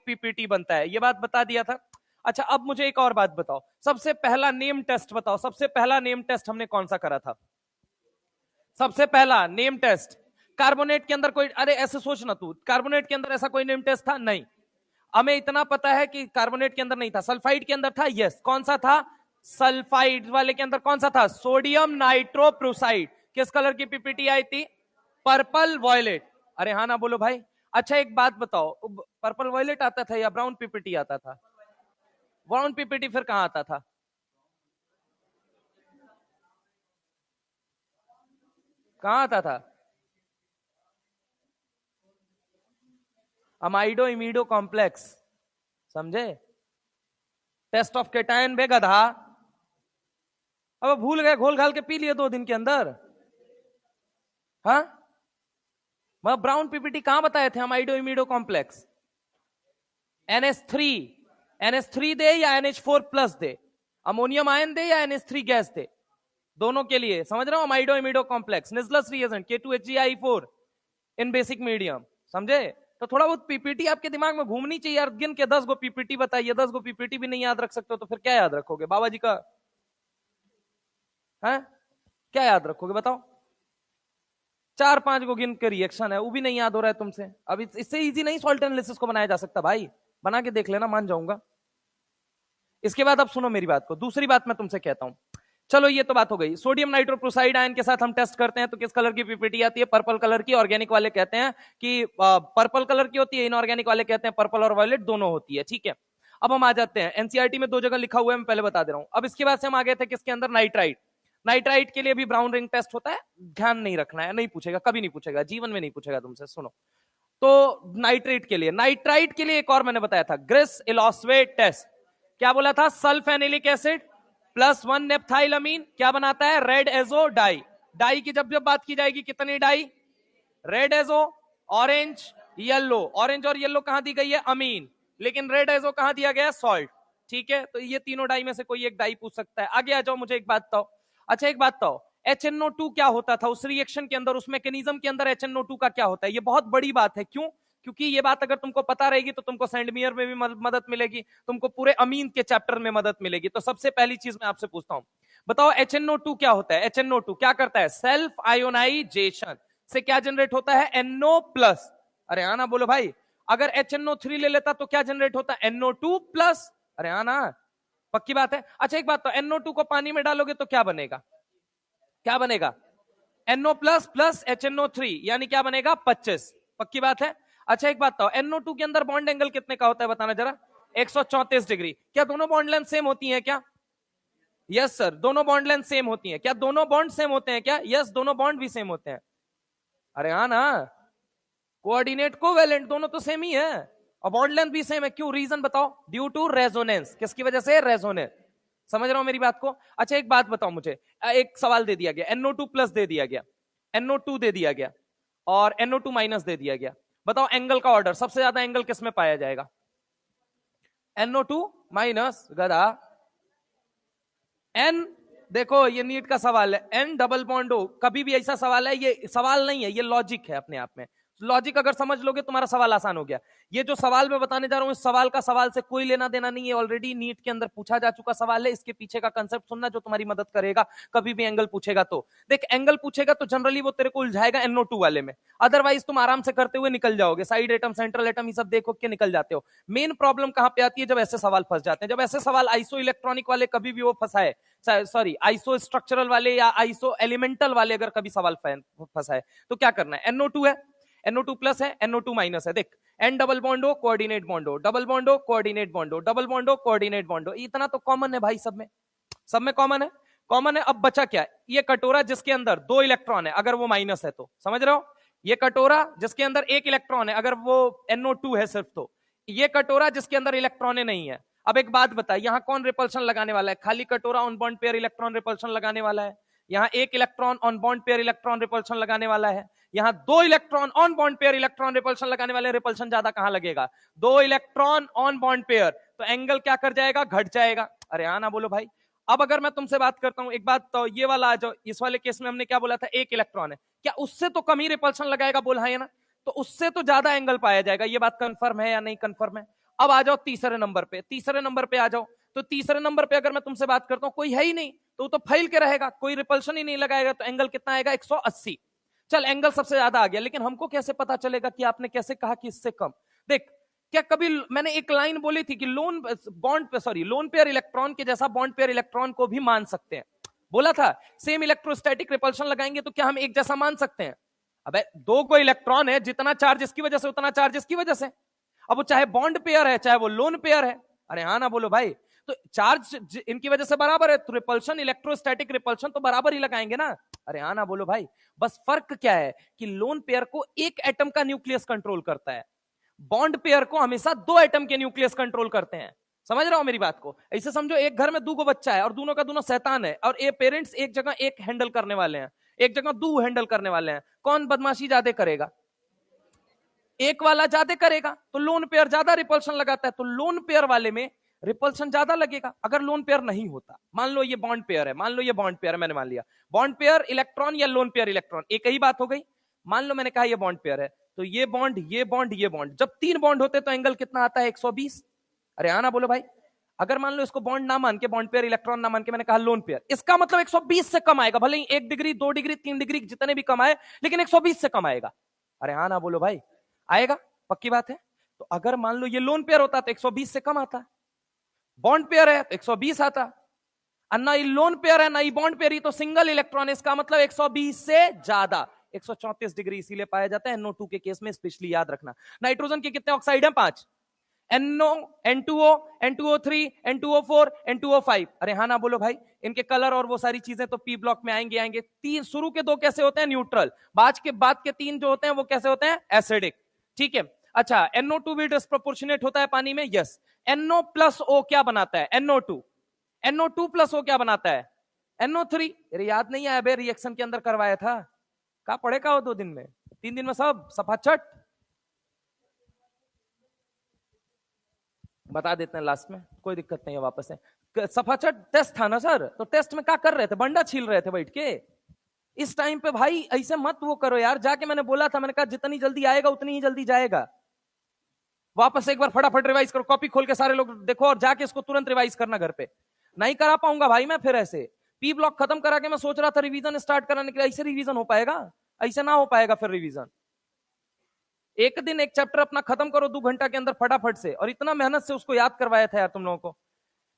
PPT बनता है, ये बात बता दिया था। अच्छा, अब मुझे एक और बात बताओ, सबसे पहला नेम टेस्ट बताओ, सबसे पहला नेम टेस्ट हमने कौन सा करा था? सबसे पहला नेम टेस्ट कार्बोनेट के अंदर कोई, अरे ऐसे सोचना तू, कार्बोनेट के अंदर ऐसा कोई नेम टेस्ट था? नहीं। हमें इतना पता है कि कार्बोनेट के अंदर नहीं था, सल्फाइड के अंदर था। यस, कौन सा था? सल्फाइड वाले के अंदर कौन सा था? Sodium nitroprusside. किस कलर की पीपीटी आई थी? Purple violet. अरे हाँ ना बोलो भाई। अच्छा एक बात बताओ, पर्पल वॉयलेट आता था या ब्राउन पीपीटी आता था? ब्राउन पीपीटी फिर कहां आता था? कहां आता था? अमाइडो इमीडो कॉम्प्लेक्स, समझे? टेस्ट ऑफ केटायन बे गधा। अब भूल गए, घोल घाल के पी लिए 2 दिन के अंदर। हाँ, वह ब्राउन पीपीटी कहां बताए थे? Amido इमीडो complex. NH3, NH3 दे या NH4 प्लस दे? अमोनियम आयन दे या NH3 गैस दे? दोनों के लिए, समझ रहे हो? अमाइडो इमीडो कॉम्प्लेक्स, निजलस रिएजेंट K2HgI4 इन बेसिक मीडियम, समझे? तो थोड़ा बहुत पीपीटी आपके दिमाग में घूमनी चाहिए यार। गिन के 10 गो पीपीटी बताइए, 10 गो पीपीटी भी नहीं याद रख सकते हो तो फिर क्या याद रखोगे? बाबा जी का है क्या याद रखोगे बताओ? 4-5 गो गिन के रिएक्शन है, वो भी नहीं याद हो रहा है तुमसे। अब इससे इजी नहीं सॉल्ट एनालिसिस को बनाया जा सकता भाई, बना के देख लेना, मान जाऊंगा। इसके बाद अब सुनो मेरी बात को, दूसरी बात मैं तुमसे कहता हूं। चलो ये तो बात हो गई, सोडियम नाइट्रोप्रोसाइड आयन के साथ हम टेस्ट करते हैं तो किस कलर की पीपीटी आती है? पर्पल कलर की। ऑर्गेनिक वाले कहते हैं कि पर्पल कलर की होती है, इनऑर्गेनिक वाले कहते हैं पर्पल और वायलेट दोनों होती है, ठीक है। अब हम आ जाते हैं, एनसीईआरटी में 2 जगह लिखा हुआ है, मैं पहले बता दे रहा हूं। अब इसके बाद से हम आ गए थे किसके अंदर? नाइट्राइट। नाइट्राइट के लिए भी ब्राउन रिंग टेस्ट होता है, ध्यान नहीं रखना है, नहीं पूछेगा, कभी नहीं पूछेगा, जीवन में नहीं पूछेगा तुमसे। सुनो तो नाइट्रेट के लिए, नाइट्राइट के लिए एक और मैंने बताया था, ग्रेस इलॉस्वेट टेस्ट। क्या बोला था? सल्फेनिलिक एसिड +1 नेप्थाइलमीन क्या बनाता है? Red azo die. डाई की जब जब बात की जाएगी, कितनी dye? Red azo, orange, yellow. Orange और येलो कहां दी गई है? अमीन। लेकिन रेड एजो कहां दिया गया? सॉल्ट। ठीक है, तो ये तीनों डाई में से कोई एक डाई पूछ सकता है। आगे आ जाओ, मुझे एक बात बताओ। अच्छा एक बात बताओ, HNO2 क्या होता था उस रिएक्शन के अंदर, उस मैकेनिज्म के अंदर HNO2 का क्या होता है? ये बहुत बड़ी बात है। क्यों? क्योंकि ये बात अगर तुमको पता रहेगी तो तुमको सेंडमियर में भी मदद मिलेगी, तुमको पूरे अमीन के चैप्टर में मदद मिलेगी। तो सबसे पहली चीज मैं आपसे पूछता हूं, बताओ HNO2 क्या होता है? HNO2 क्या करता है? सेल्फ आयोनाइजेशन से क्या जनरेट होता है? NO+। अरे आना बोलो भाई। अगर HNO3 ले लेता तो क्या जनरेट होता? NO2+। अरे आना, पक्की बात है। अच्छा एक बात तो, NO2 को पानी में डालोगे तो क्या बनेगा? क्या बनेगा? NO+ HNO3 यानी क्या बनेगा? 25। पक्की बात है। अच्छा एक बात तो, NO2 के अंदर बॉन्ड एंगल कितने का होता है बताना जरा? 134 डिग्री। क्या दोनों बॉन्ड लेंथ सेम होती है क्या? यस सर, दोनों बॉन्ड लेंथ सेम होती है। क्या दोनों बॉन्ड सेम होते हैं क्या? यस, दोनों बॉन्ड भी सेम होते हैं। अरे हाँ ना, कोऑर्डिनेट कोवेलेंट दोनों तो सेम ही है, और बॉन्ड लेंथ भी सेम है। क्यों? रीजन बताओ। Due to resonance. किसकी वजह से? रेजोनेंस। समझ रहा हूं मेरी बात को? अच्छा एक बात बताओ मुझे, एक सवाल दे दिया गया, NO2+ दे दिया गया, NO2 दे दिया गया, और NO2- दे दिया गया। बताओ एंगल का ऑर्डर, सबसे ज्यादा एंगल किस में पाया जाएगा? NO2- गधा। N, देखो ये नीट का सवाल है, N डबल बॉन्ड हो, कभी भी ऐसा सवाल है, ये सवाल नहीं है, ये लॉजिक है अपने आप में। लॉजिक अगर समझ लोगे तुम्हारा सवाल आसान हो गया। ये जो सवाल मैं बताने जा रहा हूं, इस सवाल का सवाल से कोई लेना देना नहीं है, ऑलरेडी नीट के अंदर पूछा जा चुका सवाल है। इसके पीछे का कंसेप्ट सुनना जो तुम्हारी मदद करेगा कभी भी एंगल पूछेगा तो। देख एंगल पूछेगा तो जनरली वो तेरे को उलझाएगा NO2 वाले में, अदरवाइज तुम आराम से करते हुए निकल जाओगे, साइड एटम सेंट्रल एटम ये सब देखो के निकल जाते हो। मेन प्रॉब्लम कहां पे आती है? जब ऐसे सवाल फंस जाते हैं, जब ऐसे सवाल आइसो इलेक्ट्रॉनिक वाले कभी भी वो फंसाए, सॉरी आइसो स्ट्रक्चरल वाले या आइसो एलिमेंटल वाले अगर कभी सवाल फंसाए तो क्या करना है? NO2 है, NO2+ है, NO2- है। देख, N डबल बॉन्ड हो, कोऑर्डिनेट बॉन्ड हो, डबल बॉन्ड हो, कोऑर्डिनेट बॉन्ड हो, डबल बॉन्ड हो, कोऑर्डिनेट बॉन्ड हो, इतना तो कॉमन है भाई, सब में कॉमन है। कॉमन है। अब बचा क्या? ये कटोरा जिसके अंदर 2 इलेक्ट्रॉन है, अगर वो माइनस है तो, समझ रहे हो? ये कटोरा जिसके अंदर 1 इलेक्ट्रॉन है, अगर वो NO2 है सिर्फ तो। ये कटोरा जिसके अंदर इलेक्ट्रॉन नहीं है। अब एक बात बता, यहां कौन रिपल्शन लगाने वाला है? खाली कटोरा on bond pair electron repulsion लगाने वाला है। यहां 1 electron on bond pair electron repulsion लगाने वाला है। यहां 2 electron on bond pair electron repulsion लगाने वाले। रिपल्शन ज्यादा कहां लगेगा? 2 इलेक्ट्रॉन ऑन बॉन्ड पेयर, तो एंगल क्या कर जाएगा? घट जाएगा। अरे हाँ ना बोलो भाई। अब अगर मैं तुमसे बात करता हूं, एक बात तो ये वाला आ जाओ, इस वाले केस में हमने क्या बोला था? 1 इलेक्ट्रॉन है, क्या उससे तो कम ही रिपल्शन लगाएगा? बोला है ना, तो उससे तो ज्यादा एंगल पाया जाएगा। ये बात कंफर्म है या नहीं कंफर्म है? अब आ जाओ तीसरे नंबर पे, तीसरे नंबर पे आ जाओ। तो तीसरे नंबर पे अगर मैं तुमसे बात करता हूं, कोई है ही नहीं, तो वो तो फैल के रहेगा, कोई रिपल्शन ही नहीं लगाएगा, तो एंगल कितना आएगा? 180। चल एंगल सबसे ज्यादा आ गया, लेकिन हमको कैसे पता चलेगा कि आपने कैसे कहा कि इससे कम? देख, क्या कभी मैंने एक लाइन बोली थी कि लोन पेयर इलेक्ट्रॉन के जैसा बॉन्ड पेयर इलेक्ट्रॉन को भी मान सकते हैं, बोला था। सेम इलेक्ट्रोस्टैटिक रिपल्शन लगाएंगे तो क्या हम एक जैसा मान सकते हैं? अबे दो कोई इलेक्ट्रॉन है, जितना चार्ज इसकी वजह से उतना चार्ज इसकी वजह से। अब वो चाहे बॉन्ड पेयर है चाहे वो लोन पेयर है, अरे हाँ ना बोलो भाई, तो चार्ज इनकी वजह से बराबर है, तो रिपल्शन इलेक्ट्रोस्टैटिक रिपल्शन तो बराबर ही लगाएंगे ना। अरे हाँ ना बोलो भाई। बस फर्क क्या है कि लोन पेयर को एक एटम का न्यूक्लियस कंट्रोल करता है, बॉन्ड पेयर को हमेशा दो एटम के न्यूक्लियस कंट्रोल करते हैं। समझ रहे हो मेरी बात को? ऐसे समझो एक घर में दो बच्चा है और दोनों का दोनों शैतान है, और ये पेरेंट्स एक जगह एक हैंडल करने वाले हैं, एक जगह दो हैंडल करने वाले हैं, कौन बदमाशी ज्यादा करेगा? एक वाला ज्यादा करेगा, तो लोन पेयर ज्यादा रिपल्शन लगाता है, तो लोन पेयर वाले में रिपल्शन ज्यादा लगेगा। अगर लोन पेयर नहीं होता, मान लो ये बॉन्ड पेयर है, मान लो ये बॉन्ड पेयर है, मैंने मान लिया बॉन्ड पेयर इलेक्ट्रॉन या लोन पेयर इलेक्ट्रॉन एक ही बात हो गई। मान लो मैंने कहा ये बॉन्ड पेयर है, तो ये बॉन्ड ये बॉन्ड ये बॉन्ड, जब तीन बॉन्ड होते तो एंगल कितना आता है? 120। अरे हाँ ना बोलो भाई। अगर मान लो इसको बॉन्ड ना मान के, बॉन्ड पेयर इलेक्ट्रॉन ना मान के, मैंने कहा लोन पेयर, इसका मतलब 120 से कम आएगा, भले ही 1 डिग्री 2 डिग्री 3 डिग्री जितने भी कम आए, लेकिन 120 से कम आएगा। अरे हाँ ना बोलो भाई, आएगा, पक्की बात है। तो अगर मान लो ये लोन पेयर होता तो 120 से कम आता, बॉन्ड पेयर है तो 120 आता, ना ये लोन पेयर है ना ये बॉन्ड पेयर, तो सिंगल इलेक्ट्रॉन, इसका मतलब 120 से ज्यादा, 134 डिग्री इसीलिए पाया जाता है NO2 के केस में, स्पेशली याद रखना। नाइट्रोजन के कितने ऑक्साइड हैं? 5, NO, N2O, N2O3, N2O4, N2O5। अरे हाँ ना बोलो भाई। इनके कलर और वो सारी चीजें तो पी ब्लॉक में आएंगे। तीन शुरू के दो कैसे होते हैं? न्यूट्रल। बाद के तीन जो होते हैं वो कैसे होते हैं? एसिडिक। ठीक है। अच्छा, NO2 भी डिस्प्रोपोर्शनेट होता है पानी में? यस। NO प्लस O क्या बनाता है? NO2। NO2 प्लस O क्या बनाता है? NO3। अरे याद नहीं आया बे, रिएक्शन के अंदर करवाया था, कहा पढ़े का हो 2 दिन में, 3 दिन में सब सफाचट बता देते हैं लास्ट में, कोई दिक्कत नहीं है। वापस है सफाचट टेस्ट था ना सर, तो टेस्ट में क्या कर रहे थे? बंडा छील रहे थे बैठ के। इस टाइम पे भाई ऐसे मत वो करो यार, जाके मैंने बोला था, मैंने कहा जितनी जल्दी आएगा उतनी ही जल्दी जाएगा। वापस एक बार फटाफट रिवाइज करो, कॉपी खोल के सारे लोग देखो, और जाके इसको तुरंत रिवाइज करना घर पे। नहीं करा पाऊंगा भाई मैं फिर ऐसे, पी ब्लॉक खत्म करा के मैं सोच रहा था रिवीजन स्टार्ट कराने के लिए, ऐसे रिवीजन हो पाएगा? ऐसे ना हो पाएगा फिर रिवीजन। एक दिन एक चैप्टर अपना खत्म करो 2 घंटा के अंदर फटाफट से, और इतना मेहनत से उसको याद करवाया था यार तुम लोगों को।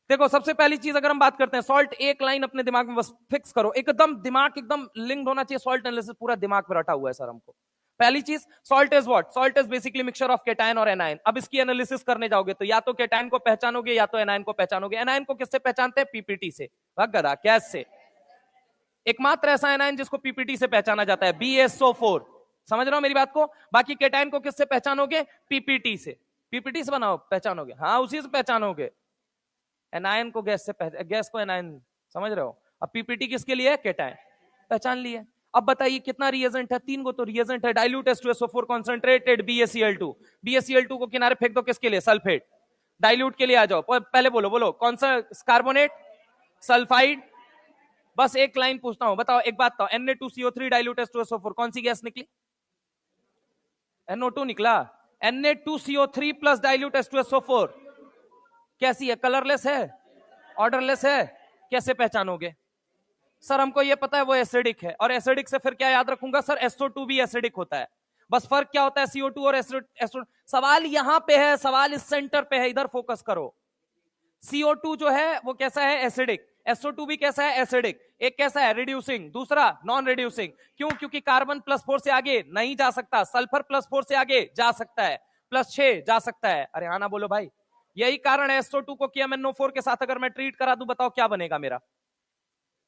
देखो सबसे पहली चीज अगर हम बात करते हैं सॉल्ट, एक लाइन अपने दिमाग में बस फिक्स करो, एकदम दिमाग एकदम लिंक्ड होना चाहिए, सॉल्ट एनालिसिस पूरा दिमाग में रटा हुआ है सर हमको। पहली चीज, salt is what? Salt is basically mixture of cation और एनायन। अब इसकी एनालिसिस करने जाओगे तो या तो केटायन को पहचानोगे या तो एनायन को पहचानोगे। एनायन को किससे पहचानते हैं? पीपीटी से। भाग गधा, गैस से। एकमात्र ऐसा एनायन जिसको पीपीटी से पहचाना जाता है, BSO4। समझ रहे हो मेरी बात को? बाकी केटायन को किससे पहचानोगे? पीपीटी से। पीपीटी से बनाओ पहचानोगे, हाँ उसी से पहचानोगे। एनायन को गैस से, गैस को एनायन, समझ रहे हो? अब पीपीटी किसके लिए है? केटायन। पहचान लिए। अब बताइए कितना रिएजेंट है? 3 गो तो रिएजेंट है। Dilute H2SO4 concentrated BaCl2। BaCl2 को किनारे फेंक दो, किसके लिए? सल्फेट। डाइल्यूट के लिए आ जाओ, पहले बोलो बोलो कौन सा? Carbonate, sulphide. बस एक लाइन पूछता हूं, बताओ एक बात, Na2CO3 डाइल्यूट H2SO4 कौन सी गैस निकली? NO2 निकला। Na2CO3 प्लस डाइल्यूट H2SO4 कैसी है? कलरलेस है, ऑर्डरलेस है, कैसे पहचानोगे? सर हमको ये पता है वो एसिडिक है, और एसिडिक से फिर क्या याद रखूंगा सर? SO2 भी एसिडिक होता है। बस फर्क क्या होता है CO2 और एसिड? सवाल यहां पे है, सवाल इस सेंटर पे है, इधर फोकस करो। CO2 जो है वो कैसा है? एसिडिक। SO2 भी कैसा है? एसिडिक। एक कैसा है? रिड्यूसिंग, दूसरा नॉन रिड्यूसिंग। क्यों? क्योंकि कार्बन +4 से आगे नहीं जा सकता, सल्फर +4 से आगे जा सकता है, +6 जा सकता है। अरे हाँ ना बोलो भाई। यही कारण है SO2 को KMnO4 के साथ अगर मैं ट्रीट करा दूं, बताओ क्या बनेगा मेरा?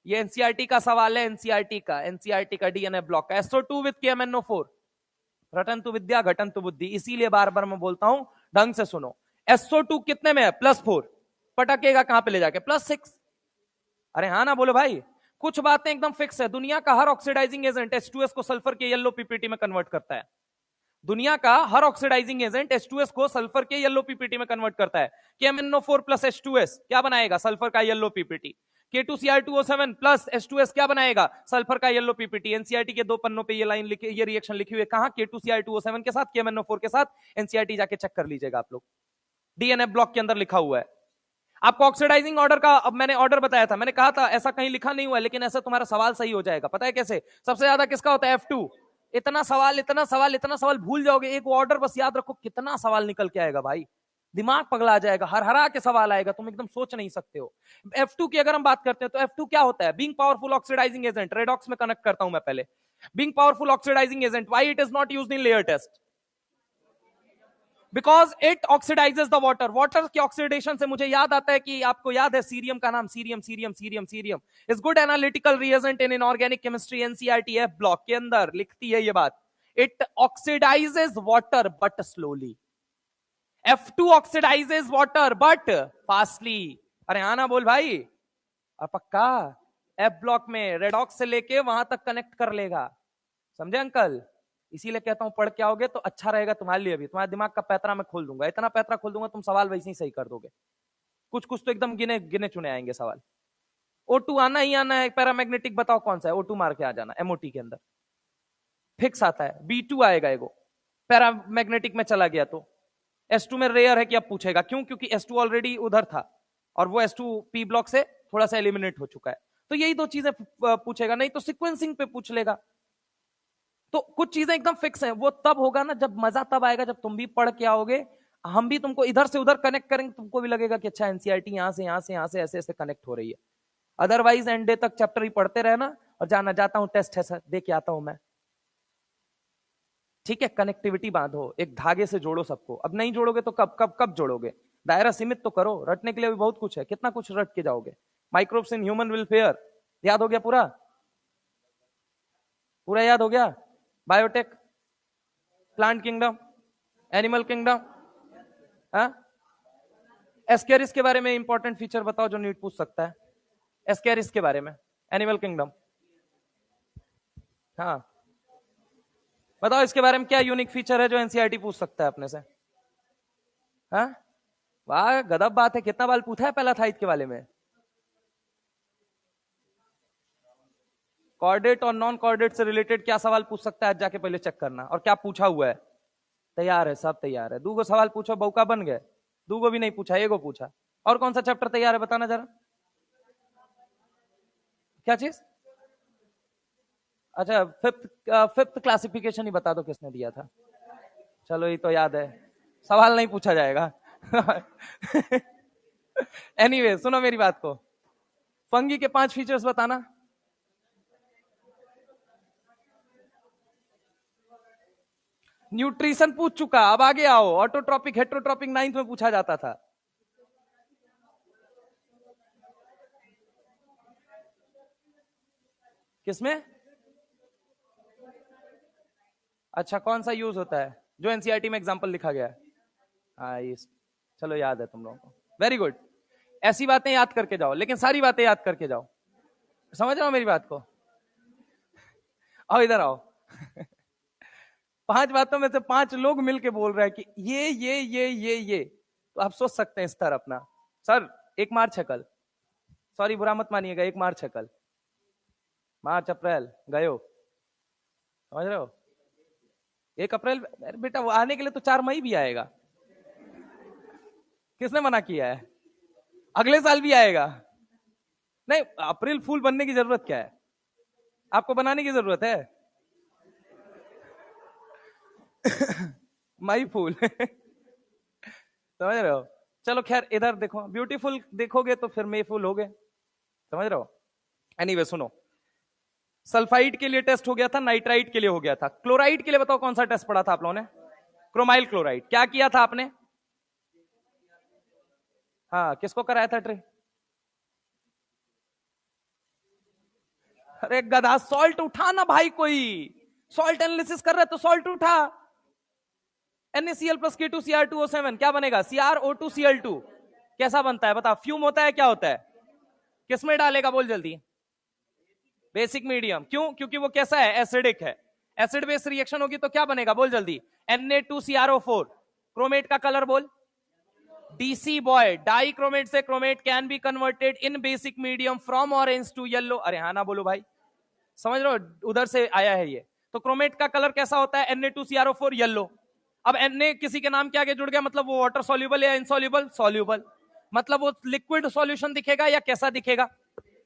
ये एनसीईआरटी का सवाल है, एनसीईआरटी का डीएनए ब्लॉक का। SO2 विद KMnO4, रटन तु विद्या घटन तु बुद्धि। इसीलिए बार बार मैं बोलता हूं, ढंग से सुनो। SO2 कितने में है? +4। पटकेगा कहां पे ले जाके? +6। अरे हाँ ना बोलो भाई। कुछ बातें एकदम फिक्स है। दुनिया का हर ऑक्सीडाइजिंग एजेंट H2S को सल्फर के येलो पीपीटी में कन्वर्ट करता है। दुनिया का हर ऑक्सीडाइजिंग एजेंट H2S को सल्फर के येलो पीपीटी में कन्वर्ट करता है। KMnO4 प्लस H2S क्या बनाएगा? सल्फर का yellow PPT. K2Cr2O7 plus H2S क्या बनाएगा? सल्फर का येलो पीपीटी। एनसीईआरटी के 2 पन्नों पे ये लाइन लिखी, ये रिएक्शन लिखी हुई है। कहां? K2Cr2O7 के साथ, KMnO4 के साथ। एनसीईआरटी जाके चेक कर लीजिएगा आप लोग। डीएनएफ ब्लॉक के अंदर लिखा हुआ है। आपको ऑक्सीडाइजिंग ऑर्डर का, अब मैंने ऑर्डर बताया था, मैंने कहा था ऐसा कहीं लिखा नहीं हुआ है, लेकिन ऐसा तुम्हारा सवाल सही हो जाएगा। पता है कैसे? सबसे ज्यादा किसका होता है? F2। इतना सवाल इतना सवाल इतना सवाल भूल जाओगे, एक ऑर्डर बस याद रखो, कितना सवाल निकल के आएगा भाई, दिमाग पगला जाएगा, हर हरा के सवाल आएगा, तुम एकदम सोच नहीं सकते हो। F2 की अगर हम बात करते हैं तो F2 क्या होता है? Being powerful oxidising agent. Redox में कनेक्ट करता हूं मैं पहले। Being powerful oxidising agent, why it is not used in layer test? Because it oxidises the water. Water के ऑक्सीडेशन से मुझे याद आता है कि आपको याद है सीरियम का नाम, cerium cerium cerium cerium is good analytical reagent in inorganic chemistry. NCERT F block के अंदर लिखती है ये बात। It oxidises water but slowly. F2 oxidises water but fastly. अरे आना बोल भाई, और पक्का एफ ब्लॉक में रेडॉक्स से लेके वहां तक कनेक्ट कर लेगा। समझे अंकल? इसीलिए कहता हूं पढ़ के आओगे तो अच्छा रहेगा तुम्हारे लिए भी। तुम्हारे दिमाग का पैतरा मैं खोल दूंगा, इतना पैतरा खोल दूंगा तुम सवाल वैसे ही सही कर दोगे। कुछ कुछ तो एकदम गिने गिने चुने आएंगे सवाल। O2 आना ही आना है। पैरामैग्नेटिक बताओ कौन सा है? O2 मार के आ जाना। एमओटी के अंदर फिक्स आता है। B2 आएगा एगो, पैरामैग्नेटिक में चला गया तो। S2 में रेयर है कि अब पूछेगा, क्यों? क्योंकि S2 ऑलरेडी उधर था और वो S2 P ब्लॉक से थोड़ा सा एलिमिनेट हो चुका है। तो यही दो चीजें पूछेगा, नहीं तो सीक्वेंसिंग पे पूछ लेगा। तो कुछ चीजें एकदम फिक्स है। वो तब होगा ना जब मजा तब आएगा जब तुम भी पढ़ के आओगे, हम भी तुमको इधर से उधर कनेक्ट करेंगे, तुमको भी लगेगा कि अच्छा एनसीईआरटी यहां से यहां से यहां से ऐसे ऐसे कनेक्ट हो रही है। अदरवाइज एंड डे तक चैप्टर ही पढ़ते रहना और जाना जाता हूं टेस्ट है सर दे के आता हूं मैं। ठीक है, कनेक्टिविटी बांधो, एक धागे से जोड़ो सबको। अब नहीं जोड़ोगे तो कब कब कब जोड़ोगे? दायरा सीमित तो करो। रटने के लिए भी बहुत कुछ है, कितना कुछ रट के जाओगे। माइक्रोब्स इन ह्यूमन वेलफेयर याद हो गया पूरा? पूरा याद हो गया? Biotech, plant kingdom, animal kingdom. Ascaris के बारे में इंपॉर्टेंट फीचर बताओ जो नीट पूछ सकता है। एस्केरिस के बारे में, एनिमल किंगडम। हाँ बताओ इसके बारे में क्या यूनिक फीचर है जो एनसीईआरटी पूछ सकता है अपने से? हाँ वाह गदब बात है। कितना बाल पूछा है पहला थाइट के बारे में? कॉर्डेट और नॉन कॉर्डेट से रिलेटेड क्या सवाल पूछ सकता है आज जाके पहले चेक करना, और क्या पूछा हुआ है। तैयार है, सब तैयार है। दूगो सवाल पूछो बौका बन गए। दूगो भी नहीं पूछा, एगो पूछा। और कौन सा चैप्टर तैयार है बताना जरा। क्या चीज? अच्छा फिफ्थ क्लासिफिकेशन ही बता दो किसने दिया था। चलो ये तो याद है, सवाल नहीं पूछा जाएगा। एनीवे सुनो मेरी बात को। फंगी के 5 फीचर्स बताना। न्यूट्रिशन पूछ चुका, अब आगे आओ। ऑटोट्रॉपिक हेट्रोट्रॉपिक 9th में पूछा जाता था। किसमें? अच्छा कौन सा यूज होता है? जो एनसीईआरटी में एग्जांपल लिखा गया है। हाँ इस, चलो याद है तुम लोगों को, वेरी गुड। ऐसी बातें याद करके जाओ, लेकिन सारी बातें याद करके जाओ। समझ रहे हो मेरी बात को? आओ इधर आओ। 5 बातों में से 5 लोग मिलके बोल रहे हैं कि ये, तो आप सोच सकते हैं स्तर अपना। सर 1 मार्च है कल, सॉरी बुरा मत मानिएगा, 1 मार्च है कल। मार्च अप्रैल गयो, समझ रहे हो? 1 अप्रैल बेटा, वो आने के लिए तो 4 मई भी आएगा। किसने मना किया है? अगले साल भी आएगा। नहीं, अप्रैल फूल बनने की जरूरत क्या है? आपको बनाने की जरूरत है? मई फूल। समझ रहे हो? चलो खैर इधर देखो, ब्यूटीफुल देखोगे तो फिर मई फूल हो गए। समझ रहे हो? एनीवे सुनो, सल्फाइड के लिए टेस्ट हो गया था, नाइट्राइड के लिए हो गया था। क्लोराइड के लिए बताओ कौन सा टेस्ट पढ़ा था आप लोगों ने? Chromyl chloride. क्या किया था आपने? हाँ किसको कराया था ट्रे? अरे गधा, सॉल्ट उठा ना भाई, कोई सॉल्ट एनालिसिस कर रहा है तो सॉल्ट उठा। NaCl प्लस K2Cr2O7 क्या बनेगा? CrO2Cl2। कैसा बनता है बता? फ्यूम होता है, क्या होता है? किसमें डालेगा बोल जल्दी? Basic medium. क्यों? क्योंकि वो कैसा है? एसिडिक है। एसिड बेस रिएक्शन होगी तो क्या बनेगा बोल जल्दी? Na2CrO4। क्रोमेट का कलर बोल? DC boy. डाई क्रोमेट से chromate can be converted in basic medium from orange to yellow. अरे हाँ ना बोलो भाई, समझ रहे हो? उधर से आया है ये। तो क्रोमेट का कलर कैसा होता है? Na2CrO4 yellow. अब Na किसी के नाम के आगे जुड़ गया, मतलब वो वाटर सॉल्यूबल या इनसॉल्यूबल? सॉल्यूबल। मतलब वो लिक्विड सॉल्यूशन दिखेगा या कैसा दिखेगा?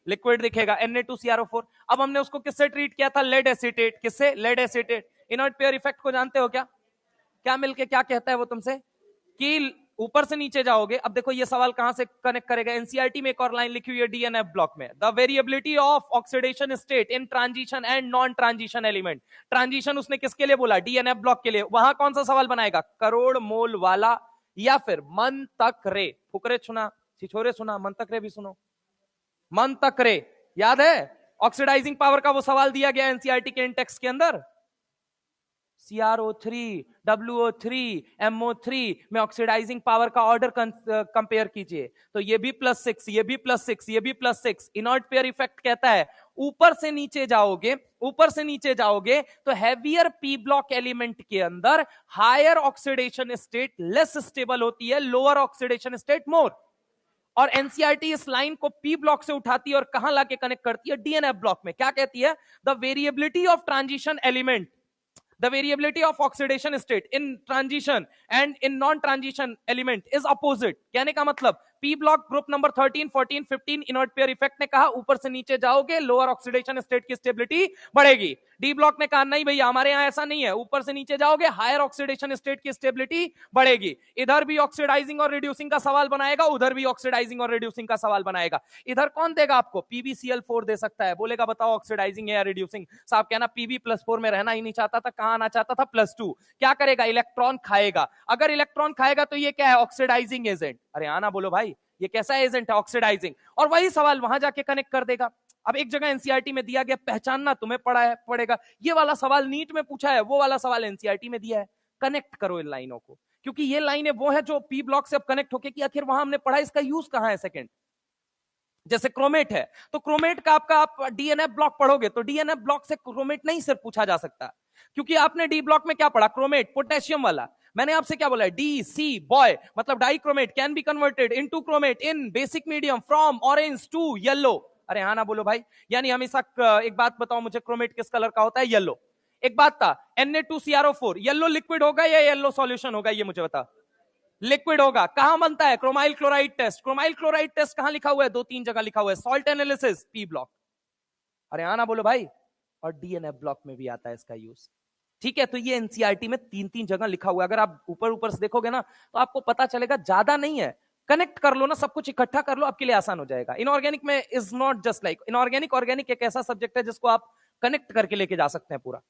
लिक्विड दिखेगा, Na2CrO4। अब हमने उसको किससे ट्रीट किया था? Lead acetate. किससे? Lead acetate. Inert pair effect को जानते हो क्या? क्या मिलके क्या कहता है वो तुमसे कि ऊपर से नीचे जाओगे। अब देखो ये सवाल कहां से कनेक्ट करेगा? एनसीईआरटी में एक और लाइन लिखी हुई है डीएनएफ ब्लॉक में, the variability of oxidation state in transition and non transition element. Transition उसने किसके लिए बोला? डीएनएफ ब्लॉक के लिए। वहां कौन सा सवाल बनाएगा? करोड़ मोल वाला या फिर मन तक रे? फुकरे सुना, छिछोरे सुना, मन तक रे भी सुनो। मन तक रे याद है? ऑक्सीडाइजिंग पावर का वो सवाल दिया गया एनसीईआरटी के इंटेक्स के अंदर। CrO3, WO3, MO3 में ऑक्सीडाइजिंग पावर का ऑर्डर कंपेयर कीजिए, तो ये भी +6, ये भी +6, ये भी +6। इनर्ट पेयर इफेक्ट कहता है ऊपर से नीचे जाओगे, ऊपर से नीचे जाओगे तो हैवियर पी ब्लॉक एलिमेंट के अंदर higher oxidation state less stable होती है, लोअर ऑक्सीडेशन स्टेट मोर। और एनसीईआरटी इस लाइन को पी ब्लॉक से उठाती है और कहां लाके कनेक्ट करती है? डीएनएफ ब्लॉक में। क्या कहती है? The variability of transition element, the variability of oxidation state in transition and in non transition element is opposite। कहने का मतलब P block group number 13, 14, 15 inert pair effect ने कहा ऊपर से नीचे जाओगे लोअर ऑक्सीडेशन स्टेट की स्टेबिलिटी बढ़ेगी। डी ब्लॉक ने कहा नहीं भैया हमारे यहां ऐसा नहीं है, ऊपर से नीचे जाओगे हायर ऑक्सीडेशन स्टेट की स्टेबिलिटी बढ़ेगी। इधर भी ऑक्सीडाइजिंग और रिड्यूसिंग का सवाल बनाएगा, उधर भी ऑक्सीडाइजिंग और रिड्यूसिंग का सवाल बनाएगा। इधर कौन देगा आपको? PbCl4 दे सकता है, बोलेगा बताओ ऑक्सीडाइजिंग है या रिड्यूसिंग? साहब कहना Pb+4 में रहना ही नहीं चाहता था, कहां आना चाहता था? +2। क्या करेगा? इलेक्ट्रॉन खाएगा। अगर इलेक्ट्रॉन खाएगा तो ये क्या है? Oxidising agent. अरे आना बोलो भाई ये कैसा एजेंट है? ऑक्सीडाइजिंग। और वही सवाल वहां जाके कनेक्ट कर देगा। अब एक जगह एनसीईआरटी में दिया गया, पहचानना तुम्हें पड़ेगा। ये वाला सवाल नीट में पूछा है, वो वाला सवाल एनसीईआरटी में दिया है। कनेक्ट करो इन लाइनों को, क्योंकि ये लाइनें वो है जो पी ब्लॉक से अब कनेक्ट होके कि आखिर वहां हमने पढ़ा इसका यूज कहां है। सेकंड जैसे क्रोमेट है तो क्रोमेट का आपका आप डीएनएफ ब्लॉक पढ़ोगे तो डीएनएफ ब्लॉक से क्रोमेट नहीं सिर्फ पूछा जा सकता, क्योंकि आपने डी ब्लॉक में क्या पढ़ा? क्रोमेट, पोटेशियम वाला। मैंने आपसे क्या बोला? डी सी बॉय मतलब dichromate can be converted into chromate in basic medium from orange to yellow. अरे हाँ ना बोलो भाई। यानी हमेशा एक बात बताओ मुझे, क्रोमेट किस कलर का होता है? येलो। एक बात था, Na2CrO4 येलो लिक्विड होगा या येलो सॉल्यूशन होगा? ये मुझे बता। लिक्विड होगा। कहां बनता है? Chromyl chloride test. Chromyl chloride test कहां लिखा हुआ है? 2-3 जगह लिखा हुआ है। Salt analysis, P block. अरे आना बोलो भाई। और डीएनएफ ब्लॉक में भी आता है इसका यूज। ठीक है, तो ये एनसीईआरटी में 3-3 जगह लिखा हुआ है। अगर आप ऊपर ऊपर से देखोगे ना तो आपको पता चलेगा, ज्यादा नहीं है। कनेक्ट कर लो ना, सब कुछ इकट्ठा कर लो, आपके लिए आसान हो जाएगा। इनऑर्गेनिक में is not just like inorganic, organic एक ऐसा सब्जेक्ट है जिसको आप कनेक्ट करके लेके जा सकते हैं पूरा।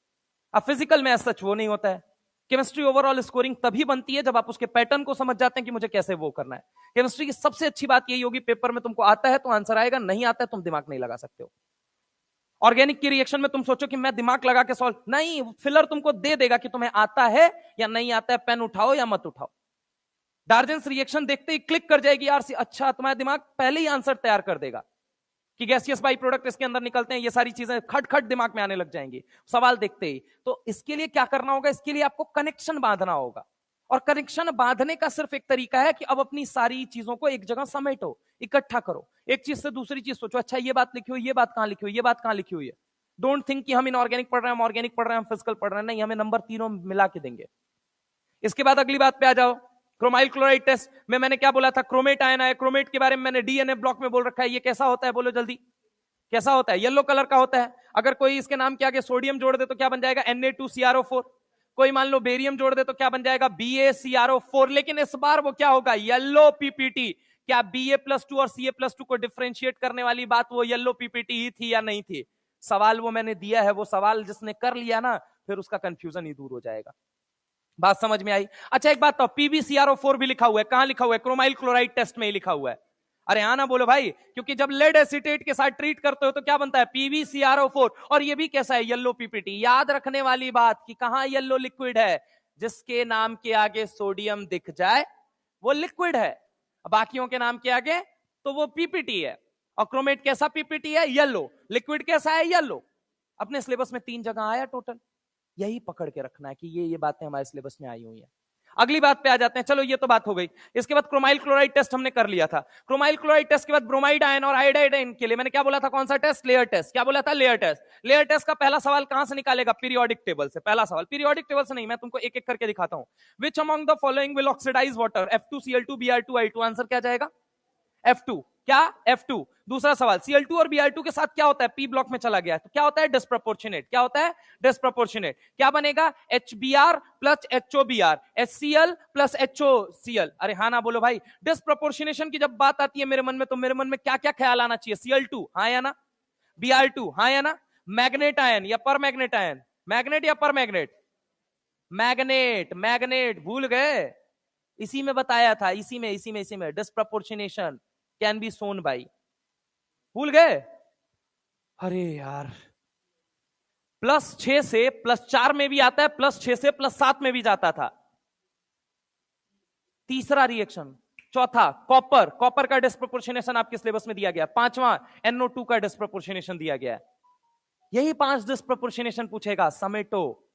अब फिजिकल में सच वो नहीं होता है। केमिस्ट्री ओवरऑल स्कोरिंग तभी बनती है जब आप उसके पैटर्न को समझ जाते हैं कि मुझे कैसे वो करना है। केमिस्ट्री की सबसे अच्छी बात यही होगी, पेपर में तुमको आता है तो आंसर आएगा, नहीं आता है तुम दिमाग नहीं लगा सकते हो। ऑर्गेनिक की रिएक्शन में तुम सोचो कि मैं दिमाग लगा के सॉल्व, नहीं, फिलर तुमको दे देगा कि तुम्हें आता है या नहीं आता है, पेन उठाओ या मत उठाओ। डार्जेंस रिएक्शन देखते ही क्लिक कर जाएगी यार, अच्छा तुम्हारा दिमाग पहले ही आंसर तैयार कर देगा कि गैसियस बाई प्रोडक्ट इसके अंदर निकलते हैं, ये सारी चीजें खट खट दिमाग में आने लग जाएंगी सवाल देखते ही। तो इसके लिए क्या करना होगा? इसके लिए आपको कनेक्शन बांधना होगा। और कनेक्शन बांधने का सिर्फ एक तरीका है कि अब अपनी सारी चीजों को एक जगह समेटो, इकट्ठा करो, एक चीज से दूसरी चीज सोचो, अच्छा ये बात लिखी हुई, ये बात कहां लिखी हुई, ये बात कहां लिखी हुई है। डोंट थिंक कि हम इनऑर्गेनिक पढ़ रहे हैं, हम ऑर्गेनिक पढ़ रहे हैं, हम फिजिकल पढ़ रहे हैं, नहीं, हमें नंबर तीनों मिला के देंगे। इसके बाद अगली बात पे आ जाओ, क्रोमाइल क्लोराइड टेस्ट में मैंने क्या बोला था? क्रोमेट आयन है। क्रोमेट के बारे में मैंने डीएनए ब्लॉक में बोल रखा है। ये कैसा होता है बोलो जल्दी, कैसा होता है? येलो कलर का होता है। अगर कोई इसके नाम के आगे सोडियम जोड़ दे तो क्या बन जाएगा? Na2CrO4। कोई मान लो बेरियम जोड़ दे तो क्या बन जाएगा? BaCrO4। लेकिन इस बार वो क्या होगा? Yellow PPT. क्या Ba+2 और Ca+2 को डिफरेंशिएट करने वाली बात वो येलो पीपीटी ही थी या नहीं थी? सवाल वो मैंने दिया है, वो सवाल जिसने कर लिया ना फिर उसका कंफ्यूजन ही दूर हो जाएगा। बात समझ में आई? अच्छा एक बात तो, PbCrO4 भी लिखा हुआ है। कहां लिखा हुआ है? क्रोमाइल क्लोराइड टेस्ट में ही लिखा हुआ है। अरे हाँ ना बोलो भाई, क्योंकि जब लेड एसीटेट के साथ ट्रीट करते हो तो क्या बनता है? PbCrO4। और ये भी कैसा है? Yellow PPT. याद रखने वाली बात कि कहां येलो लिक्विड है? जिसके नाम के आगे सोडियम दिख जाए वो लिक्विड है, बाकियों के नाम के आगे तो वो पीपीटी है। और क्रोमेट कैसा पीपीटी है? येलो। लिक्विड कैसा है? येलो। अपने सिलेबस में 3 जगह आया टोटल, यही पकड़ के रखना है कि ये बातें हमारे सिलेबस में आई हुई है। अगली बात पे आ जाते हैं। चलो ये तो बात हो गई। इसके बाद क्रोमाइल क्लोराइड टेस्ट हमने कर लिया था। क्रोमाइल क्लोराइड टेस्ट के बाद ब्रोमाइड आयन और आयोडाइड आयन के लिए मैंने क्या बोला था? कौन सा टेस्ट? Layer test. क्या बोला था? Layer test. लेयर टेस्ट का पहला सवाल कहां से निकालेगा? पीरियोडिक टेबल से। पहला सवाल पीरियोडिक टेबल से नहीं, मैं तुमको एक एक करके दिखाता हूं। Which among the following will oxidise water? F2Cl2 Br2I2। Answer क्या जाएगा? F2। क्या? F2। दूसरा सवाल, Cl2 और Br2 के साथ क्या होता है? P ब्लॉक में चला गया है तो क्या होता है? डिस्प्रपोर्शनेट। क्या होता है? डिस्प्रपोर्शनेट। क्या बनेगा? HBr plus HOBr, HCl plus HOCl। अरे हाँ ना बोलो भाई। डिस्प्रपोर्शनेशन की जब बात आती है मेरे मन में, तो मेरे मन में क्या क्या ख्याल आना चाहिए? Cl2 हाँ या ना? Br2 हाँ या ना? मैग्नेट आयन या पर मैग्नेट आयन? मैग्नेट या पर मैग्नेट? मैग्नेट। मैग्नेट भूल गए? इसी में बताया था, इसी में disproportionation can be shown by. भूल गए? अरे यार, +6 से +4 में भी आता है, +6 से +7 में भी जाता था। तीसरा रिएक्शन। चौथा, कॉपर। कॉपर का डिस्प्रपोर्शनेशन आपके सिलेबस में दिया गया। पांचवा, NO2 का डिस्प्रपोर्शनेशन दिया गया है। यही 5 डिस्प्रपोर्शनेशन पूछेगा। समेटो,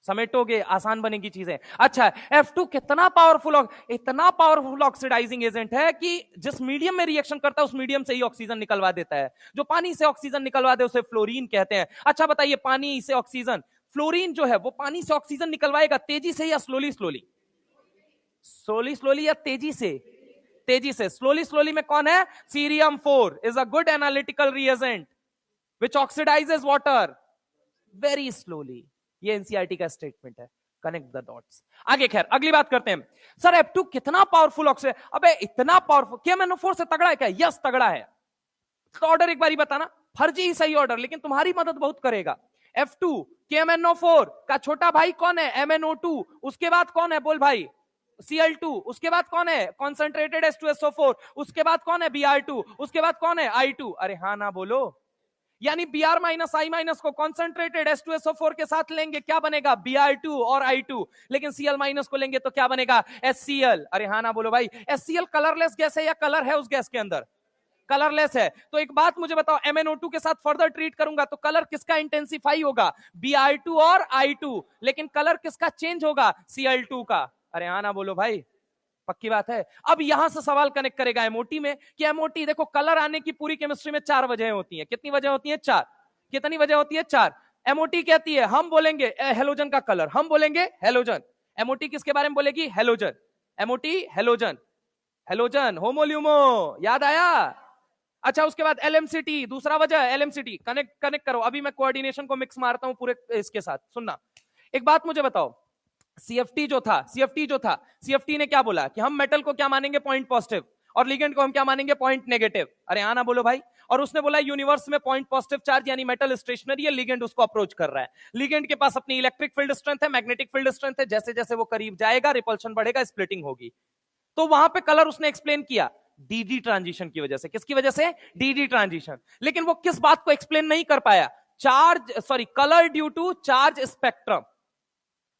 समेटोगे, आसान बनेगी चीजें। अच्छा, F2 कितना पावरफुल, इतना पावरफुल ऑक्सीडाइजिंग एजेंट है कि जिस मीडियम में रिएक्शन करता है उस मीडियम से ही ऑक्सीजन निकलवा देता है। जो पानी से ऑक्सीजन निकलवा दे उसे फ्लोरीन कहते हैं। अच्छा बताइए, पानी से ऑक्सीजन, फ्लोरीन जो है वो पानी से ऑक्सीजन निकलवाएगा तेजी से या स्लोली स्लोली? स्लोली स्लोली या तेजी से? तेजी से। स्लोली स्लोली में कौन है? Cerium 4 is a good analytical reagent which oxidises water very slowly. ये एनसीईआरटी का स्टेटमेंट है। Connect the dots. आगे खैर अगली बात करते हैं। सर F2 कितना पावरफुल ऑक्सीजन? अबे इतना पावरफुल, KMnO4 से तगड़ा है क्या? यस तगड़ा है। तो ऑर्डर एक बारी बताना। फर्जी ही सही ऑर्डर, लेकिन तुम्हारी मदद बहुत करेगा। F2 KMnO4 का छोटा भाई कौन है? MnO2। उसके बाद कौन है? बोल भाई। Cl2। उसके बाद कौन है? Concentrated H2SO4। उसके बाद कौन है? Br2। उसके बाद कौन है? I2। अरे हाँ ना बोलो। यानी Br माइनस I माइनस को कॉन्सेंट्रेटेड H2SO4 के साथ लेंगे, क्या बनेगा? Br2 और I2। लेकिन Cl माइनस को लेंगे तो क्या बनेगा? HCl। अरे हाँ ना बोलो भाई। HCl कलरलेस गैस है या कलर है उस गैस के अंदर? कलरलेस है। तो एक बात मुझे बताओ, MnO2 के साथ फर्दर ट्रीट करूंगा तो कलर किसका इंटेंसिफाई होगा? Br2 और I2। लेकिन कलर किसका चेंज होगा? Cl2 का। अरे हाँ ना बोलो भाई। पक्की बात है। अब यहां से सवाल कनेक्ट करेगा एमओटी में कि एमओटी देखो, कलर आने की पूरी केमिस्ट्री में 4 वजह होती हैं। कितनी वजह होती है? 4। कितनी वजह होती है? 4। एमओटी कहती है, हम बोलेंगे हेलोजन का कलर, हम बोलेंगे हेलोजन। एमओटी किसके बारे में बोलेगी? हेलोजन। MOT halogen. हेलोजन होमोल्यूमो, याद आया? अच्छा, उसके बाद एलएमसीटी, दूसरा वजह एलएमसीटी। कनेक्ट कनेक्ट करो। अभी मैं कोऑर्डिनेशन को मिक्स मारता हूं पूरे इसके साथ। सुनना, एक बात मुझे बताओ, सीएफटी जो था, सीएफटी ने क्या बोला कि हम मेटल को क्या मानेंगे? पॉइंट पॉजिटिव, और लिगेंड को हम क्या मानेंगे? Point negative. अरे आना बोलो भाई। और उसने बोला यूनिवर्स में पॉइंट पॉजिटिव चार्ज यानी मेटल स्टेशनरी है, लिगेंड उसको अप्रोच कर रहा है। लिगेंड के पास अपनी इलेक्ट्रिक फील्ड स्ट्रेंथ है, मैग्नेटिक फील्ड स्ट्रेंथ है। जैसे जैसे वो करीब जाएगा रिपल्शन बढ़ेगा, स्प्लिटिंग होगी। तो वहां पे कलर उसने एक्सप्लेन किया डीडी ट्रांजिशन की वजह से। किसकी वजह से? DD transition. लेकिन वो किस बात को एक्सप्लेन नहीं कर पाया? Colour due to charge spectrum.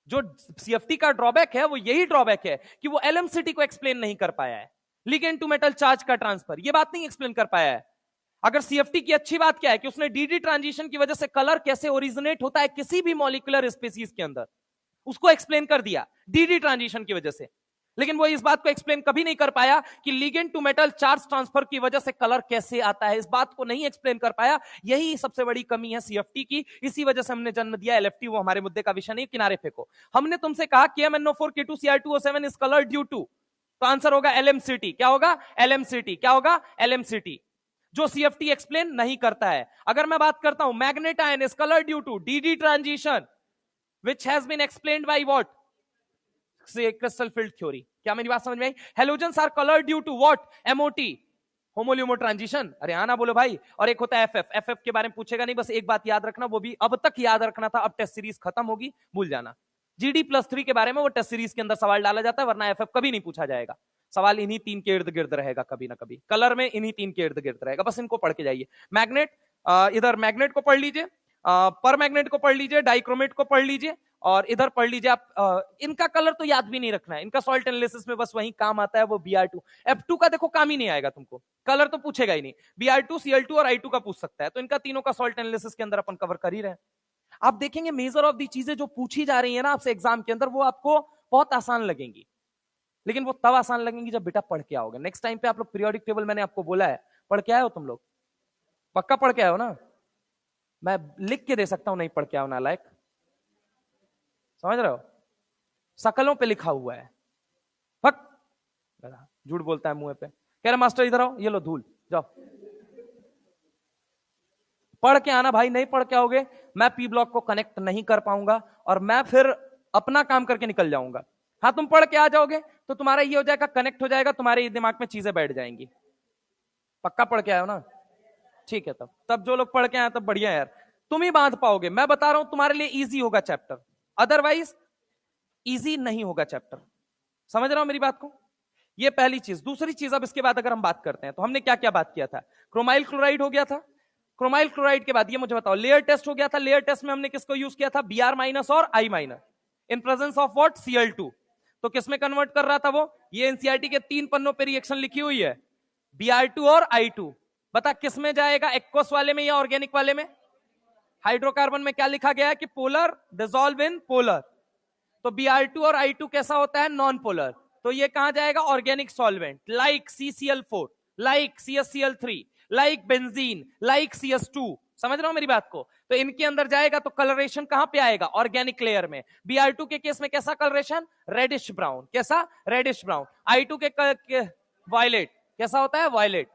जो सीएफटी का ड्रॉबैक है वो यही ड्रॉबैक है कि वो एलएमसीटी को एक्सप्लेन नहीं कर पाया है। लिगेंड टू मेटल चार्ज का ट्रांसफर, ये बात नहीं एक्सप्लेन कर पाया है। अगर सीएफटी की अच्छी बात क्या है कि उसने डीडी ट्रांजिशन की वजह से कलर कैसे ओरिजिनेट होता है किसी भी मॉलिक्यूलर स्पीसीज के अंदर, उसको एक्सप्लेन कर दिया डीडी ट्रांजिशन की वजह से। लेकिन वो इस बात को एक्सप्लेन कभी नहीं कर पाया कि ligand to metal charge transfer की वजह से कलर कैसे आता है, इस बात को नहीं एक्सप्लेन कर पाया। यही सबसे बड़ी कमी है सीएफटी की। इसी वजह से हमने जन्म दिया एलएफटी। वो हमारे मुद्दे का विषय नहीं, किनारे फेंको। हमने तुमसे कहा KMnO4 K2Cr2O7 is colour due to, तो आंसर होगा LMCT। क्या होगा? LMCT। क्या होगा? LMCT, जो सीएफटी एक्सप्लेन नहीं करता है। अगर मैं बात करता हूं magnet ion is colour due to d d transition which has been explained by what? Crystal field theory. क्या मेरी बात समझ में आई? Halogens are colour due to what? MOT, HOMO LUMO transition. अरे आना बोलो भाई। और एक होता है एफएफ के बारे में पूछेगा नहीं, बस एक बात याद रखना, वो भी अब तक याद रखना था, अब टेस्ट सीरीज खत्म होगी, भूल जाना। GD+3 के बारे में वो टेस्ट सीरीज के अंदर सवाल डाला जाता है, वरना एफएफ कभी नहीं पूछा जाएगा। सवाल इन्हीं 3 के इर्द गिर्द रहेगा, कभी ना कभी कलर में इन्हीं 3 के इर्द गिर्द रहेगा। बस इनको पढ़ के जाइए। मैग्नेट, इधर मैग्नेट को पढ़ लीजिए, पर मैग्नेट को पढ़ लीजिए, डाइक्रोमेट को पढ़ लीजिए, और इधर पढ़ लीजिए आप। इनका कलर तो याद भी नहीं रखना है, इनका सॉल्ट एनालिसिस में बस वही काम आता है, वो Br2। F2 का देखो काम ही नहीं आएगा तुमको, कलर तो पूछेगा ही नहीं। Br2, Cl2 और I2 का पूछ सकता है, तो इनका तीनों का सॉल्ट एनालिसिस के अंदर अपन कवर कर ही रहे हैं। आप देखेंगे मेजर ऑफ दी चीजें जो पूछी जा रही है ना आपसे एग्जाम के अंदर, वो आपको बहुत आसान लगेंगी, लेकिन वो तब आसान लगेंगी जब बेटा पढ़ के आओगे। नेक्स्ट टाइम पे आप लोग पीरियोडिक टेबल, मैंने आपको बोला है, पढ़ के आए हो तुम लोग? पक्का पढ़ के आए हो ना? मैं लिख के दे सकता हूं नहीं पढ़ के आओ नालायक, समझ रहे हो? शकलों पे लिखा हुआ है। फक झूठ बोलता है मुंह पे, कह रहा मास्टर इधर आओ, ये लो धूल, जाओ पढ़ के आना भाई। नहीं पढ़ के आओगे मैं पी ब्लॉक को कनेक्ट नहीं कर पाऊंगा और मैं फिर अपना काम करके निकल जाऊंगा। हाँ तुम पढ़ के आ जाओगे तो तुम्हारा ये हो जाएगा, कनेक्ट हो जाएगा, तुम्हारे दिमाग में चीजें बैठ जाएंगी। पक्का पढ़ के आयो ना? ठीक है, तब जो लोग पढ़ के आए तब बढ़िया यार, तुम ही बांध पाओगे। मैं बता रहा हूं तुम्हारे लिए इजी होगा चैप्टर, अदरवाइज इजी नहीं होगा चैप्टर। समझ रहा हो मेरी बात को? ये पहली चीज। दूसरी चीज, अब इसके बाद अगर हम बात करते हैं तो हमने क्या क्या बात किया था? क्रोमाइल क्लोराइड हो गया था। क्रोमाइल क्लोराइड के बाद ये मुझे बताओ, लेयर टेस्ट हो गया था। लेयर टेस्ट में हमने किसको यूज किया था? Br माइनस और I minus in presence of what? Cl2। तो किसमें कन्वर्ट कर रहा था वो? ये एनसीईआरटी के 3 पन्नों पे रिएक्शन लिखी हुई है, Br2 और I2। बता किसमें जाएगा, एक्वस वाले में या ऑर्गेनिक वाले में? हाइड्रोकार्बन में क्या लिखा गया है कि पोलर डिसॉल्व इन पोलर। तो Br2 और I2 कैसा होता है? Non polar. तो ये कहां जाएगा? Organic solvent, like CCl4, like CSCl3, like benzene, like CS2। समझ रहे हो मेरी बात को? तो इनके अंदर जाएगा तो कलरेशन कहां पे आएगा? ऑर्गेनिक लेयर में। Br2 के केस में कैसा कलरेशन? Reddish brown. कैसा? Reddish brown. I2 के वायलेट। कैसा होता है? वायलेट।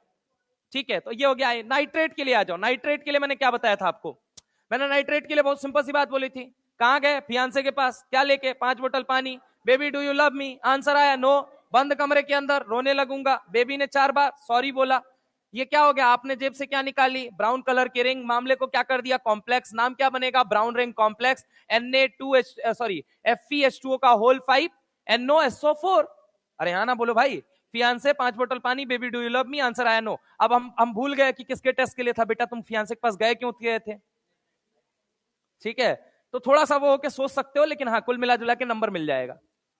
ठीक है, तो ये हो गया। नाइट्रेट के लिए आ जाओ। नाइट्रेट के लिए मैंने क्या बताया था आपको? मैंने नाइट्रेट के लिए बहुत सिंपल सी बात बोली थी। कहां गए? फियांसे के पास, क्या लेके? 5 बोतल पानी। Baby do you love me? Answer आया नो। बंद कमरे के अंदर, रोने लगूंगा। बेबी ने 4 बार सॉरी बोला। ये क्या हो गया? आपने जेब से क्या निकाली? ब्राउन कलर की रिंग। मामले को क्या कर दिया? कॉम्प्लेक्स। नाम क्या बनेगा? Brown ring complex. FeH2O का होल 5 NOSO4। अरे हाँ ना बोलो भाई। फियांसे, 5 बोतल पानी, baby do you love me, answer आया नो। अब हम भूल गए कि किसके टेस्ट के लिए था। बेटा तुम फियांसे के पास गए क्यों गए थे? ठीक है, तो थोड़ा सा वो होके सोच सकते हो, लेकिन हाँ कुल मिला जुला के नंबर मिल जाएगा।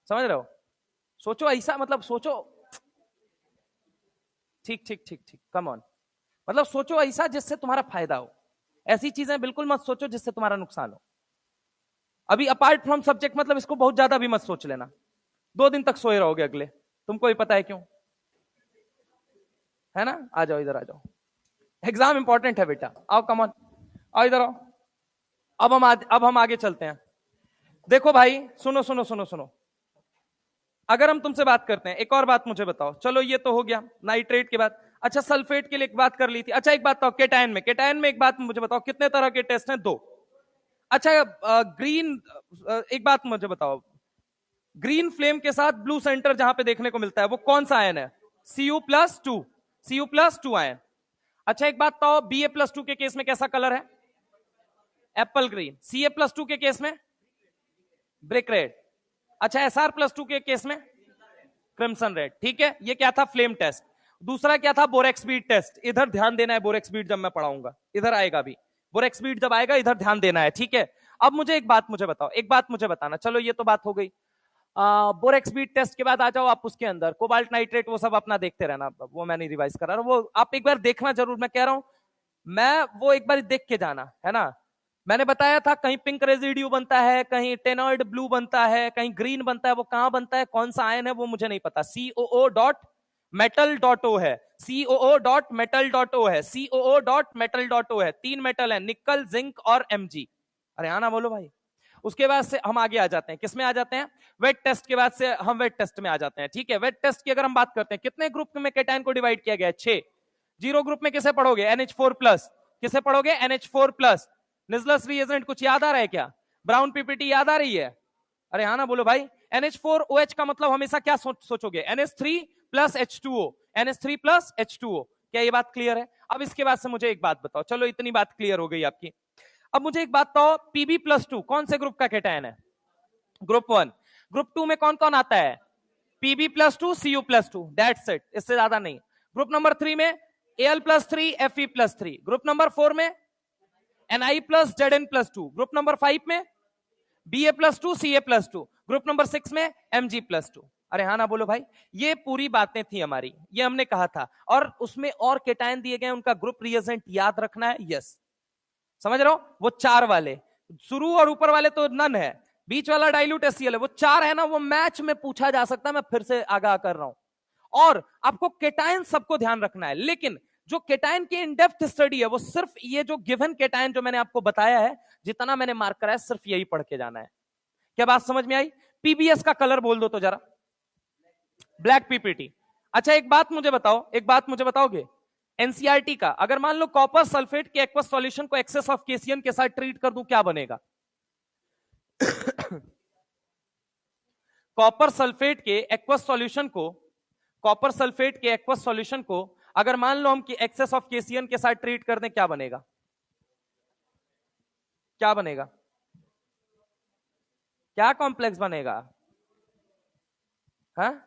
समझ रहे हो? सोचो ऐसा, मतलब सोचो। ठीक ठीक ठीक ठीक, कम ऑन। मतलब सोचो ऐसा जिससे तुम्हारा फायदा हो। ऐसी चीजें बिल्कुल मत सोचो जिससे तुम्हारा नुकसान हो। अभी अपार्ट फ्रॉम सब्जेक्ट, मतलब इसको बहुत ज्यादा भी मत सोच लेना। 2 दिन तक सोए रहोगे अगले, तुमको ही पता है क्यों, है ना? आ जाओ इधर, आ जाओ, एग्जाम इंपॉर्टेंट है बेटा। आओ कम ऑन, आओ इधर आओ। अब हम आगे चलते हैं। देखो भाई, सुनो सुनो सुनो सुनो। अगर हम तुमसे बात करते हैं, एक और बात मुझे बताओ। चलो ये तो हो गया नाइट्रेट के बाद। अच्छा सल्फेट के लिए एक बात कर ली थी। अच्छा एक बात बताओ, केटायन में, केटायन में एक बात मुझे बताओ, कितने तरह के टेस्ट हैं? 2। अच्छा ग्रीन, एक बात मुझे बताओ, ग्रीन फ्लेम के साथ ब्लू सेंटर जहां पे देखने को मिलता है वो कौन सा आयन है? Cu+2, Cu+2 ion. अच्छा एक बात बताओ, Ba+2 के केस में कैसा कलर है? Apple green. Ca+2 के केस में ब्रिक रेड। अच्छा Sr+2 के केस में क्रिम्सन रेड। ठीक है, ये क्या था? Flame test. दूसरा क्या था? Borax bead test. इधर ध्यान देना है, बोरेक्स बीट जब मैं पढ़ाऊंगा इधर आएगा भी। बोरेक्स बीट जब आएगा इधर ध्यान देना है, ठीक है? अब मुझे एक बात मुझे बताओ, एक बात मुझे बताना। चलो ये तो बात हो गई। बोरेक्स बीट टेस्ट के बाद आ जाओ आप उसके अंदर, कोबाल्ट नाइट्रेट, वो सब अपना देखते रहना, वो मैं नहीं रिवाइज कर रहा, वो आप एक बार देखना जरूर। मैं कह रहा हूं, मैं वो एक बार देख के जाना, है ना? मैंने बताया था कहीं पिंक रेजिड्यू बनता है, कहीं टेनॉइड ब्लू बनता है, कहीं ग्रीन बनता है। वो कहां बनता है, कौन सा आयन है, वो मुझे नहीं पता। COO.metal.O है, COO.metal.O है, COO.metal.O है। 3 मेटल है, निकल, जिंक और Mg। अरे आना बोलो भाई। उसके बाद से हम आगे आ जाते हैं, किसमें आ जाते हैं? वेट टेस्ट के बाद से हम वेट टेस्ट में आ जाते हैं। ठीक है, वेट टेस्ट की अगर हम बात करते हैं, कितने ग्रुप में केटायन को डिवाइड किया गया है? 6। जीरो ग्रुप में किसे पढ़ोगे? NH4+। किसे पढ़ोगे? NH4+। निजलस रिएजेंट कुछ याद आ रहा है क्या? ब्राउन पीपीटी याद आ रही है? अरे हाँ ना बोलो भाई। NH4OH का मतलब हमेशा क्या सोचोगे? NH3+H2O, NH3+H2O। क्या ये बात क्लियर है? अब इसके बाद से मुझे एक बात बताओ, चलो इतनी बात क्लियर हो गई आपकी। अब मुझे एक बात बताओ, Pb+2 कौन से ग्रुप का केटायन है? ग्रुप 1। ग्रुप 2 में कौन कौन आता है? Pb+2, Cu+2, दैट्स इट, इससे ज्यादा नहीं। ग्रुप नंबर 3 में Al+3, Fe+3। ग्रुप नंबर 4 में Ni+Zn+2। ग्रुप नंबर 5 में Ba+2, Ca+2। ग्रुप नंबर 6 में Mg+2। अरे हाँ ना बोलो भाई। ये पूरी बातें थी हमारी, ये हमने कहा था। और उसमें और केटायन दिए गए, उनका ग्रुप रिएजेंट याद रखना है। यस, समझ रहे हो? वो 4 वाले, शुरू और ऊपर वाले तो नन है, बीच वाला डाइल्यूट HCl है, वो 4 है ना, वो मैच में पूछा जा सकता है, मैं फिर से आगाह कर रहा हूं। और आपको केटायन सबको ध्यान रखना है, लेकिन जो केटायन की इन डेप्थ स्टडी है वो सिर्फ ये जो गिवन केटायन जो मैंने आपको बताया है, जितना मैंने मार्क करा है, सिर्फ यही पढ़ के जाना है। क्या बात समझ में आई? पीबीएस का कलर बोल दो तो जरा, ब्लैक पीपीटी। अच्छा एक बात मुझे बताओ, एक बात मुझे बताओगे, एनसीईआरटी का अगर मान लो कॉपर सल्फेट के एक्वस सॉल्यूशन को एक्सेस ऑफ केसीएन के साथ ट्रीट कर दूं, क्या बनेगा? कॉपर सल्फेट के एक्वस सॉल्यूशन को, कॉपर सल्फेट के एक्वस सॉल्यूशन को अगर मान लो हम कि एक्सेस ऑफ केसीएन के साथ ट्रीट कर दें, क्या बनेगा? क्या बनेगा? क्या कॉम्प्लेक्स बनेगा? हाँ,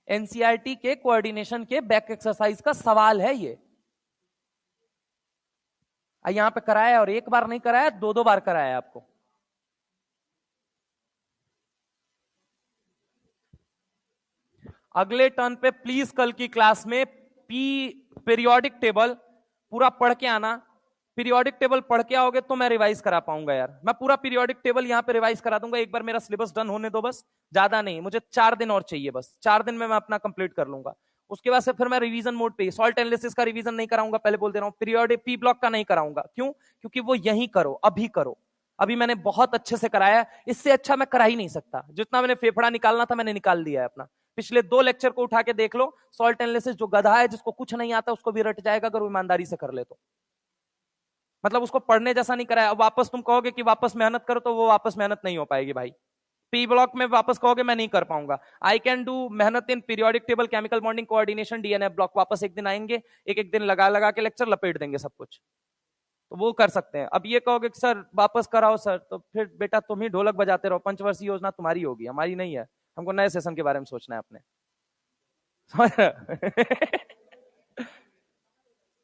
एनसीईआरटी के कोऑर्डिनेशन के बैक एक्सरसाइज का सवाल है ये। यहां पे कराया, और एक बार नहीं कराया, दो दो बार कराया आपको। अगले टर्न पे प्लीज कल की क्लास में पीरियोडिक टेबल पूरा पढ़ के आना। पीरियोडिक टेबल पढ़ के आओगे तो मैं रिवाइज करा पाऊंगा यार, मैं पूरा पीरियोडिक टेबल यहां पे रिवाइज करा दूंगा। एक बार मेरा सिलेबस डन होने दो बस, ज्यादा नहीं, मुझे 4 दिन और चाहिए, बस 4 दिन में मैं अपना कंप्लीट कर लूंगा। उसके बाद से फिर मैं रिवीजन मोड पे, सॉल्ट एनालिसिस का रिवीजन नहीं कराऊंगा, पहले बोल दे रहा हूं। पीरियोडिक पी ब्लॉक का नहीं कराऊंगा, क्यों? क्योंकि वो यही करो, अभी करो। अभी मैंने बहुत अच्छे से कराया, इससे अच्छा मैं करा ही नहीं सकता। जितना मैंने फेफड़ा निकालना था मैंने निकाल दिया है अपना। पिछले 2 लेक्चर को उठा के देख लो, सॉल्ट एनालिसिस जो गधा है जिसको कुछ नहीं आता उसको भी रट जाएगा अगर वो ईमानदारी से कर ले तो। मतलब उसको पढ़ने जैसा नहीं कराया। अब वापस तुम कहोगे कि वापस मेहनत करो, तो वो वापस मेहनत नहीं हो पाएगी भाई। पी ब्लॉक में वापस कहोगे मैं नहीं कर पाऊंगा। आई कैन डू मेहनत in periodic table, chemical bonding, coordination, DNA block. वापस एक दिन आएंगे, एक एक दिन लगा लगा के लेक्चर लपेट देंगे सब कुछ, तो वो कर सकते हैं। अब ये कहोगे कि सर वापस कराओ सर, तो फिर बेटा तुम ही ढोलक बजाते रहो, पंचवर्षीय योजना तुम्हारी होगी, हमारी नहीं है। हमको नए सेशन के बारे में सोचना है अपने।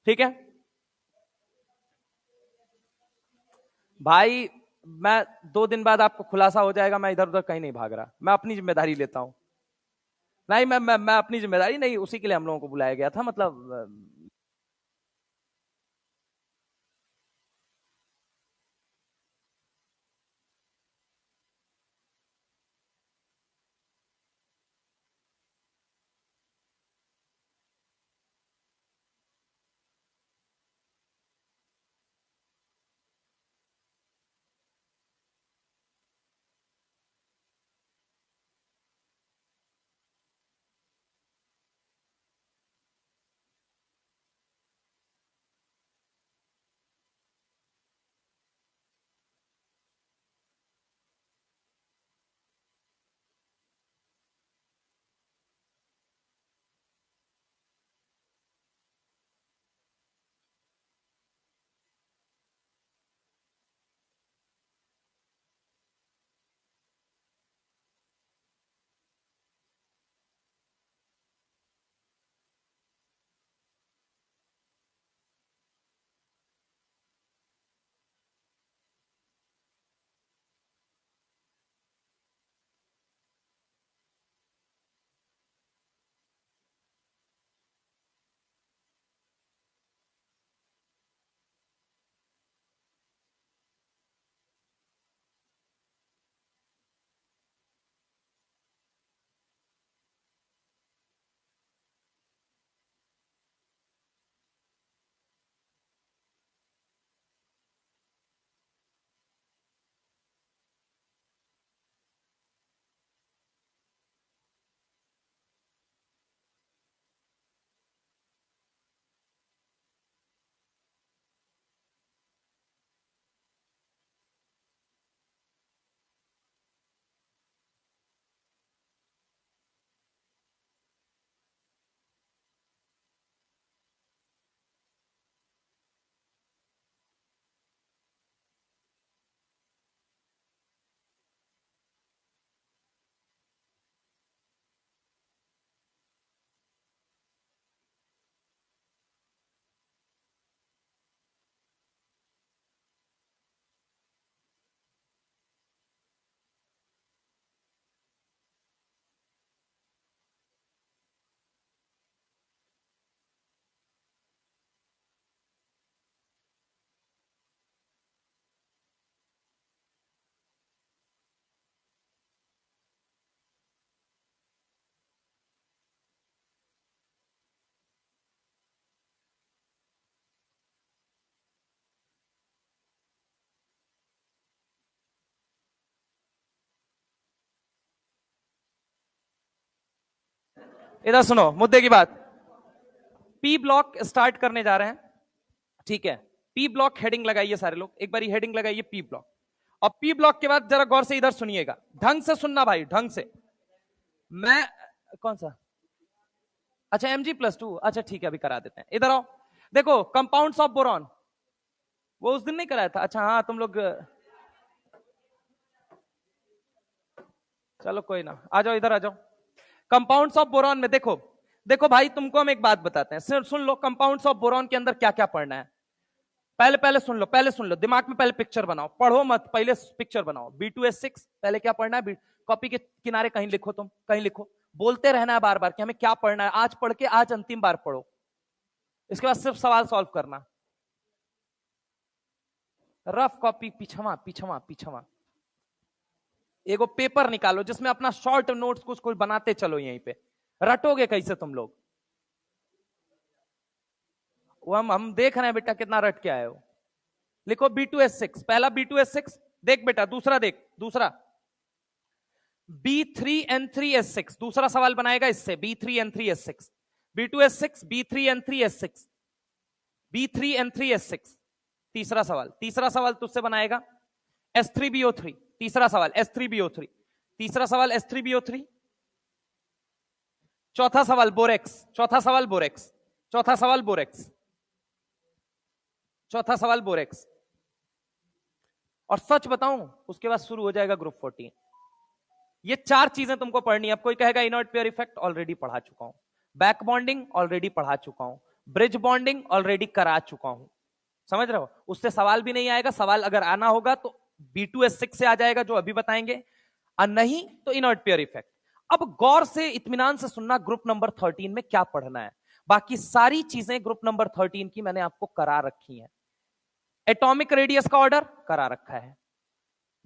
ठीक है भाई, मैं 2 दिन बाद आपको खुलासा हो जाएगा, मैं इधर उधर कहीं नहीं भाग रहा, मैं अपनी जिम्मेदारी लेता हूं। नहीं, मैं अपनी जिम्मेदारी नहीं, उसी के लिए हम लोगों को बुलाया गया था, मतलब इधर सुनो मुद्दे की बात। पी ब्लॉक स्टार्ट करने जा रहे हैं, ठीक है। पी ब्लॉक हेडिंग लगाइए सारे लोग, एक बारी हेडिंग लगाइए पी ब्लॉक। और पी ब्लॉक के बाद जरा गौर से इधर सुनिएगा, ढंग से सुनना भाई, ढंग से। मैं कौन सा, अच्छा Mg+2, अच्छा ठीक है अभी करा देते हैं, इधर आओ। देखो कंपाउंड्स ऑफ बोरॉन, वो उस दिन नहीं कराया था, अच्छा हाँ तुम लोग, चलो कोई ना, आ जाओ इधर आ जाओ। कंपाउंड्स ऑफ बोरॉन में देखो, देखो भाई तुमको हम एक बात बताते हैं, सिर्फ सुन लो कंपाउंड्स ऑफ बोरॉन के अंदर क्या क्या पढ़ना है। पहले पहले सुन लो, पहले सुन लो, दिमाग में पहले पिक्चर बनाओ, पढ़ो मत, पहले पिक्चर बनाओ। B2S6 पहले क्या पढ़ना है, कॉपी के किनारे कहीं लिखो, तुम कहीं लिखो, बोलते रहना है बार बार कि हमें क्या पढ़ना है, आज पढ़ के आज अंतिम बार पढ़ो, इसके बाद सिर्फ सवाल सॉल्व करना। रफ कॉपी पिछवा पिछवा पिछवा, एगो पेपर निकालो जिसमें अपना शॉर्ट नोट्स कुछ कुछ बनाते चलो, यहीं पे रटोगे कैसे तुम लोग, वो हम देख रहे हैं बेटा कितना रट के आए हो। लिखो B2S6, पहला B2S6, देख बेटा दूसरा देख, दूसरा B3N3S6, दूसरा सवाल बनाएगा इससे, B3N3S6, B2S6 B3N3S6, B3N3S6, तीसरा सवाल, तीसरा सवाल तुझसे बनाएगा S3BO3, तीसरा सवाल S3BO3, तीसरा सवाल S3BO3, चौथा सवाल बोरेक्स, चौथा सवाल बोरेक्स, चौथा सवाल बोरेक्स, चौथा सवाल बोरेक्स। और सच बताऊं उसके बाद शुरू हो जाएगा ग्रुप 14। ये चार चीजें तुमको पढ़नी है। अब कोई कहेगा इनर्ट पेयर इफेक्ट ऑलरेडी पढ़ा चुका हूं, बैक बॉन्डिंग ऑलरेडी पढ़ा चुका हूं, ब्रिज बॉन्डिंग ऑलरेडी करा चुका हूं, समझ रहे हो, उससे सवाल भी नहीं आएगा, सवाल अगर आना होगा तो B2S6 से आ जाएगा जो अभी बताएंगे, और नहीं तो इनर्ट पेयर इफेक्ट। अब गौर से इत्मीनान से सुनना, ग्रुप नंबर 13 में क्या पढ़ना है, बाकी सारी चीजें ग्रुप नंबर 13 की मैंने आपको करा रखी हैं। एटॉमिक रेडियस का ऑर्डर करा रखा है,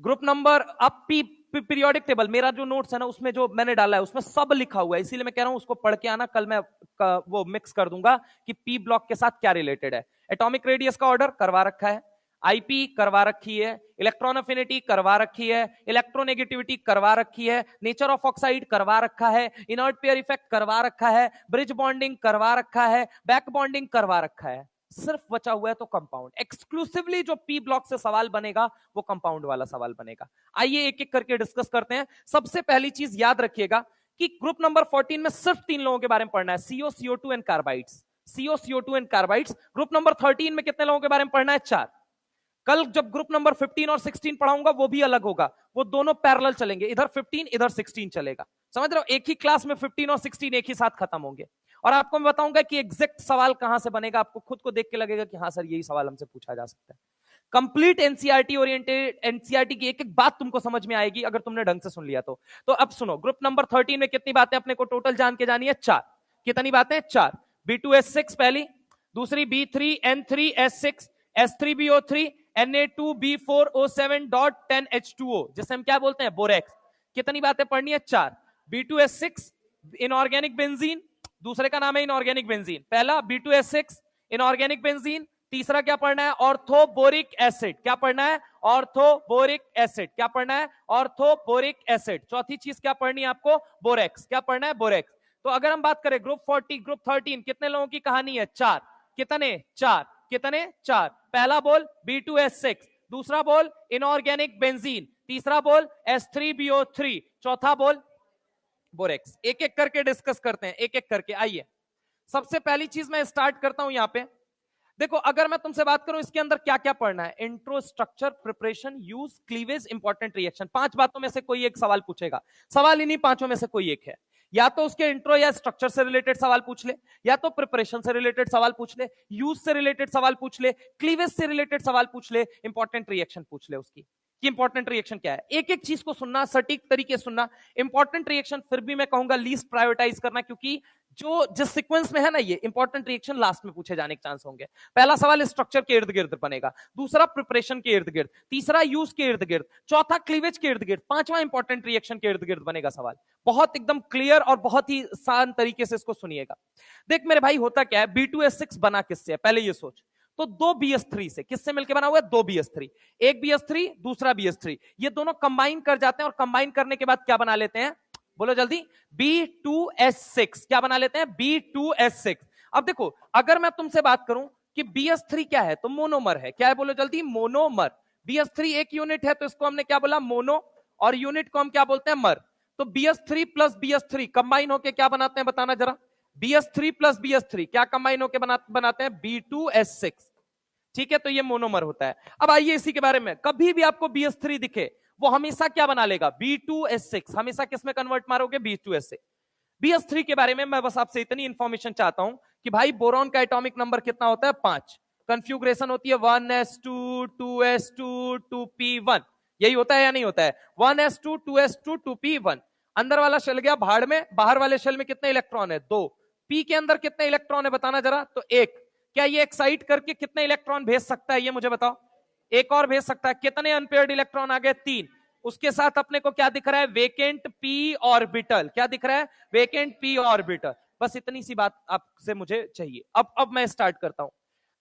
ग्रुप नंबर, अब पीरियोडिक टेबल, मेरा जो नोट्स है ना उसमें जो मैंने डाला है उसमें सब लिखा हुआ है, इसीलिए मैं कह रहा हूं उसको पढ़ के आना, कल मैं वो मिक्स कर दूंगा कि पी ब्लॉक के साथ क्या रिलेटेड है। एटॉमिक रेडियस का ऑर्डर करवा रखा है, आईपी करवा रखी है, इलेक्ट्रॉन अफिनिटी करवा रखी है, इलेक्ट्रोनेगेटिविटी करवा रखी है, नेचर ऑफ ऑक्साइड करवा रखा है, इनर्ट पेयर इफेक्ट करवा रखा है, ब्रिज बॉन्डिंग करवा रखा है, बैक बॉन्डिंग करवा रखा है। सिर्फ बचा हुआ है तो कंपाउंड, एक्सक्लूसिवली जो पी ब्लॉक से सवाल बनेगा वो कंपाउंड वाला सवाल बनेगा। आइए एक एक करके डिस्कस करते हैं। सबसे पहली चीज याद रखिएगा कि ग्रुप नंबर 14 में सिर्फ तीन लोगों के बारे में पढ़ना है, CO, CO2 and carbides, CO, CO2 and carbides. Group number 13 में कितने लोगों के बारे में पढ़ना है, 4। कल जब ग्रुप नंबर 15 और 16 पढ़ाऊंगा वो भी अलग होगा, वो दोनों पैरेलल चलेंगे, इधर 15 इधर 16 चलेगा, समझ रहे हो, एक ही क्लास में 15 और 16 एक ही साथ खत्म होंगे। और आपको मैं बताऊंगा कि एग्जैक्ट सवाल कहां से बनेगा, आपको खुद को देख के लगेगा कि हाँ सर यही सवाल हमसे पूछा जा सकता है। कंप्लीट एनसीईआरटी ओरिएंटेड, एनसीईआरटी की एक एक बात तुमको समझ में आएगी अगर तुमने ढंग से सुन लिया तो अब सुनो, ग्रुप नंबर 13 में कितनी बातें अपने को टोटल जान के जानी है, 4। कितनी बातें, 4। B2S6 पहली, दूसरी B3N3S6, S3BO3, Na2B4O7.10H2O, जिसे हम क्या बोलते हैं, बोरेक्स। कितनी बातें पढ़नी है, 4। B2S6 इनऑर्गेनिक बेंजीन, दूसरे का नाम है इनऑर्गेनिक बेंजीन, पहला B2S6 इनऑर्गेनिक बेंजीन, तीसरा क्या पढ़ना है, ऑर्थोबोरिक एसिड। क्या पढ़ना है, ऑर्थोबोरिक एसिड। क्या पढ़ना है, ऑर्थोबोरिक एसिड। चौथी चीज क्या पढ़नी है आपको, बोरेक्स। क्या पढ़ना है, बोरेक्स। तो अगर हम बात करें ग्रुप 40, ग्रुप 13 कितने लोगों की कहानी है, 4। कितने, 4। कितने, 4। पहला बोल B2S6, दूसरा बोल इनऑर्गेनिक बेंजीन, तीसरा बोल S3BO3, चौथा बोल बोरेक्स। एक एक करके डिस्कस करते हैं, एक एक करके। आइए सबसे पहली चीज मैं स्टार्ट करता हूं यहां पे। देखो अगर मैं तुमसे बात करूं इसके अंदर क्या क्या पढ़ना है, intro, structure, preparation, use, cleavage, important reaction. 5 बातों में से कोई एक सवाल पूछेगा, सवाल इन्हीं 5 में से कोई एक है। या तो उसके इंट्रो या स्ट्रक्चर से रिलेटेड सवाल पूछ ले, या तो प्रिपरेशन से रिलेटेड सवाल पूछ ले, यूज से रिलेटेड सवाल पूछ ले, क्लीवेज से रिलेटेड सवाल पूछ ले, इंपॉर्टेंट रिएक्शन पूछ ले उसकी कि इंपॉर्टेंट रिएक्शन क्या है। एक एक चीज को सुनना, सटीक तरीके से सुनना। इंपॉर्टेंट रिएक्शन फिर भी मैं कहूंगा लीस्ट प्रायोरिटाइज करना, क्योंकि जो जिस सीक्वेंस में है ना ये इंपॉर्टेंट रिएक्शन लास्ट में पूछे जाने के चांस होंगे। पहला सवाल स्ट्रक्चर के इर्द गिर्द बनेगा, दूसरा प्रिपरेशन के इर्द गिर्द, तीसरा यूज के इर्द गिर्द, चौथा क्लीवेज के इर्द गिर्द, पांचवा इंपॉर्टेंट रिएक्शन के इर्द गिर्द बनेगा सवाल। बहुत एकदम क्लियर और बहुत ही आसान तरीके से इसको सुनिएगा। देख मेरे भाई होता क्या है, B2S6 बना किससे है, पहले ये सोच। तो 2 BS3 से, किससे मिलकर बना हुआ है, 2 BS3, एक BS3 दूसरा BS3, ये दोनों कंबाइन कर जाते हैं और कंबाइन करने के बाद क्या बना लेते हैं, बोलो जल्दी, B2S6 क्या बना लेते हैं, B2S6। अब देखो अगर मैं तुमसे बात करूं कि BS3 क्या है, तो मोनोमर है। क्या है बोलो जल्दी, मोनोमर। BS3 एक यूनिट है तो इसको हमने क्या बोला, मोनो, और यूनिट को हम क्या बोलते हैं, मर। तो BS3 प्लस BS3 कंबाइन होके क्या बनाते हैं, बताना जरा। BS3 प्लस BS3 क्या कंबाइन होके बनाते हैं, B2S6। ठीक है, तो ये मोनोमर होता है। अब आइए इसी के बारे में, कभी भी आपको BS3 दिखे वो हमेशा क्या बना लेगा, B2S6। हमेशा किस में कन्वर्ट मारोगे, B2S6। BS3 के बारे में मैं बस आपसे इतनी इंफॉर्मेशन चाहता हूं कि भाई बोरॉन का एटॉमिक नंबर कितना होता है, 5। कंफ्यूग्रेशन होती है 1s2 2s2 2p1। यही होता है या नहीं होता है, 1s2 2s2 2p1। अंदर वाला शेल गया भाड़ में, बाहर वाले शेल में कितने इलेक्ट्रॉन है, 2। p के अंदर कितने इलेक्ट्रॉन है बताना जरा, तो 1। क्या ये एक्साइट करके कितने इलेक्ट्रॉन भेज सकता है, ये मुझे बताओ। एक और भेज सकता है। कितने अनपेयर्ड इलेक्ट्रॉन आ गए, 3। उसके साथ अपने को क्या दिख रहा है, वेकेंट p ऑर्बिटल। क्या दिख रहा है, वेकेंट p ऑर्बिटल। बस इतनी सी बात आपसे मुझे चाहिए। अब मैं स्टार्ट करता हूं।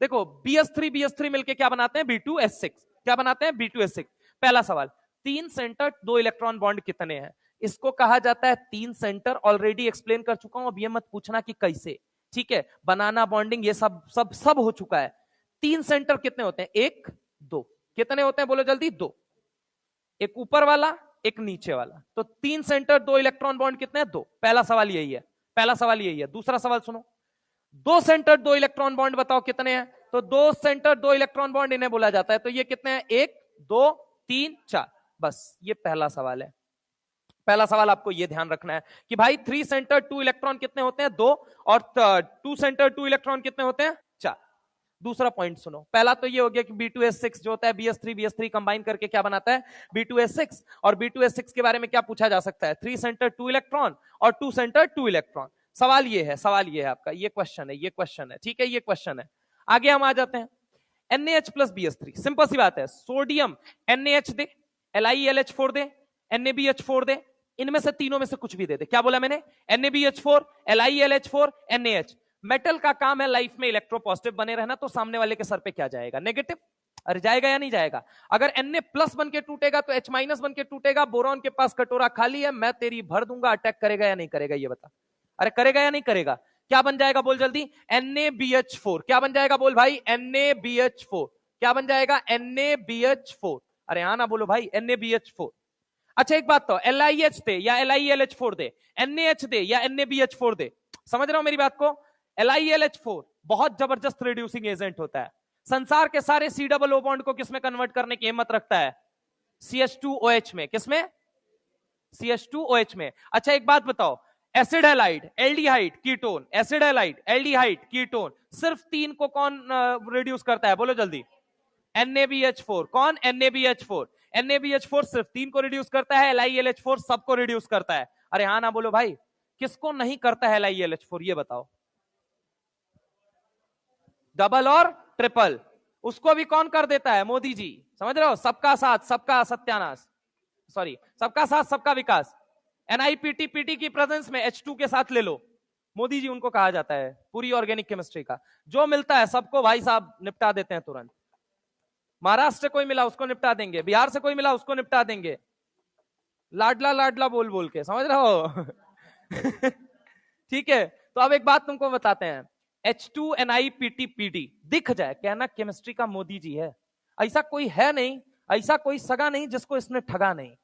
देखो BS3 मिलके क्या बनाते हैं, B2S6। क्या बनाते हैं, B2S6। पहला सवाल, 3 सेंटर 2 इलेक्ट्रॉन बॉन्ड कितने हैं, इसको कहा जाता है 3 सेंटर। ऑलरेडी एक्सप्लेन कर चुका हूं, अब ये मत पूछना कि कैसे। ठीक है, बनाना बॉन्डिंग ये सब सब सब हो चुका है। 3 सेंटर कितने होते हैं, 1 2। कितने होते हैं बोलो जल्दी, 2। एक ऊपर वाला एक नीचे वाला, तो 3 सेंटर 2 इलेक्ट्रॉन बॉन्ड कितने हैं, 2। पहला सवाल यही है, पहला सवाल यही है। दूसरा सवाल सुनो, 2 सेंटर 2 इलेक्ट्रॉन बॉन्ड बताओ कितने हैं, तो 2 सेंटर 2 इलेक्ट्रॉन बॉन्ड इन्हें बोला जाता है। तो ये कितने हैं, 1 2 3 4। बस ये पहला सवाल है। पहला सवाल आपको ये ध्यान रखना है कि भाई 3 सेंटर 2 इलेक्ट्रॉन कितने होते हैं, 2। और 2 सेंटर 2 इलेक्ट्रॉन कितने होते हैं, 4। दूसरा पॉइंट सुनो, पहला तो ये हो गया कि B2S6 जो होता है BS3 कंबाइन करके क्या बनाता है, B2S6। और B2S6 के बारे में क्या पूछा जा सकता है, 3 सेंटर 2 इलेक्ट्रॉन और 2 सेंटर 2 इलेक्ट्रॉन। सवाल ये है, सवाल ये है आपका, ये क्वेश्चन है, ये क्वेश्चन है। ठीक है, ये क्वेश्चन है। आगे हम आ जाते हैं, NaH प्लस BS3। सिंपल सी बात है, सोडियम NaH दे, LiLH4 दे, NaBH4 दे, इनमें से तीनों में से कुछ भी दे दे। क्या बोला मैंने, NaBH4 LiLH4 NaH। मेटल का काम है लाइफ में इलेक्ट्रोपॉजिटिव बने रहना, तो सामने वाले के सर पे क्या जाएगा, नेगेटिव। अरे जाएगा या नहीं जाएगा। अगर Na प्लस बन के टूटेगा तो H माइनस बन के टूटेगा। बोरॉन के पास कटोरा खाली है, मैं तेरी भर दूंगा, अटैक करेगा या नहीं करेगा, ये बता। अरे करेगा या नहीं करेगा, क्या बन जाएगा बोल जल्दी, NaBH4। क्या बन जाएगा बोल भाई, NaBH4। क्या बन जाएगा, NaBH4। अरे हाँ ना बोलो भाई, NaBH4। अच्छा एक बात तो, LiH दे या LiLH4 दे, NaH दे या NaBH4 दे, समझ रहे हो मेरी बात को। LiLH4 बहुत जबरदस्त रिड्यूसिंग एजेंट होता है। संसार के सारे C+O बॉन्ड को किसमें कन्वर्ट करने की हिम्मत रखता है, CH2OH में। किसमें, CH2OH में। अच्छा एक बात बताओ, acid halide aldehyde ketone, acid halide aldehyde ketone, सिर्फ 3 को कौन रिड्यूस करता है बोलो जल्दी, NaBH4। कौन, NaBH4। NaBH4 सिर्फ 3 को रिड्यूस करता है, LiLH4 सबको रिड्यूस करता है। अरे हाँ ना बोलो भाई, किसको नहीं करता है LiLH4, ये बताओ। डबल और ट्रिपल, उसको भी कौन कर देता है, मोदी जी। समझ रहे हो, सबका साथ सबका सत्यानाश, सॉरी सबका साथ सबका विकास। NiPT की प्रेजेंस में H2 के साथ ले लो, मोदी जी उनको कहा जाता है पूरी ऑर्गेनिक केमिस्ट्री का। जो मिलता है सबको भाई साहब निपटा देते हैं तुरंत। महाराष्ट्र से कोई मिला उसको निपटा देंगे, बिहार से कोई मिला उसको निपटा देंगे, लाडला लाडला बोल बोल के, समझ रहे हो। ठीक है, तो अब एक बात तुमको बताते हैं, H2NiPT दिख जाए, कहना केमिस्ट्री का मोदी जी है। ऐसा कोई है नहीं, ऐसा कोई सगा नहीं जिसको इसने ठगा नहीं।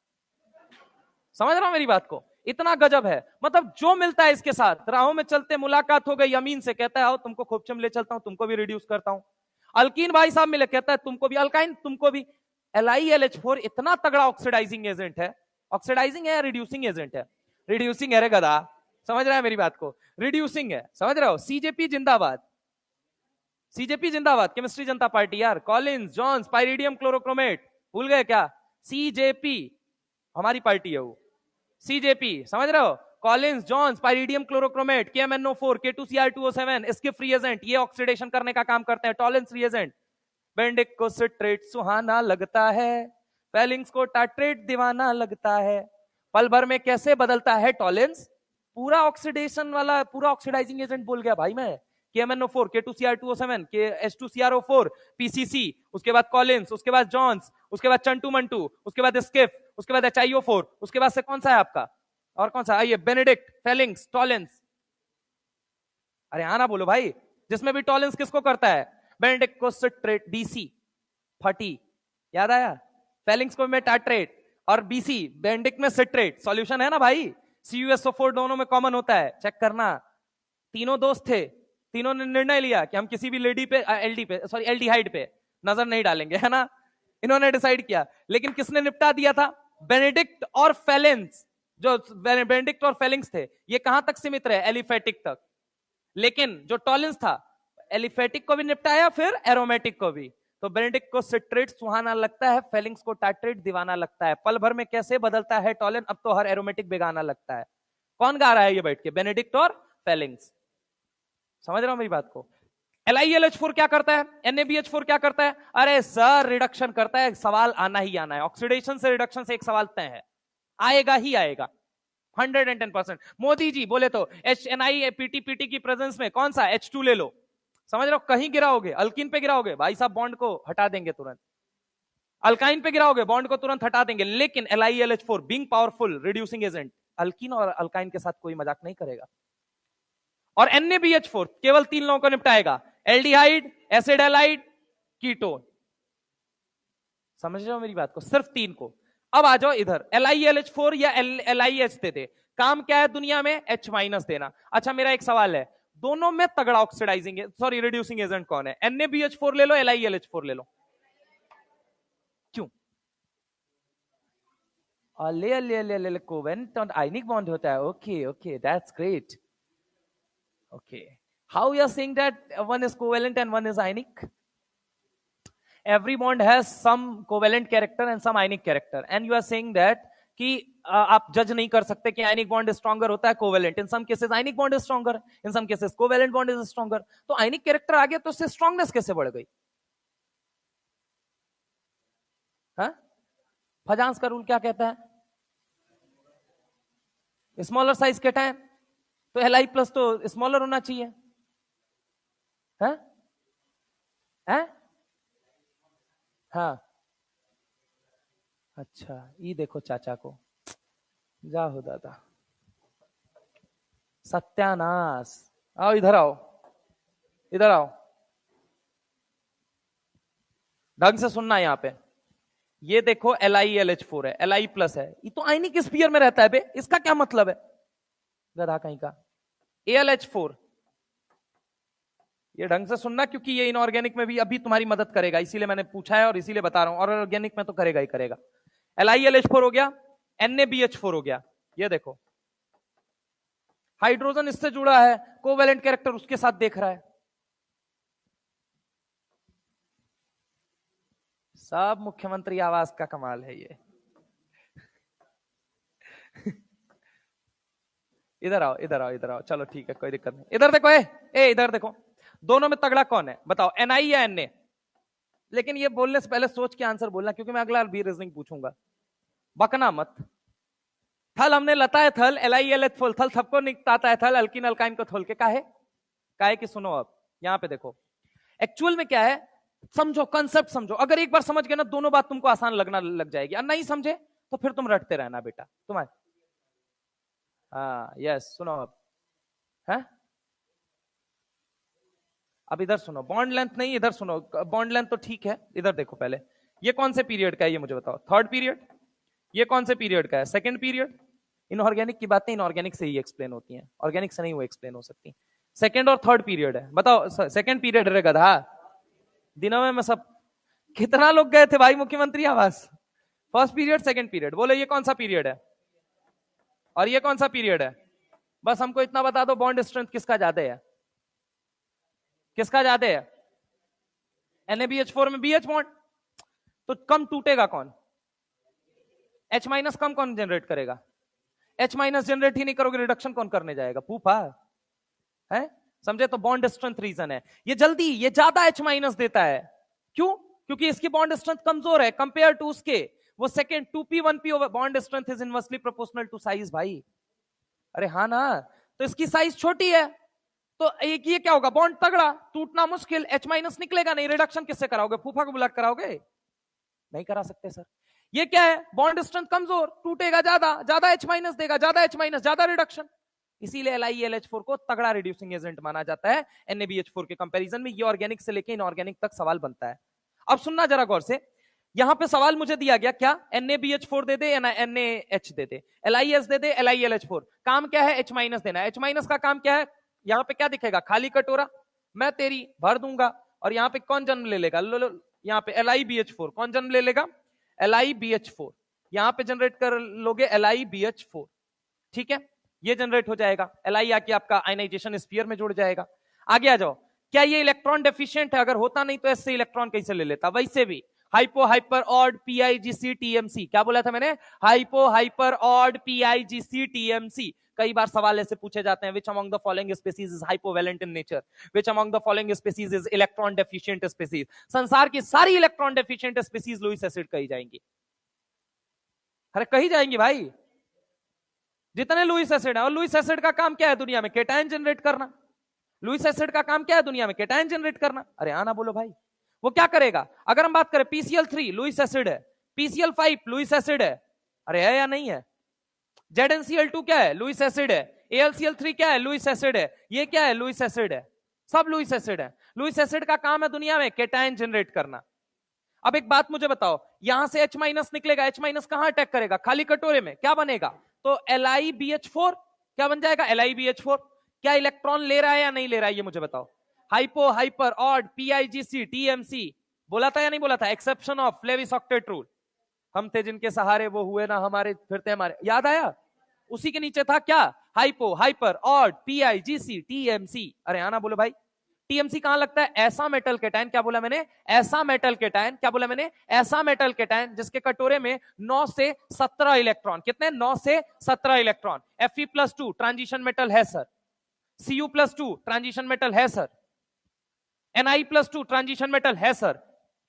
समझ रहा हूं मेरी बात को, इतना गजब है। मतलब जो मिलता है इसके साथ, राहों में चलते मुलाकात हो गई अमीन से, कहता है आओ तुमको खोपचम ले चलता हूं, तुमको भी रिड्यूस करता हूं। अल्कीन भाई साहब मिले, कहता है तुमको भी, अल्काइन तुमको भी। LiLH4 इतना तगड़ा ऑक्सीडाइजिंग एजेंट है। ऑक्सीडाइजिंग है या रिड्यूसिंग एजेंट है, रिड्यूसिंग है रे गधा। समझ रहा है मेरी बात को, रिड्यूसिंग है, समझ रहे हो। CJP जिंदाबाद, CJP जिंदाबाद, केमिस्ट्री जनता पार्टी यार। कॉलिंस जॉन्स पाइरिडियम क्लोरोक्रोमेट, भूल गए क्या, CJP हमारी पार्टी है वो, CJP समझ रहे हो। Collins Johns पाइरिडियम chlorochromate, KMNO4 K2Cr2O7 इसके फ्री एजेंट, ये ऑक्सीडेशन करने का काम करते हैं। टॉलेंस फ्री एजेंट, बेंडिक को सिट्रेट सुहाना लगता है, फेलिंग्स को टाट्रेट दीवाना लगता है, पल भर में कैसे बदलता है टॉलेंस। पूरा ऑक्सीडेशन वाला, पूरा ऑक्सीडाइजिंग एजेंट बोल गया भाई मैं। KMNO4 K2Cr2O7 H2CrO4 PCC, उसके बाद कॉलिंस, उसके बाद जॉन्स, उसके बाद चंटू मंटू, उसके बाद स्किफ, उसके बाद HiO4, उसके बाद से कौन सा है आपका और कौन सा, आइए, बेनेडिक्ट, फेलिंग्स, टॉलेंस। अरे हाँ ना बोलो भाई, जिसमें भी टॉलेंस किसको करता है, बेनेडिक्ट को सिट्रेट, डीसी फटी, याद आया, फेलिंग्स को में टाट्रेट, और बीसी बेनेडिक्ट में सिट्रेट। सॉल्यूशन है ना भाई, CuSO4 दोनों में कॉमन होता है, चेक करना। तीनों दोस्त थे, तीनों ने निर्णय लिया कि हम किसी भी लेडी पे, एलडी पे, सॉरी एल्डिहाइड पे नजर नहीं डालेंगे, है ना, इन्होंने डिसाइड किया। लेकिन किसने निपटा दिया था, बेनेडिक्ट और फेलेंस। जो बेनेडिक्ट और फेलिंग्स थे ये कहां तक सीमित रहे, एलिफेटिक तक। लेकिन जो टॉलेंस था, एलिफेटिक को भी निपटाया, फिर एरोमेटिक को भी। तो बेनेडिक्ट को सिट्रेट सुहाना लगता है, फेलिंग्स को टाट्रेट दीवाना लगता है। पल भर में कैसे बदलता है टॉलेन, अब तो हर एरोमेटिक बेगाना लगता है। कौन गा रहा है ये बैठ के, बेनेडिक्ट और फेलिंग्स। समझ रहा हूं मेरी बात को। LiLH4 क्या करता है, NaBH4 क्या करता है, अरे सर रिडक्शन करता है, सवाल आना ही आना है। ऑक्सीडेशन से रिडक्शन से एक सवाल तय है, आएगा ही आएगा 110%। मोदी जी बोले तो HNI-PTPT की प्रेजेंस में कौन सा H2 ले लो, समझ रहे हो, कहीं गिराओगे, अल्कीन पे गिराओगे भाई साहब बॉन्ड को हटा देंगे तुरंत, अल्काइन पे गिराओगे बॉन्ड को तुरंत हटा देंगे। लेकिन LiLH4 being powerful reducing agent, alkyne और अल्काइन के साथ कोई मजाक नहीं करेगा। और NaBH4 केवल 3 लोगों को निपटाएगा, एल्डिहाइड, एसिडाइड, कीटोन। समझ रहे हो मेरी बात को, सिर्फ 3 को। अब आ जाओ इधर, LiLH4 या LiH देते, काम क्या है दुनिया में, H- देना। अच्छा मेरा एक सवाल है, दोनों में तगड़ा ऑक्सीडाइजिंग, सॉरी रिड्यूसिंग एजेंट कौन है, NaBH4 ले लो, LiLH4 ले लो, क्यों? ले ले ले ले कोवेलेंट और आयनिक बॉन्ड होता है, okay okay, that's great. Okay, how you are saying that one is covalent and one is ionic? Every bond has some covalent character and some ionic character, and you are saying that कि आप जज नहीं कर सकते कि ionic bond stronger होता है covalent, in some cases ionic bond is stronger, in some cases covalent bond is stronger. तो आयनिक कैरेक्टर आ गया तो उससे स्ट्रॉन्गनेस कैसे बढ़ गई? हाँ, फजांस का रूल क्या कहता है, स्मॉलर साइज कैटायन, तो Li प्लस तो स्मॉलर होना चाहिए, है? है? हाँ, अच्छा, ये देखो चाचा को, जा हो दादा, सत्यानाश। आओ इधर आओ, इधर आओ, ढंग से सुनना यहां पे। ये देखो LiLH4 है, Li प्लस है, ये तो आयनिक स्फीयर में रहता है बे, इसका क्या मतलब है, गधा कहीं का। AlH4, ये ढंग से सुनना क्योंकि ये इनऑर्गेनिक में भी अभी तुम्हारी मदद करेगा, इसीलिए मैंने पूछा है और इसीलिए बता रहा हूं, और ऑर्गेनिक में तो करेगा ही करेगा। LiLH4 हो गया, NaBH4 हो गया, ये देखो हाइड्रोजन इससे जुड़ा है, कोवेलेंट कैरेक्टर उसके साथ देख रहा है। सब मुख्यमंत्री आवास का कमाल है ये। इधर आओ इधर आओ इधर आओ, चलो ठीक है कोई दिक्कत नहीं, इधर देखो, ए इधर देखो, दोनों में तगड़ा कौन है बताओ, Ni या Na? लेकिन ये बोलने से पहले सोच के आंसर बोलना, क्योंकि मैं अगला भी रीजनिंग पूछूंगा, बकना मत। थल हमने लताए थल, LiLH4 थल, सबको निकटाता है थल, अल्किन अल्काइन को थोल के काहे कि सुनो, अब यहां पे देखो एक्चुअल में क्या है, समझो कंसेप्ट समझो, अगर एक बार समझ गए ना दोनों बात तुमको आसान लगना लग जाएगी, और नहीं समझे तो फिर तुम रटते रहना बेटा तुम्हारे। हाँ यस, सुनो अब, है अब इधर सुनो, बॉन्ड लेंथ नहीं, इधर सुनो, बॉन्ड लेंथ तो ठीक है, इधर देखो पहले, ये कौन से पीरियड का है ये मुझे बताओ, थर्ड पीरियड। ये कौन से पीरियड का है, सेकंड पीरियड। इनऑर्गेनिक की बातें इनऑर्गेनिक से ही एक्सप्लेन होती हैं, ऑर्गेनिक से नहीं वो एक्सप्लेन हो सकती। सेकंड और थर्ड पीरियड है, बताओ सेकंड पीरियड है गधा, दिनों में मैं सब, कितना लोग गए थे भाई मुख्यमंत्री आवास, फर्स्ट पीरियड सेकंड पीरियड, बोलो ये कौन सा पीरियड है, और ये कौन सा पीरियड है। बस हमको इतना बता दो, बॉन्ड स्ट्रेंथ किसका ज्यादा है, किसका ज्यादा है, NaBH4 में BH बॉन्ड, तो कम टूटेगा कौन, H- कम कौन जनरेट करेगा, H- जनरेट ही नहीं करोगे, रिडक्शन कौन करने जाएगा, फूफा है, समझे, तो बॉन्ड स्ट्रेंथ रीजन है, ये जल्दी ये ज्यादा H- देता है, क्यों, क्योंकि इसकी बॉन्ड स्ट्रेंथ कमजोर है कंपेयर टू उसके, वो second 2p 1p over, bond strength is inversely proportional to size भाई, अरे हाँ ना, तो इसकी साइज छोटी है, तो एक ये क्या होगा, बॉन्ड तगड़ा, टूटना मुश्किल, H- निकलेगा नहीं, रिडक्शन किससे कराओगे, फूफा को बुला कराओगे, नहीं करा सकते सर। ये क्या है, बॉन्ड स्ट्रेंथ कमजोर, टूटेगा ज्यादा, ज्यादा H माइनस देगा, ज्यादा H माइनस, ज्यादा रिडक्शन। इसीलिए LiELH4 को तगड़ा रिड्यूसिंग एजेंट माना जाता है NaBH4 के कंपैरिजन में। ये ऑर्गेनिक से लेके इनऑर्गेनिक तक सवाल बनता है। अब सुनना जरा गौर से, यहां पे सवाल मुझे दिया गया क्या, NaBH4 दे दे या NaH दे दे, LiS दे दे LiLH4, काम क्या है H माइनस देना। H माइनस का काम क्या है, यहां पे क्या दिखेगा, खाली कटोरा, मैं तेरी भर दूंगा, और यहां पे कौन जन्म ले लेगा, यहां पे LiBH4 कौन जन्म ले लेगा, LiBH4, यहां पे जनरेट कर लोगे LiBH4, ठीक है, ये जनरेट हो जाएगा, Li आके आपका आयनाइजेशन स्फीयर में जुड़ जाएगा। आगे आ जाओ, क्या ये इलेक्ट्रॉन डेफिशिएंट है, अगर होता नहीं तो ऐसे इलेक्ट्रॉन कैसे ले लेता, वैसे भी hypo hyper odd PIGC TMC, क्या बोला था मैंने, hypo hyper odd PIGC TMC। कई बार सवाल ऐसे पूछे जाते हैं, which among the following species is hypovalent in nature, which among the following species is electron deficient species. संसार की सारी electron deficient species Lewis acid कही जाएंगी, अरे कही जाएंगी भाई, जितने लुईस एसिड है। और लुईस एसिड का काम क्या है दुनिया में, केटायन जनरेट करना। लुईस एसिड का काम क्या है दुनिया में, केटायन जनरेट करना। अरे आना बोलो भाई, वो क्या करेगा, अगर हम बात करें PCl3 लुईस एसिड है, PCl5 लुईस एसिड है, अरे है या नहीं है, ZnCl2 क्या है, लुईस एसिड है, AlCl3 क्या है, लुईस एसिड है, ये क्या है, लुईस एसिड है, सब लुईस एसिड है। लुईस एसिड का काम है दुनिया में केटायन जनरेट करना। अब एक बात मुझे बताओ, यहां से H माइनस निकलेगा, H माइनस कहां अटैक करेगा, खाली कटोरे में, क्या बनेगा, तो LiBH4 क्या बन जाएगा, LiBH4। क्या इलेक्ट्रॉन ले रहा है या नहीं ले रहा है, ये मुझे बताओ। Hypo hyper odd PIGC TMC, बोला था या नहीं बोला था, exception of Lewis octet rule, हम थे जिनके सहारे वो हुए ना हमारे, फिरते हमारे, याद आया, उसी के नीचे था क्या, hypo hyper odd PIGC TMC। अरे आना बोलो भाई, टीएमसी कहां लगता है, ऐसा मेटल केटायन, क्या बोला मैंने, ऐसा मेटल केटायन, क्या बोला मैंने, ऐसा मेटल केटायन जिसके कटोरे में 9 से 17 इलेक्ट्रॉन, कितने, 9 से 17 इलेक्ट्रॉन। Fe+2 ट्रांजिशन मेटल है सर, Cu+2 ट्रांजिशन मेटल है सर, Ni+2 ट्रांजिशन मेटल है सर,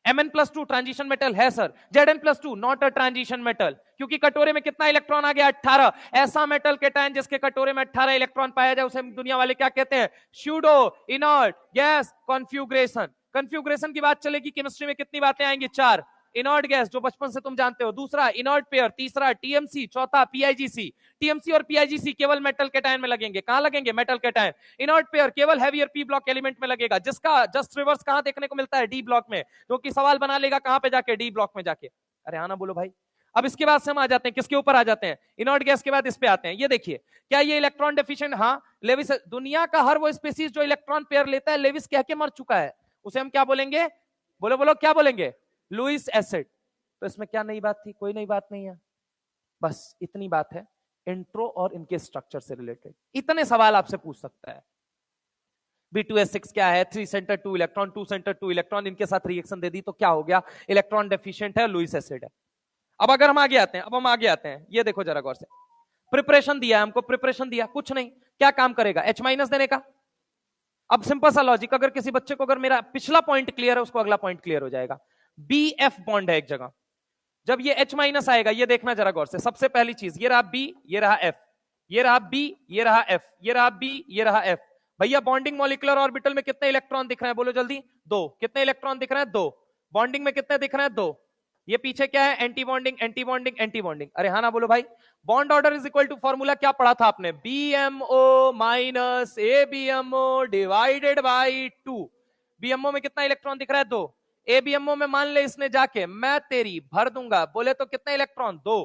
Mn+2 ट्रांजिशन मेटल है sir, Zn+2 not a transition metal, क्योंकि कटोरे में कितना इलेक्ट्रॉन आ गया, 18। ऐसा मेटल केटायन जिसके कटोरे में 18 इलेक्ट्रॉन पाया जाए उसे दुनिया वाले क्या कहते हैं, pseudo inert gas configuration. Configuration की बात चलेगी, केमिस्ट्री में कितनी बातें आएंगी, 4, इनर्ट गैस जो बचपन से तुम जानते हो, दूसरा इनर्ट पेयर, तीसरा TMC, चौथा PIGC। TMC और PIGC केवल मेटल केटायन में लगेंगे, कहां लगेंगे, मेटल केटायन। इनर्ट पेयर केवल हैवियर P ब्लॉक एलिमेंट में लगेगा, जिसका जस्ट रिवर्स कहां देखने को मिलता है, D ब्लॉक में, जो कि सवाल बना लेगा कहां पे जाके, D ब्लॉक में जाके। अरे आना बोलो भाई। अब इसके बाद से हम आ जाते हैं किसके ऊपर आ जाते हैं, इनर्ट गैस के बाद इस पे आते हैं। ये देखिए, क्या ये इलेक्ट्रॉन डेफिशिएंट, हाँ लेविस, दुनिया का हर वो स्पीसीज जो इलेक्ट्रॉन पेयर लेता है लेविस कह के मर चुका है, उसे हम क्या बोलेंगे, बोलो बोलो क्या बोलेंगे, लुईस एसिड। तो इसमें क्या नई बात थी, कोई नई बात नहीं है, बस इतनी बात है इंट्रो और इनके स्ट्रक्चर से रिलेटेड। इतने सवाल आपसे पूछ सकता है, B2S6 क्या है, 3 सेंटर 2 इलेक्ट्रॉन, 2 सेंटर 2 इलेक्ट्रॉन, इनके साथ रिएक्शन दे दी तो क्या हो गया, इलेक्ट्रॉन डेफिशिएंट है, लुईस एसिड है। अब अगर हम आगे आते हैं, अब हम आगे आते हैं, ये देखो जरा गौर से, प्रिपरेशन दिया हमको, प्रिपरेशन दिया, कुछ नहीं, क्या काम करेगा, H माइनस देने का। अब सिंपल सा लॉजिक, अगर किसी बच्चे को, अगर मेरा पिछला पॉइंट क्लियर है उसको अगला पॉइंट क्लियर हो जाएगा। BF बॉन्ड है एक जगह, जब ये H माइनस आएगा, ये देखना जरा गौर से, सबसे पहली चीज, ये रहा B, ये रहा F, ये रहा B, ये रहा F, ये रहा B, ये रहा F। भैया बॉन्डिंग मॉलिक्यूलर ऑर्बिटल में कितने इलेक्ट्रॉन दिख रहे हैं, बोलो जल्दी, 2। कितने इलेक्ट्रॉन दिख रहे हैं, 2। बॉन्डिंग में कितने दिख रहे हैं, 2। ये पीछे क्या है, anti bonding, anti bonding, anti bonding. अरे हाँ ना बोलो भाई, bond order is equal to, formula क्या पढ़ा था आपने, BMO minus ABMO divided by 2। BMO में कितना इलेक्ट्रॉन दिख रहा है, 2। ABMO में मान ले इसने जाके, मैं तेरी भर दूंगा, बोले तो कितने इलेक्ट्रॉन, 2।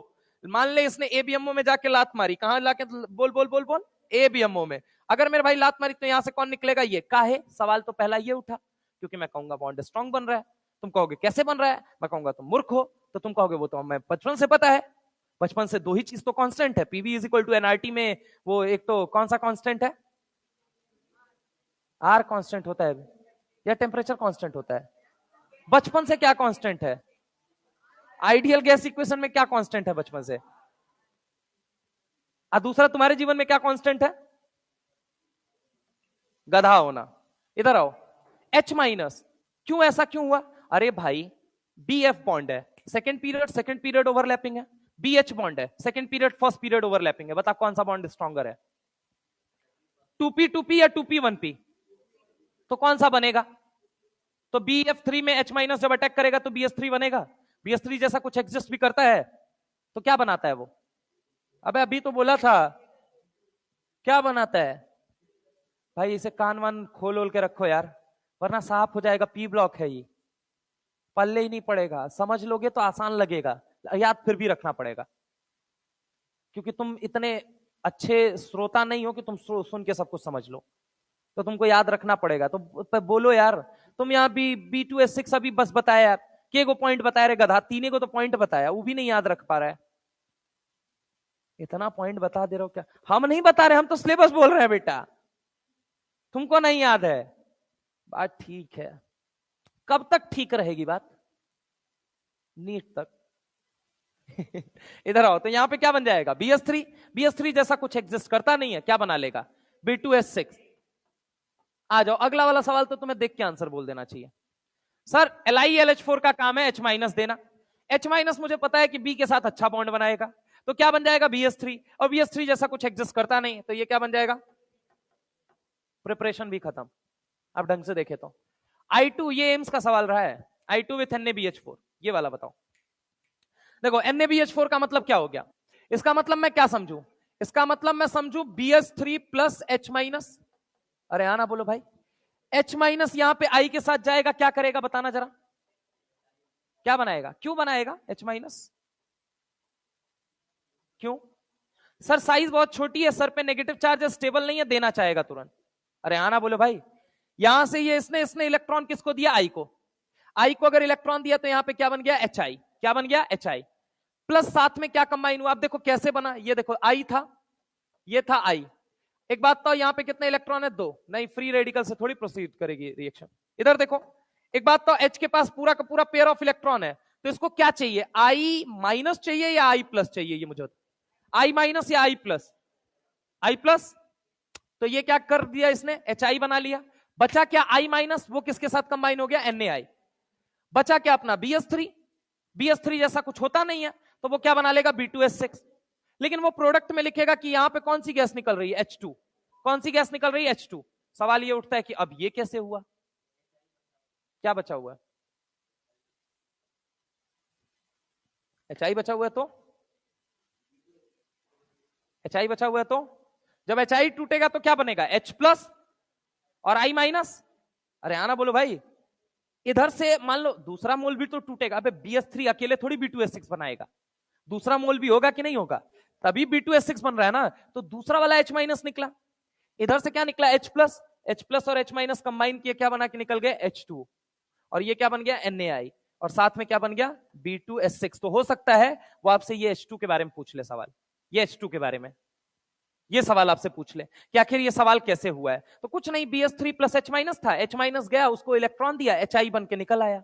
मान ले इसने ABMO में जाके लात मारी, कहां लाके, बोल बोल बोल बोल, ABMO में। अगर मेरे भाई लात मारी तो यहां से कौन निकलेगा, ये काहे, सवाल तो पहला ये उठा, क्योंकि मैं कहूंगा बॉन्ड स्ट्रॉन्ग बन रहा है, तुम कहोगे कैसे बन रहा है, मैं कहूंगा तुम मूर्ख हो, तो तुम कहोगे वो तो हमें बचपन से पता है, बचपन से दो ही चीज तो कांस्टेंट है, PV is equal to NRT में, वो एक तो कौन सा कांस्टेंट है, R कांस्टेंट होता है या टेम्परेचर कांस्टेंट होता है, बचपन से क्या कांस्टेंट है, आइडियल गैस इक्वेशन में क्या कांस्टेंट है बचपन से, और दूसरा तुम्हारे जीवन में क्या कांस्टेंट है, गधा होना। इधर आओ, H माइनस, क्यों ऐसा क्यों हुआ, अरे भाई BF बॉन्ड है, सेकंड पीरियड ओवरलैपिंग है, BH बॉन्ड है, second period first period overlapping है, बता कौन सा बॉन्ड स्ट्रॉन्गर है, 2p2p या 2p1p, तो कौन सा बनेगा, तो BF3 में H माइनस जब अटैक करेगा तो BH3 बनेगा, BS3 जैसा कुछ एग्जिस्ट भी करता है तो क्या बनाता है वो? अबे अभी तो बोला था, क्या बनाता है? भाई इसे कान वान खोल ओल के रखो यार, वरना साफ हो जाएगा। पी ब्लॉक है ये, पल्ले ही नहीं पड़ेगा। समझ लोगे तो आसान लगेगा, याद फिर भी रखना पड़ेगा, क्योंकि तुम इतने अच्छे श्रोता नहीं हो कि तुम सुन के सब कुछ समझ लो। तो तुमको याद रखना पड़ेगा। तो बोलो यार, तुम यहाँ भी B2S6 अभी बस बताया यार, के को पॉइंट बताया रे गधा, तीने को तो पॉइंट बताया, वो भी नहीं याद रख पा रहा है। इतना पॉइंट बता दे रहे हो क्या? हम नहीं बता रहे, हम तो सिलेबस बोल रहे हैं बेटा, तुमको नहीं याद है। बात ठीक है, कब तक ठीक रहेगी बात? नीट तक। इधर आओ, तो यहां पे क्या बन जाएगा? BS3। BS3 जैसा कुछ एग्जिस्ट करता नहीं है, क्या बना लेगा? B2S6। आ जाओ, अगला वाला सवाल तो तुम्हें देख के आंसर बोल देना चाहिए। सर LiLH4 का काम है H- देना। H- मुझे पता है कि B के साथ अच्छा बॉन्ड बनाएगा, तो क्या बन जाएगा? BS3। और BS3 जैसा कुछ एग्जिस्ट करता नहीं, तो ये क्या बन जाएगा? प्रिपरेशन भी खत्म। अब ढंग से देखे तो I2, ये एम्स का सवाल रहा है, I2 विथ NaBH4, ये वाला बताओ। देखो NaBH4 का मतलब क्या हो गया? इसका मतलब मैं क्या समझू? इसका मतलब मैं समझू BS3 प्लस H-। अरे आना बोलो भाई। H- यहां पे I के साथ जाएगा, क्या करेगा बताना जरा? क्या बनाएगा? क्यों बनाएगा H-? क्यों? सर साइज बहुत छोटी है, सर पे नेगेटिव चार्ज है, स्टेबल नहीं है, देना चाहेगा तुरंत। अरे आना बोलो भाई। यहां से ये इसने इसने इलेक्ट्रॉन किसको दिया? आई को। आई को अगर इलेक्ट्रॉन दिया तो यहां पे क्या बन गया? HI। क्या बन गया? HI। प्लस साथ में क्या कंबाइन हुआ? आप देखो कैसे बना, ये देखो आई था, ये था आई। एक बात तो, यहां पे कितने इलेक्ट्रॉन है? 2। नहीं, फ्री रेडिकल से थोड़ी प्रोसीड करेगी रिएक्शन। इधर देखो, एक बात तो, H के पास पूरा का पूरा पेयर ऑफ इलेक्ट्रॉन है, तो इसको क्या चाहिए? I- चाहिए या I+ चाहिए? ये मुझे I- या I+? I+। तो ये क्या कर दिया इसने? HI बना लिया। बचा क्या? I-। वो किसके साथ कंबाइन हो गया? NaI। बचा क्या अपना? BS3। BS3 जैसा कुछ होता नहीं है, तो वो क्या बना लेगा? B2S6। लेकिन वो प्रोडक्ट में लिखेगा कि यहां पे कौन सी गैस निकल रही है? H2। कौन सी गैस निकल रही है? H2। सवाल ये उठता है कि अब ये कैसे हुआ? क्या बचा हुआ है? HI बचा हुआ है तो, HI बचा हुआ है तो, जब HI टूटेगा तो क्या बनेगा? H+ और I-। अरे आना बोलो भाई। इधर से मान लो दूसरा मोल भी तो टूटेगा। अबे BS3 अकेले थोड़ी B2S6 बनाएगा, दूसरा मोल भी होगा कि नहीं होगा? तभी B2S6 बन रहा है ना। तो दूसरा वाला H- निकला, इधर से क्या निकला? H+। H+ और H- कंबाइन किए, क्या बना के निकल गए? H2। और ये क्या बन गया? NaI। और साथ में क्या बन गया? B2S6। तो हो सकता है वो आपसे ये H2 के बारे में पूछ ले सवाल, ये H2 के बारे में ये सवाल आपसे पूछ ले कि आखिर ये सवाल कैसे हुआ है। तो कुछ नहीं, BS3 प्लस H- था, H- गया, उसको इलेक्ट्रॉन दिया, HI बन के निकल आया,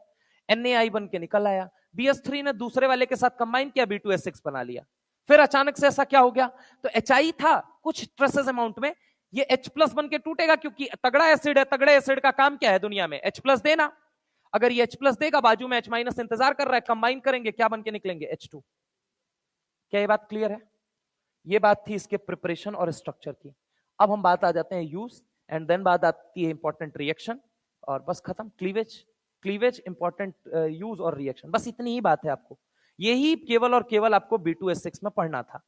NaI बन के निकल आया। BS3 ने दूसरे वाले के साथ कंबाइन किया, B2S6 बना लिया। फिर अचानक से ऐसा क्या हो गया? तो HI था कुछ ट्रेसेस अमाउंट में, ये H+ बन के टूटेगा, क्योंकि तगड़ा एसिड है, तगड़े एसिड का काम क्या है दुनिया में? H+ देना। अगर ये H+ देगा, बाजू में H- इंतजार कर रहा है, कंबाइन करेंगे, क्या बन के निकलेंगे? H2। क्या ये बात क्लियर है? ये बात थी इसके प्रिपरेशन और स्ट्रक्चर की। अब हम बात आ जाते हैं यूज, एंड देन बात आती है इंपॉर्टेंट रिएक्शन, और बस खत्म। क्लीवेज, क्लीवेज इंपॉर्टेंट, यूज और रिएक्शन, बस इतनी ही बात है आपको। यही केवल और केवल आपको B2S6 में पढ़ना था।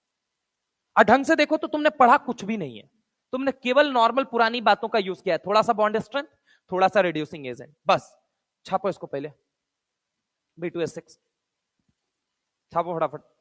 और ढंग से देखो तो तुमने पढ़ा कुछ भी नहीं है, तुमने केवल नॉर्मल पुरानी बातों का यूज किया है, थोड़ा सा बॉन्ड स्ट्रेंथ, थोड़ा सा रिड्यूसिंग एजेंट, बस। छापो इसको पहले, B2S6 छापो फटाफट।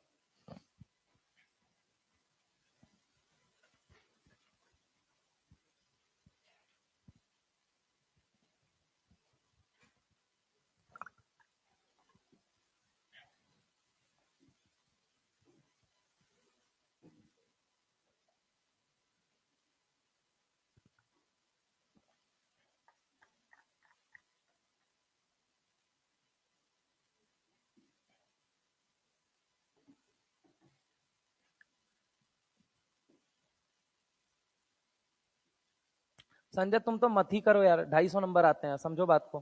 संजय तुम तो मत ही करो यार, 250 नंबर आते हैं, समझो बात को।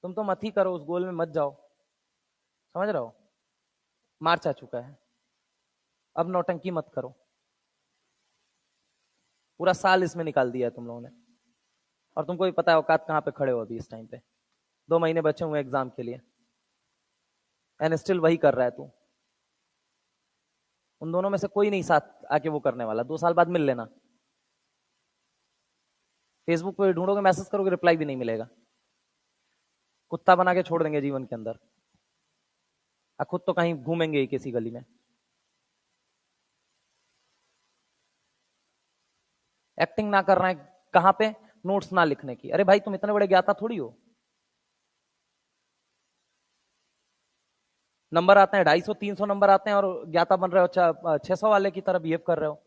तुम तो मत ही करो, उस गोल में मत जाओ, समझ रहे हो? मार्च आ चुका है, अब नौटंकी मत करो। पूरा साल इसमें निकाल दिया है तुम लोगों ने, और तुमको भी पता है औकात कहाँ पे खड़े हो अभी इस टाइम पे। 2 महीने बचे हुए एग्जाम के लिए। एंड स्टिल वही कर रहा है तू। उन दोनों में से कोई नहीं साथ आके वो करने वाला, 2 साल बाद मिल लेना। फेसबुक पे ढूंढोगे, मैसेज करोगे, रिप्लाई भी नहीं मिलेगा। कुत्ता बना के छोड़ देंगे जीवन के अंदर, खुद तो कहीं घूमेंगे ही किसी गली में। एक्टिंग ना कर रहे हैं कहां पे, नोट्स ना लिखने की। अरे भाई तुम इतने बड़े ज्ञाता थोड़ी हो। नंबर आते हैं 250-300 नंबर आते हैं और ज्ञाता बन रहे हो, अच्छा 600 वाले की तरह बिहेव कर रहे हो।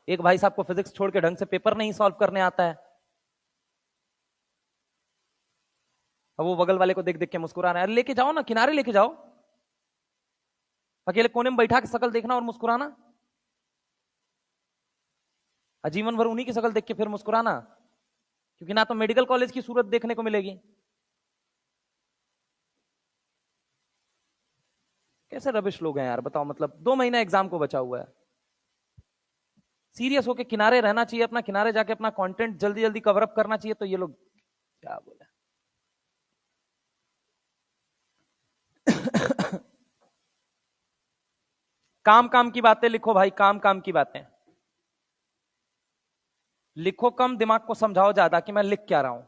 एक भाई साहब को फिजिक्स छोड़ के ढंग से पेपर नहीं सॉल्व करने आता है, अब वो बगल वाले को देख देख के मुस्कुरा रहा है। लेके जाओ ना, किनारे लेके जाओ, अकेले कोने में बैठा के शकल देखना और मुस्कुराना, जीवन भर उन्हीं की शकल देख के फिर मुस्कुराना, क्योंकि ना तो मेडिकल कॉलेज की सूरत देखने को मिलेगी। कैसे रबिश लोग हैं यार, बताओ। मतलब 2 महीना एग्जाम को बचा हुआ है, सीरियस होके किनारे रहना चाहिए, अपना किनारे जाके अपना कंटेंट जल्दी जल्दी कवर अप करना चाहिए, तो ये लोग क्या बोले। काम काम की बातें लिखो भाई, काम काम की बातें लिखो कम, दिमाग को समझाओ ज्यादा कि मैं लिख क्या रहा हूं।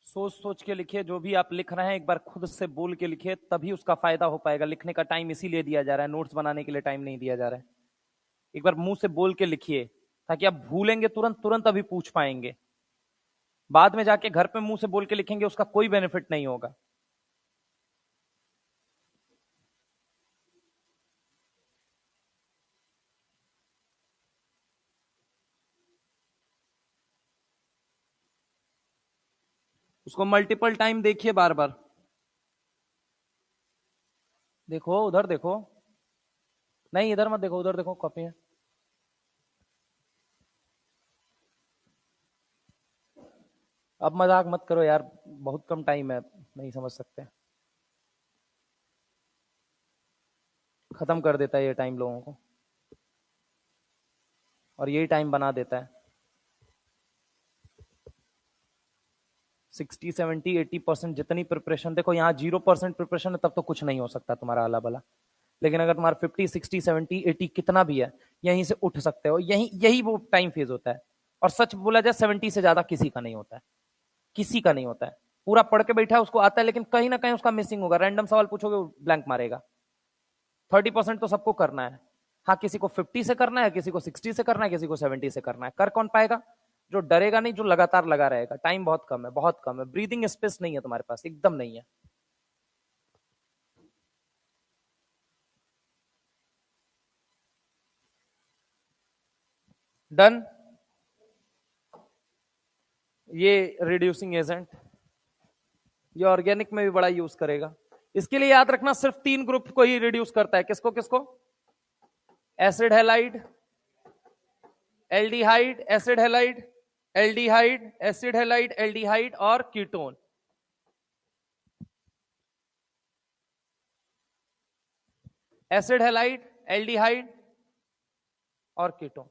सोच सोच के लिखिए, जो भी आप लिख रहे हैं एक बार खुद से बोल के लिखिए, तभी उसका फायदा हो पाएगा। लिखने का टाइम इसीलिए दिया जा रहा है, नोट्स बनाने के लिए टाइम नहीं दिया जा रहा है। एक बार मुंह से बोल के लिखिए, ताकि आप भूलेंगे तुरंत तुरंत अभी पूछ पाएंगे। बाद में जाके घर पे मुंह से बोल के लिखेंगे, उसका कोई बेनिफिट नहीं होगा। उसको मल्टीपल टाइम देखिए, बार बार देखो, उधर देखो, नहीं इधर मत देखो, उधर देखो, कॉपी है। अब मजाक मत करो यार, बहुत कम टाइम है, नहीं समझ सकते। खत्म कर देता है ये टाइम लोगों को, और यही टाइम बना देता है। 60, 70, 80% जितनी प्रिपरेशन, देखो यहाँ 0% प्रिपरेशन है तब तो कुछ नहीं हो सकता तुम्हारा आला भला। लेकिन अगर तुम्हारा 50, 60, 70, 80 कितना भी है, यहीं से उठ सकते हो। यही यही वो टाइम फेज होता है। और सच बोला जाए, 70 से ज्यादा किसी का नहीं होता है, किसी का नहीं होता है। पूरा पढ़ के बैठा है, उसको आता है, लेकिन कहीं ना कहीं उसका मिसिंग होगा। रैंडम सवाल पूछोगे, ब्लैंक मारेगा। 30% तो सबको करना है। हाँ, किसी को 50 से करना है, किसी को 60 से करना है, किसी को 70 से करना है। कर कौन पाएगा? जो डरेगा नहीं, जो लगातार लगा रहेगा। टाइम बहुत कम है, बहुत कम है। ब्रीदिंग स्पेस नहीं है तुम्हारे पास, एकदम नहीं है। डन। ये रिड्यूसिंग एजेंट, ये ऑर्गेनिक में भी बड़ा यूज करेगा। इसके लिए याद रखना, सिर्फ 3 ग्रुप को ही रिड्यूस करता है। किसको किसको? Acid halide, aldehyde, acid halide, aldehyde, acid halide, aldehyde और कीटोन। एसिड हैलाइड, एल्डिहाइड और कीटोन।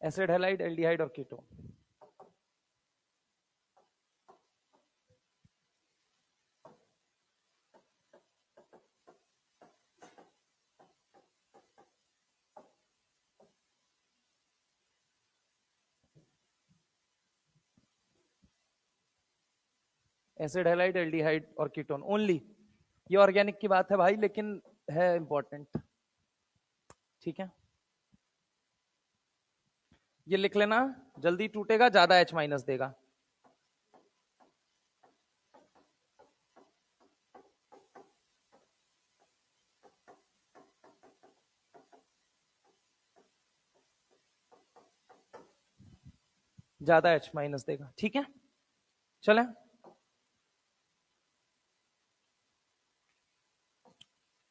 एसिड हैलाइड, एल्डिहाइड और कीटोन। एसिड हैलाइड, एल्डिहाइड और कीटोन ओनली। ये ऑर्गेनिक की बात है भाई, लेकिन है इंपॉर्टेंट। ठीक है, ये लिख लेना, जल्दी टूटेगा, ज्यादा H माइनस देगा। ज्यादा H माइनस देगा। ठीक है, चले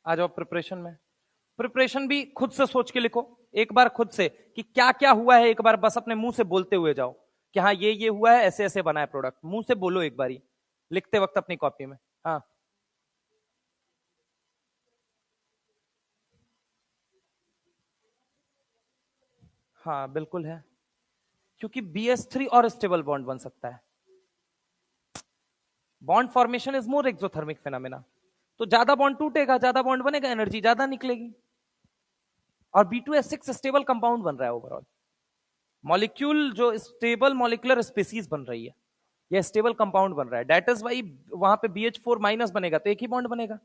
आ जाओ प्रिपरेशन में। प्रिपरेशन भी खुद से सोच के लिखो एक बार, खुद से कि क्या क्या हुआ है, एक बार बस अपने मुंह से बोलते हुए जाओ कि हाँ ये हुआ है, ऐसे ऐसे बना है प्रोडक्ट। मुंह से बोलो एक बारी लिखते वक्त अपनी कॉपी में। हाँ हाँ बिल्कुल है, क्योंकि BH3 और स्टेबल बॉन्ड बन सकता है। Bond formation is more exothermic phenomena, तो ज्यादा बॉन्ड टूटेगा, ज्यादा बॉन्ड बनेगा, एनर्जी ज्यादा निकलेगी। और B2S6 स्टेबल कंपाउंड बन रहा है ओवरऑल। मॉलिक्यूल जो स्टेबल मॉलिकुलर स्पीसीज बन रही है, यह स्टेबल कंपाउंड बन रहा है। डेट इज वाई वहां पे BH4 माइनस बनेगा तो एक ही बॉन्ड बनेगा।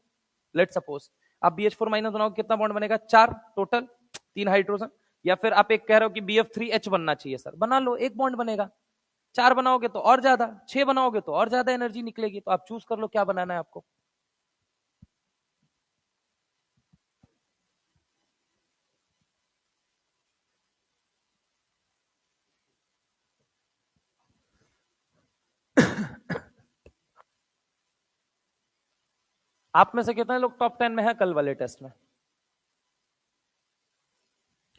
लेट सपोज आप BH4 माइनस बनाओ, कितना बॉन्ड बनेगा? 4 टोटल, 3 हाइड्रोजन। या फिर आप एक कह रहे हो कि BF3H बनना चाहिए सर, बना लो, एक बॉन्ड बनेगा। 4 बनाओगे तो और ज्यादा, 6 बनाओगे तो और ज्यादा एनर्जी निकलेगी। तो आप चूज कर लो क्या बनाना है आपको। आप में से कितने लोग टॉप 10 में है कल वाले टेस्ट में?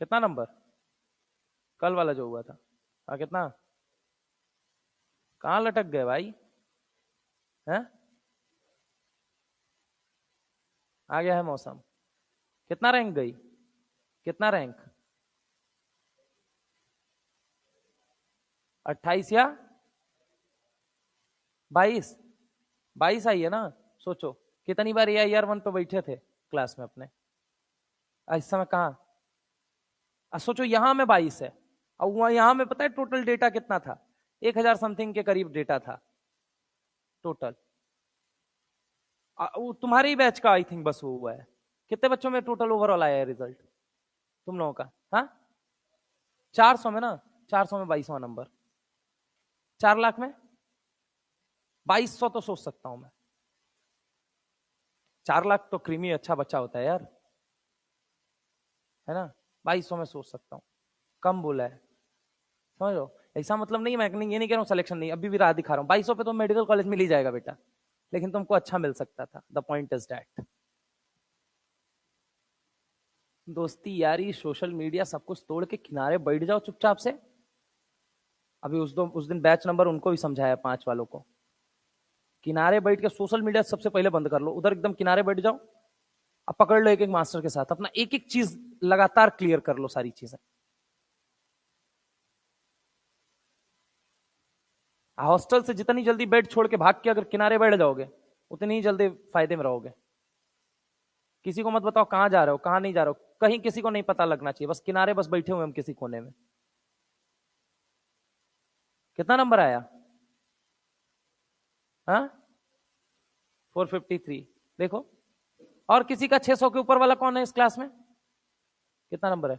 कितना नंबर कल वाला जो हुआ था? हाँ कितना? कहां लटक गए भाई? हैं? आ गया है मौसम। कितना रैंक गई? कितना रैंक? 28 या 22? 22 आई है ना? सोचो कितनी बार AIR1 पे बैठे थे क्लास में अपने। इस समय कहा? सोचो यहां में 22 है, और वहां यहां में पता है टोटल डेटा कितना था? 1000 समथिंग के करीब डेटा था टोटल। वो तुम्हारे ही बैच का आई थिंक बस वो हुआ है। कितने बच्चों में टोटल ओवरऑल आया है रिजल्ट तुम लोगों का? हाँ 400 में ना, 400 में 22वां नंबर। 4 लाख में 2200 तो सोच सकता हूं मैं। 4 लाख तो क्रीमी अच्छा बच्चा होता है यार, है ना? 2200 में सोच सकता हूँ, कम बोला है, समझ लो। ऐसा मतलब नहीं, मैं ये नहीं कह रहा हूँ सिलेक्शन नहीं, अभी भी राह दिखा रहा हूँ। 2200 पे तो मेडिकल कॉलेज मिल ही जाएगा बेटा, लेकिन तुमको अच्छा मिल सकता था। द पॉइंट इज दैट दोस्ती यारी सोशल मीडिया सब कुछ तोड़ के किनारे बैठ जाओ चुपचाप से। अभी उस दिन बैच नंबर उनको भी समझाया 5 वालों को, किनारे बैठ के सोशल मीडिया सबसे पहले बंद कर लो, उधर एकदम किनारे बैठ जाओ। अब पकड़ लो एक एक मास्टर के साथ, अपना एक एक चीज लगातार क्लियर कर लो, सारी चीजें। हॉस्टल से जितनी जल्दी बेड छोड़ के भाग के अगर किनारे बैठ जाओगे, उतनी ही जल्दी फायदे में रहोगे। किसी को मत बताओ कहां जा रहे हो, कहां नहीं जा रहे हो, कहीं किसी को नहीं पता लगना चाहिए, बस किनारे बस बैठे हुए हम किसी कोने में। कितना नंबर आया? हाँ 453। देखो, और किसी का 600 के ऊपर वाला कौन है इस क्लास में? कितना नंबर है?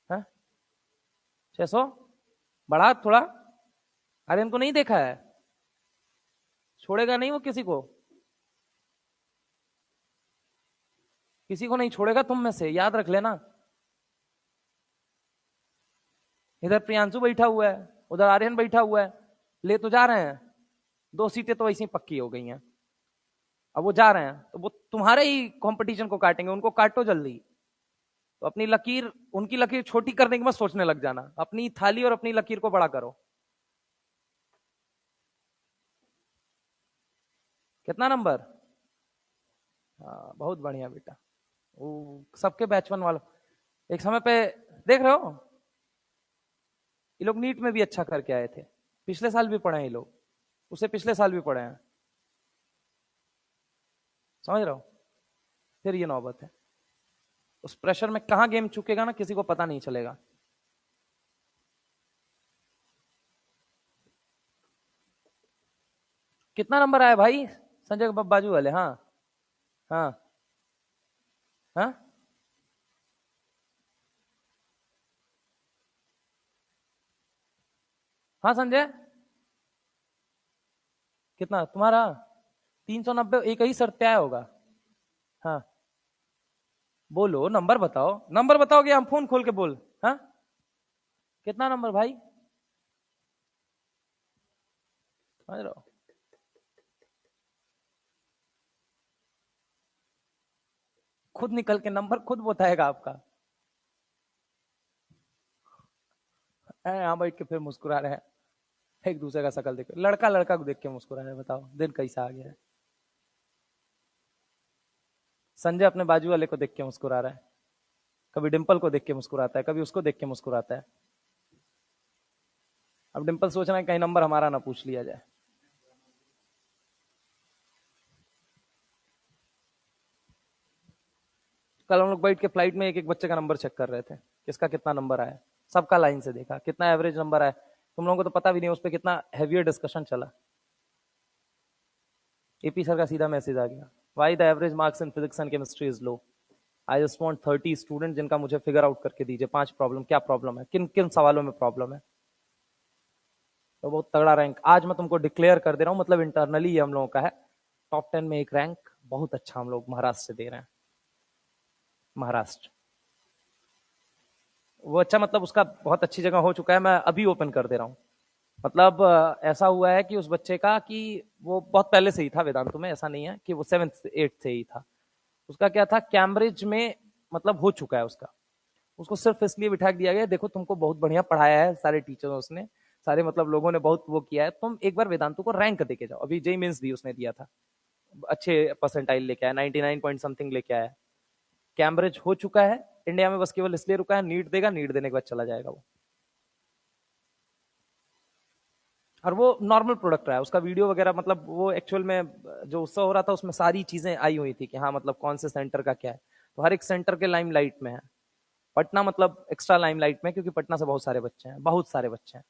हाँ 600? बढ़ा थोड़ा। अरे इनको नहीं देखा है, छोड़ेगा नहीं वो किसी को, किसी को नहीं छोड़ेगा तुम में से, याद रख लेना। इधर प्रियांशु बैठा हुआ है, उधर आर्यन बैठा हुआ है, ले तो जा रहे हैं, 2 सीटें तो ऐसी पक्की हो गई हैं। अब वो जा रहे हैं तो वो तुम्हारे ही कंपटीशन को काटेंगे, उनको काटो जल्दी। तो अपनी लकीर, उनकी लकीर छोटी करने की मत सोचने लग जाना, अपनी थाली और अपनी लकीर को बड़ा करो। कितना नंबर? हाँ बहुत बढ़िया बेटा। वो सबके बैचवन वालों, एक समय पे देख रहे हो, ये लोग नीट में भी अच्छा करके आए थे, पिछले साल भी पढ़े हैं ये लोग, उससे पिछले साल भी पढ़े हैं, समझ रहे हो। फिर ये नौबत है, उस प्रेशर में कहां गेम चुकेगा ना, किसी को पता नहीं चलेगा। कितना नंबर आया भाई संजय बाजू वाले? हाँ हाँ हाँ। हाँ संजय, कितना तुम्हारा? 390, एक ही सर तय होगा। हाँ बोलो, नंबर बताओ, नंबर बताओगे हम फोन खोल के बोल। हाँ कितना नंबर भाई? समझ रहे हो, खुद निकल के नंबर खुद बताएगा आपका। यहाँ बैठ के फिर मुस्कुरा रहे हैं, एक दूसरे का शकल देख, लड़का लड़का को देख के मुस्कुरा रहे हैं। बताओ दिन कैसा आ गया है। संजय अपने बाजू वाले को देख के मुस्कुरा रहा है, कभी डिंपल को देख के मुस्कुराता है, कभी उसको देख के मुस्कुराता है। अब डिंपल सोच रहा है कहीं नंबर हमारा ना पूछ लिया जाए। कल हम लोग बैठ के फ्लाइट में एक एक बच्चे का नंबर चेक कर रहे थे, किसका कितना नंबर आया, सबका लाइन से देखा कितना एवरेज नंबर आया। तुम लोगों को तो पता भी नहीं उस पर कितना हैवियर डिस्कशन चला। एपी सर का सीधा मैसेज आ गया, why the average marks in physics and chemistry is low. I just want 30 student जिनका मुझे फिगर आउट करके दीजिए, 5 प्रॉब्लम, क्या प्रॉब्लम है, किन किन सवालों में प्रॉब्लम है। तो बहुत तगड़ा रैंक आज मैं तुमको डिक्लेयर कर दे रहा हूँ, मतलब इंटरनली ये हम लोगों का है, टॉप 10 में एक रैंक बहुत अच्छा हम लोग महाराष्ट्र से दे रहे हैं। महाराष्ट्र वो अच्छा, मतलब उसका बहुत अच्छी जगह हो चुका है, मैं अभी ओपन कर दे रहा हूँ। मतलब ऐसा हुआ है कि उस बच्चे का, कि वो बहुत पहले से ही था वेदांतु में, ऐसा नहीं है कि वो 7th 8th से ही था। उसका क्या था, कैम्ब्रिज में मतलब हो चुका है उसका, उसको सिर्फ इसलिए बिठा दिया गया, देखो तुमको बहुत बढ़िया पढ़ाया है सारे टीचर्स ने, सारे मतलब लोगों ने बहुत वो किया है, तुम एक बार वेदांतु को रैंक देके जाओ। अभी जेई मेंस भी उसने दिया था, अच्छे परसेंटाइल लेके आया, 99 पॉइंट समथिंग लेके आया। कैम्ब्रिज हो चुका है इंडिया में, बस केवल इसलिए रुका है, नीट देगा, नीट देने के बाद चला जाएगा वो। और वो नॉर्मल प्रोडक्ट रहा है उसका, वीडियो वगैरह, मतलब वो एक्चुअल में जो उत्सव हो रहा था उसमें सारी चीजें आई हुई थी कि हाँ मतलब कौन से सेंटर का क्या है। तो हर एक सेंटर के लाइमलाइट में है। पटना मतलब एक्स्ट्रा लाइमलाइट में, क्योंकि पटना से बहुत सारे बच्चे हैं, बहुत सारे बच्चे हैं।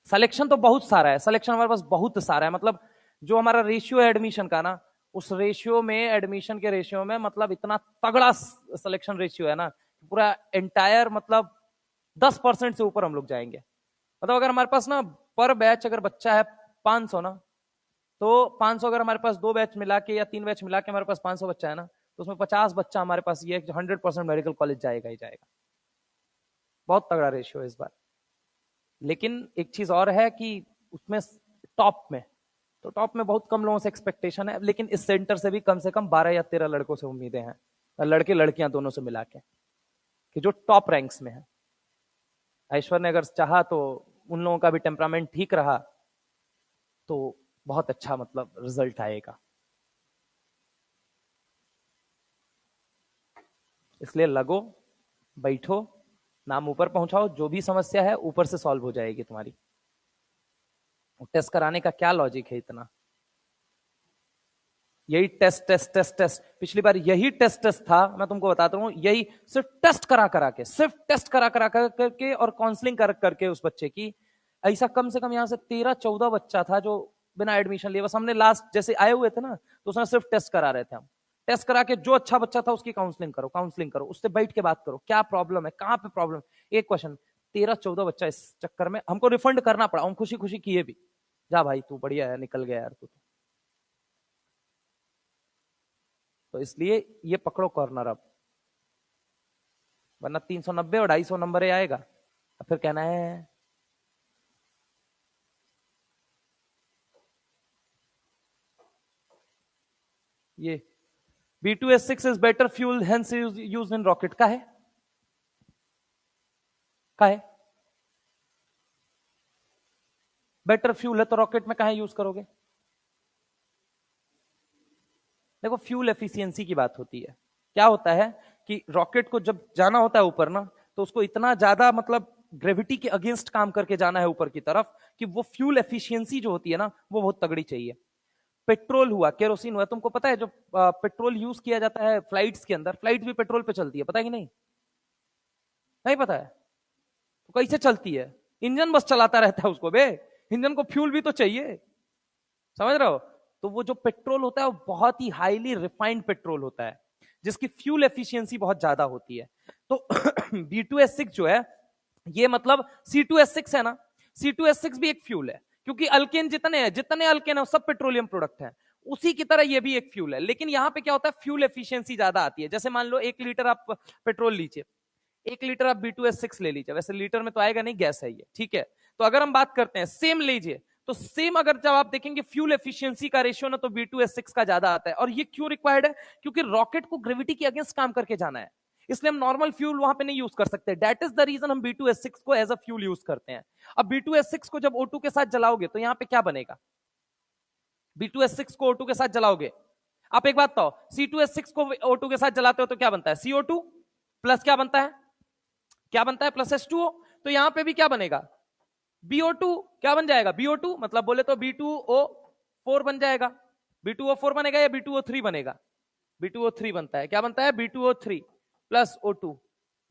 सिलेक्शन तो बहुत सारा है, सिलेक्शन हमारे पास बहुत सारा है, मतलब जो हमारा रेशियो है एडमिशन का ना, उस रेशियो में, एडमिशन के रेशियो में, मतलब इतना तगड़ा सिलेक्शन रेशियो है ना, पूरा एंटायर मतलब 10% से ऊपर हम लोग जाएंगे। मतलब अगर हमारे पास ना पर बैच अगर बच्चा है 500 ना, तो 500 अगर हमारे पास 2 बैच मिला के या 3 बैच मिला के हमारे पास 500 बच्चा है ना, तो उसमें 50 बच्चा हमारे पास ये 100% मेडिकल कॉलेज जाएगा ही जाएगा। बहुत तगड़ा रेशियो है इस बार। लेकिन एक चीज और है कि उसमें टॉप में, तो टॉप में बहुत कम लोगों से एक्सपेक्टेशन है, लेकिन इस सेंटर से भी कम से कम 12 या 13 लड़कों से उम्मीदें हैं, लड़के लड़कियां दोनों से मिला के, कि जो टॉप रैंक्स में है। ऐश्वर ने अगर चाहा तो, उन लोगों का भी टेम्परामेंट ठीक रहा तो बहुत अच्छा मतलब रिजल्ट आएगा। इसलिए लगो, बैठो, नाम ऊपर पहुंचाओ, जो भी समस्या है ऊपर से सॉल्व हो जाएगी तुम्हारी। टेस्ट कराने का क्या लॉजिक है इतना? यही टेस्ट टेस्ट टेस्ट टेस्ट, पिछली बार यही टेस्ट टेस्ट था, मैं तुमको बताता हूँ, यही सिर्फ टेस्ट करा करा के, सिर्फ टेस्ट करा करा करके और काउंसलिंग कर करके उस बच्चे की, ऐसा कम से कम यहाँ से 13-14 बच्चा था जो बिना एडमिशन लिए, बस हमने लास्ट जैसे आए हुए थे ना, तो उसमें सिर्फ टेस्ट करा रहे थे हम। टेस्ट करा के जो अच्छा बच्चा था उसकी काउंसलिंग करो, काउंसलिंग करो, उससे बैठ के बात करो, क्या प्रॉब्लम है, कहाँ पे प्रॉब्लम। एक क्वेश्चन, 13-14 बच्चा इस चक्कर में हमको रिफंड करना पड़ा, हम खुशी खुशी किए भी, जा भाई तू बढ़िया है, निकल गया यार तू। तो इसलिए ये पकड़ो कॉर्नर अब, वरना 390 और 250 नंबर आएगा, फिर कहना है ये B2S6 is better fuel hence used in rocket का है, बेटर फ्यूल है तो रॉकेट में कहां यूज करोगे? देखो फ्यूल एफिशिएंसी की बात होती है, क्या होता है कि रॉकेट को जब जाना होता है ऊपर ना, तो उसको इतना ज्यादा मतलब ग्रेविटी के अगेंस्ट काम करके जाना है ऊपर की तरफ कि वो फ्यूल एफिशिएंसी जो होती है ना वो बहुत तगड़ी चाहिए। पेट्रोल हुआ, केरोसिन हुआ, तुमको पता है जो पेट्रोल यूज किया जाता है फ्लाइट्स के अंदर, फ्लाइट भी पेट्रोल पे चलती है, पता है कि नहीं? नहीं पता है? तो कैसे चलती है? इंजन बस चलाता रहता है उसको बे, इंजन को फ्यूल भी तो चाहिए, समझ रहे हो? तो वो जो पेट्रोल होता है वो बहुत ही हाईली रिफाइंड पेट्रोल होता है जिसकी फ्यूल एफिशिएंसी बहुत ज्यादा होती है। तो B2S6 जो है ये मतलब C2S6 है ना, C2S6 भी एक फ्यूल है, क्योंकि अल्केन जितने अल्केन है सब पेट्रोलियम प्रोडक्ट है, उसी की तरह ये भी एक फ्यूल है। लेकिन यहां पे क्या होता है, फ्यूल एफिशिएंसी ज्यादा आती है। जैसे मान लो 1 लीटर आप पेट्रोल लीजिए, 1 लीटर आप B2S6 ले लीजिए, वैसे लीटर में तो आएगा नहीं, गैस है ये, ठीक है। तो अगर हम बात करते हैं सेम लीजिए, तो सेम अगर जब आप देखेंगे फ्यूल एफिशिएंसी का रेशियो ना, तो B2S6 का ज्यादा आता है। और ये क्यों रिक्वायर्ड है? क्योंकि रॉकेट को ग्रेविटी के अगेंस्ट काम करके जाना है, इसलिए हम नॉर्मल फ्यूल वहां पे नहीं यूज कर सकते। दैट इज द रीजन हम B2S6 को एज अ फ्यूल यूज करते हैं। अब B2S6 को जब O2 के साथ जलाओगे तो यहां पे क्या बनेगा? B2S6 को O2 के साथ जलाओगे, आप एक बात बताओ, C2S6 को O2 के साथ जलाते हो तो क्या बनता है? CO2 प्लस क्या बनता है? क्या बनता है? Plus H2O। तो यहां पे भी क्या बनेगा? BO2 क्या बन जाएगा? BO2 मतलब बोले तो B2O4 बन जाएगा। B2O4 बनेगा या B2O3 बनेगा? B2O3 बनता है। क्या बनता है? B2O3 plus O2।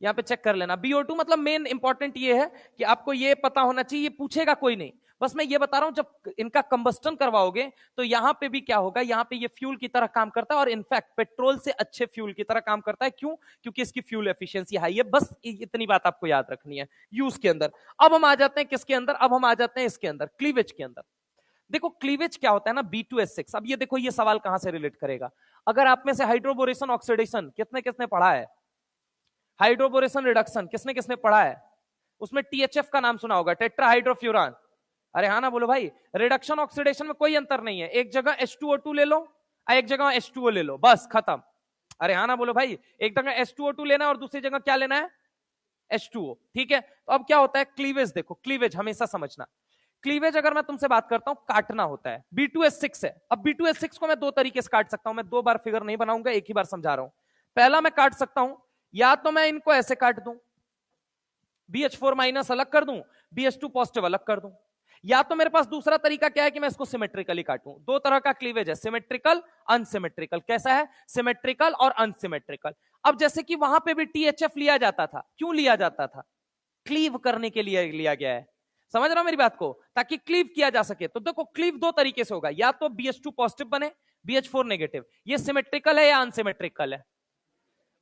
यहां पे चेक कर लेना। BO2 मतलब मेन इंपॉर्टेंट ये है कि आपको ये पता होना चाहिए, ये पूछेगा कोई नहीं, बस मैं ये बता रहा हूं जब इनका कंबस्टन करवाओगे तो यहां पे भी क्या होगा, यहां पे ये फ्यूल की तरह काम करता है, और इनफैक्ट पेट्रोल से अच्छे फ्यूल की तरह काम करता है। क्यों? क्योंकि इसकी फ्यूल एफिशिएंसी हाई है। बस इतनी बात आपको याद रखनी है यूज के अंदर। अब हम आ जाते हैं किसके अंदर? अब हम आ जाते हैं इसके अंदर, क्लीवेज के अंदर। देखो क्लीवेज क्या होता है ना, B2S6। अब ये देखो ये सवाल कहां से रिलेट करेगा। अगर आप में से हाइड्रोबोरेशन ऑक्सीडेशन किसने किसने पढ़ा है? हाइड्रोबोरेशन रिडक्शन किसने किसने पढ़ा है? उसमें THF का नाम सुना होगा, टेट्राहाइड्रोफ्यूरान। अरे हाँ ना बोलो भाई। रिडक्शन ऑक्सीडेशन में कोई अंतर नहीं है, एक जगह H2O2 ले लो और एक जगह H2O ले लो, बस खत्म। अरे हाँ ना बोलो भाई, एक जगह H2O2 लेना और दूसरी जगह क्या लेना है? H2O, ठीक है। तो अब क्या होता है क्लीवेज, देखो क्लीवेज हमेशा समझना। क्लीवेज अगर मैं तुमसे बात करता हूं, काटना होता है। B2S6 है, अब B2S6 को मैं दो तरीके से काट सकता हूं, मैं 2 बार फिगर नहीं बनाऊंगा, एक ही बार समझा रहा हूं। पहला मैं काट सकता हूं, या तो मैं इनको ऐसे काट दूं, BH4 माइनस अलग कर दूं, BH2 पॉजिटिव अलग कर दूं, या तो मेरे पास दूसरा तरीका क्या है कि मैं इसको सिमेट्रिकली काटूं। दो तरह का क्लीवेज है, सिमेट्रिकल, अनसिमेट्रिकल। कैसा है? सिमेट्रिकल और अनसिमेट्रिकल। अब जैसे कि वहां पे भी THF लिया जाता था, क्यों लिया जाता था? क्लीव करने के लिए लिया गया है, समझ रहा हूं मेरी बात को, ताकि क्लीव किया जा सके। तो देखो क्लीव दो तरीके से होगा, या तो BH2 पॉजिटिव बने, BH4 नेगेटिव। ये सिमेट्रिकल है या अनसिमेट्रिकल है?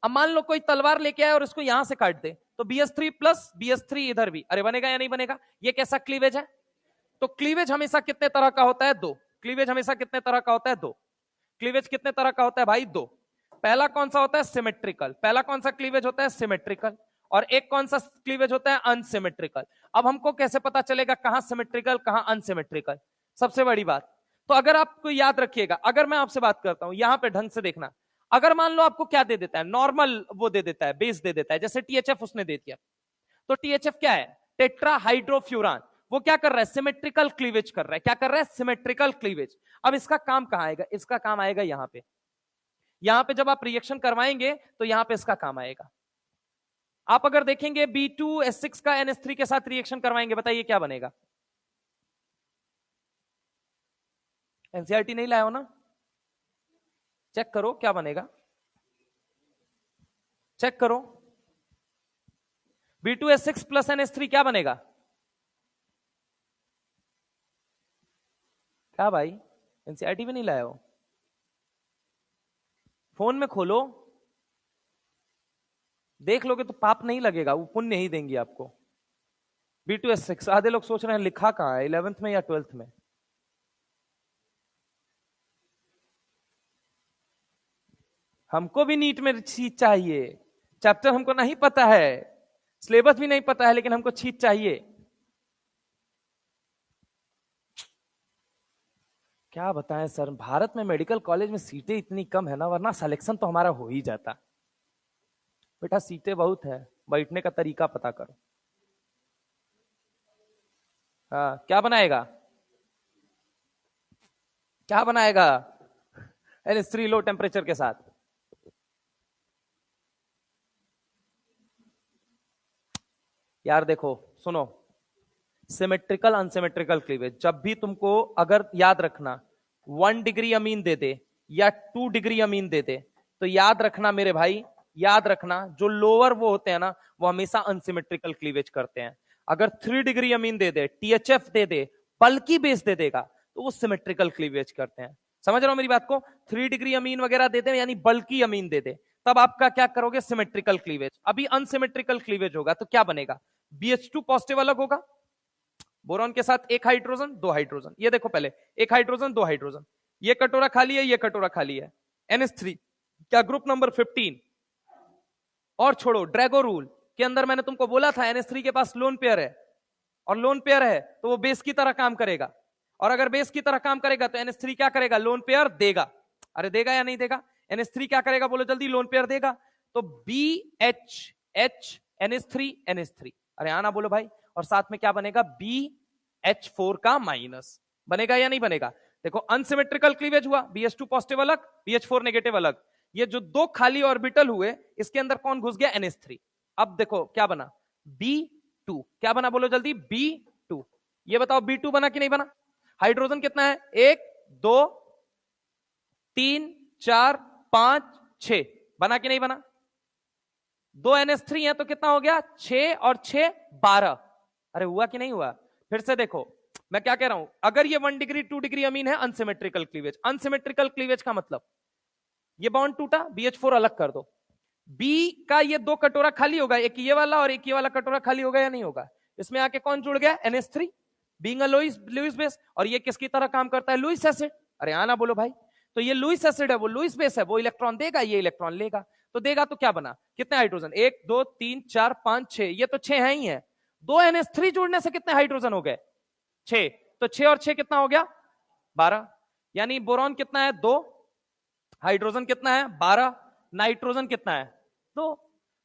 अब मान लो कोई तलवार लेके आए और इसको यहां से काट दे, तो BH3 प्लस BH3 इधर भी, अरे बनेगा या नहीं बनेगा? ये कैसा क्लीवेज है? तो क्लीवेज हमेशा कितने तरह का होता है? दो। क्लीवेज हमेशा कितने तरह का होता है? दो। क्लीवेज कितने तरह का होता है भाई? दो। पहला कौन सा होता है? सिमेट्रिकल। पहला कौन सा क्लीवेज होता है? सिमेट्रिकल। और एक कौन सा क्लीवेज होता है? अनसिमेट्रिकल। अब हमको कैसे पता चलेगा कहां सिमेट्रिकल कहां अनसिमेट्रिकल? सबसे बड़ी बात, तो अगर आपको याद रखिएगा, अगर मैं आपसे बात करता हूं, यहां पे ढंग से देखना, अगर मान लो आपको क्या दे देता है, नॉर्मल वो दे देता है, बेस दे देता है, जैसे THF उसने दे दिया, तो THF क्या है? टेट्राहाइड्रोफ्यूरान। वो क्या कर रहा है? सिमेट्रिकल क्लीवेज कर रहा है। क्या कर रहा है? Symmetrical cleavage. अब इसका काम कहां आएगा? इसका काम आएगा यहां पे। यहां पे जब आप रिएक्शन करवाएंगे तो यहां पे इसका काम आएगा। आप अगर देखेंगे B2S6 का NH3 के साथ रिएक्शन करवाएंगे, बताइए क्या बनेगा? एनसीईआरटी नहीं लाया हो ना? चेक करो क्या बनेगा, चेक करो। B2S6 प्लस NH3 क्या बनेगा? क्या भाई, एनसीईआरटी भी नहीं लाया हो? फोन में खोलो, देख लोगे तो पाप नहीं लगेगा, वो पुण्य ही देंगी आपको। B2S6, आधे लोग सोच रहे हैं लिखा कहां है, 11th में या 12th में? हमको भी नीट में चीज चाहिए, चैप्टर हमको नहीं पता है, सिलेबस भी नहीं पता है, लेकिन हमको चीज चाहिए। क्या बताएं सर, भारत में मेडिकल कॉलेज में सीटें इतनी कम है ना, वरना सिलेक्शन तो हमारा हो ही जाता। बेटा सीटें बहुत है, बैठने का तरीका पता करो। हाँ, क्या बनाएगा, क्या बनाएगा NH3 लो टेम्परेचर के साथ? यार देखो सुनो, सिमेट्रिकल अनसिमेट्रिकल क्लीवेज जब भी तुमको, अगर याद रखना 1 डिग्री अमीन दे दे या 2 डिग्री अमीन दे दे, तो याद रखना मेरे भाई, याद रखना जो लोअर वो होते हैं ना, वो हमेशा अनसिमेट्रिकल क्लीवेज करते हैं। अगर 3 डिग्री अमीन दे दे, THF दे दे, बल्कि बेस दे देगा, तो वो सिमेट्रिकल क्लीवेज करते हैं। समझ रहे हो मेरी बात को? 3 डिग्री अमीन वगैरह दे दे, यानी बल्कि अमीन दे दे, तब आपका क्या करोगे, सिमेट्रिकल क्लीवेज। अभी अनसिमेट्रिकल क्लीवेज होगा तो क्या बनेगा, BH2 पॉजिटिव अलग होगा, बोरॉन के साथ एक हाइड्रोजन दो हाइड्रोजन, ये देखो पहले, एक हाइड्रोजन दो हाइड्रोजन, ये कटोरा खाली है, ये कटोरा खाली है, NH3 क्या ग्रुप नंबर 15। और छोड़ो, ड्रैगो रूल के अंदर मैंने तुमको बोला था NH3 के पास लोन पेयर है, और लोन पेयर है तो वो बेस की तरह काम करेगा, और अगर बेस की तरह काम करेगा तो NH3 क्या करेगा, लोन पेयर देगा। अरे देगा या नहीं देगा? NH3 क्या करेगा बोलो जल्दी, लोन पेयर देगा। तो BH NH3 NH3, अरे आना बोलो भाई, और साथ में क्या बनेगा, BH4 का माइनस बनेगा या नहीं बनेगा? देखो अनसिमेट्रिकल क्लीवेज हुआ, BH2 पॉजिटिव अलग, BH4 नेगेटिव अलग, ये जो दो खाली ऑर्बिटल हुए इसके अंदर कौन घुस गया, NH3। अब देखो क्या बना, B2, क्या बना बोलो जल्दी, B2। ये बताओ B2 बना कि नहीं बना? हाइड्रोजन कितना है, 1 2 3 4 5 6, बना कि नहीं बना? 2 NH3 है तो कितना हो गया, 6 और 6 12। अरे हुआ कि नहीं हुआ? फिर से देखो मैं क्या कह रहा हूं, अगर ये 1 डिग्री 2 डिग्री अमीन है, अनसिमेट्रिकल क्लीवेज। अनसिमेट्रिकल क्लीवेज का मतलब, ये बॉन्ड टूटा, BH4 अलग कर दो, B का ये दो कटोरा खाली होगा, एक ये वाला और एक ये वाला कटोरा खाली होगा या नहीं होगा? इसमें आके कौन जुड़ गया, NH3 being a Lewis base, और ये किसकी तरह काम करता है, लुईस एसिड। अरे आना बोलो भाई, तो ये लुईस एसिड है, वो लुईस बेस है, वो इलेक्ट्रॉन देगा, ये इलेक्ट्रॉन लेगा, तो देगा तो क्या बना, कितने हाइड्रोजन, 1 2 3 4 5 6, ये तो 6 है ही है। 2 NH3 जुड़ने से कितने हाइड्रोजन हो गए, 6, तो 6 और 6 कितना हो गया, 12। यानी बोरॉन कितना है, 2, हाइड्रोजन कितना है, 12, नाइट्रोजन कितना है, 2,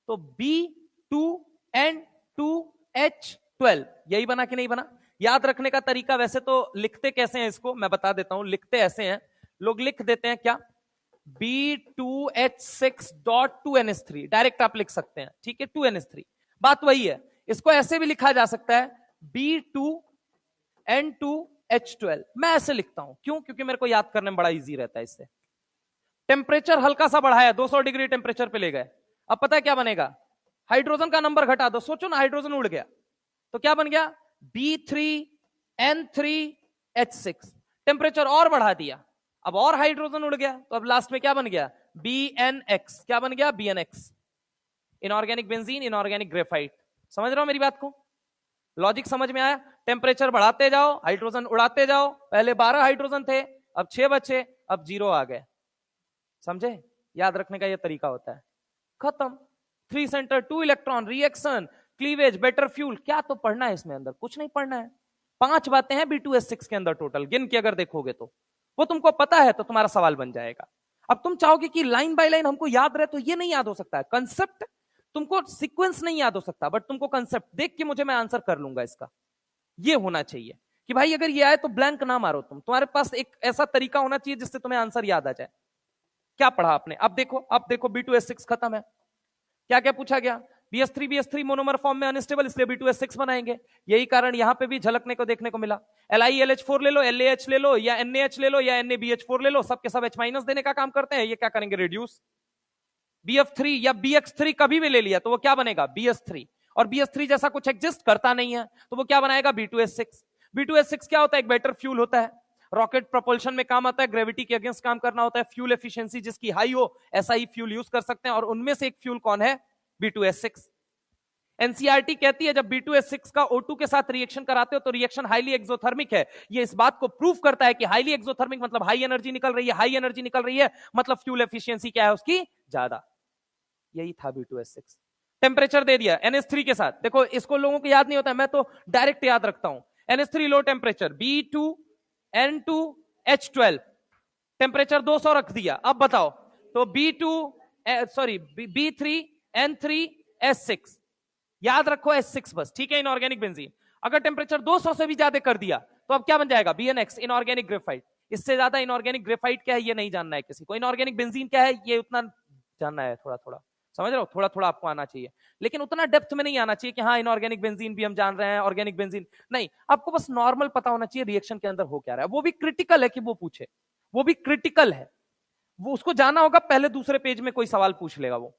तो B2N2H12 यही बना कि नहीं बना? याद रखने का तरीका, वैसे तो लिखते कैसे हैं इसको मैं बता देता हूं, लिखते ऐसे हैं, लोग लिख देते हैं क्या, B2H6.2NH3 डायरेक्ट आप लिख सकते हैं, ठीक है, 2NH3, बात वही है। इसको ऐसे भी लिखा जा सकता है, B2N2H12, मैं ऐसे लिखता हूं, क्यों, क्योंकि मेरे को याद करने में बड़ा इजी रहता है इससे। टेम्परेचर हल्का सा बढ़ाया, 200 डिग्री टेम्परेचर पे ले गए, अब पता है क्या बनेगा, हाइड्रोजन का नंबर घटा दो, सोचो ना हाइड्रोजन उड़ गया तो क्या बन गया, B3N3H6, टेम्परेचर और बढ़ा दिया, अब और हाइड्रोजन उड़ गया, तो अब लास्ट में क्या बन गया, BNX, क्या बन गया, BNX, inorganic benzene, inorganic graphite. समझ रहे हो मेरी बात को, लॉजिक समझ में आया? टेम्परेचर बढ़ाते जाओ, हाइड्रोजन उड़ाते जाओ, पहले 12 हाइड्रोजन थे, अब 6 बचे, अब 0 आ गए, समझे? याद रखने का यह तरीका होता है, खत्म। 3 centre 2 electron, reaction, cleavage, better fuel, क्या तो पढ़ना है इसमें अंदर, कुछ नहीं पढ़ना है। 5 बातें हैं B2H6 के अंदर टोटल, गिन के अगर देखोगे तो वो तुमको पता है, तो तुम्हारा सवाल बन जाएगा। अब तुम चाहोगे कि लाइन बाय लाइन हमको याद रहे, तो ये नहीं याद हो सकता है, कंसेप्ट तुमको, सीक्वेंस नहीं याद हो सकता, बट तुमको कंसेप्ट देख के मुझे मैं आंसर कर लूंगा इसका, ये होना चाहिए कि भाई अगर ये आए तो ब्लैंक ना मारो तुम, तुम्हारे पास एक ऐसा तरीका होना चाहिए जिससे तुम्हें आंसर याद आ जाए। क्या पढ़ा आपने, अब देखो, अब देखो B2H6 खत्म है, क्या क्या पूछा गया, BH3 मोनोमर फॉर्म में अनस्टेबल, इसलिए B2H6 बनाएंगे, यही कारण यहां पे भी झलकने को देखने को मिला। LiLH4 ले लो, LAH ले लो, या NaH ले लो, या NaBH4 ले लो, सबके सब H- देने का काम करते हैं, ये क्या करेंगे, रिड्यूस। BF3 या BX3 कभी भी ले लिया तो वो क्या बनेगा, BH3, और BH3 जैसा कुछ एग्जिस्ट करता नहीं है तो वो क्या बनाएगा, B2H6। B2H6 क्या होता है, एक बेटर फ्यूल होता है, रॉकेट प्रोपल्शन में काम आता है, ग्रेविटी के अगेंस्ट काम करना होता है, फ्यूल एफिशिएंसी जिसकी हाई हो ऐसा ही फ्यूल यूज कर सकते हैं, और उनमें से एक फ्यूल कौन है, B2H6। एनसीईआरटी कहती है जब B2H6 का O2 के साथ रिएक्शन कराते हो तो रिएक्शन हाईली एक्सोथर्मिक है, ये इस बात को प्रूव करता है कि हाईली एक्सोथर्मिक मतलब हाई एनर्जी निकल रही है, हाई एनर्जी निकल रही है मतलब फ्यूल एफिशिएंसी क्या है उसकी, ज्यादा। यही था B2H6। टेम्परेचर दे दिया NH3 के साथ, देखो इसको लोगों को याद नहीं होता, मैं तो डायरेक्ट याद रखता हूं, NH3 low temperature, B2N2 H12, temperature 200 रख दिया, अब बताओ तो B2 सॉरी B3N3S6, याद रखो S6 बस, ठीक है, इनऑर्गेनिक बेंजीन। अगर टेम्परेचर 200 से भी ज्यादा कर दिया तो अब क्या बन जाएगा, BNX, इनऑर्गेनिक ग्रेफाइट। इससे ज्यादा इनऑर्गेनिक ग्रेफाइट क्या है ये नहीं जानना है किसी को, इनऑर्गेनिक बेंजीन क्या है ये उतना जानना है, थोड़ा थोड़ा समझ रहे हो, थोड़ा थोड़ा आपको आना चाहिए, लेकिन उतना डेप्थ में नहीं आना चाहिए कि हाँ इनऑर्गेनिक बेंजीन भी हम जान रहे हैं, ऑर्गेनिक बेंजीन नहीं, आपको बस नॉर्मल पता होना चाहिए रिएक्शन के अंदर हो क्या रहा है। वो भी क्रिटिकल है कि वो पूछे, वो भी क्रिटिकल है, वो उसको जाना होगा, पहले दूसरे पेज में कोई सवाल पूछ लेगा वो।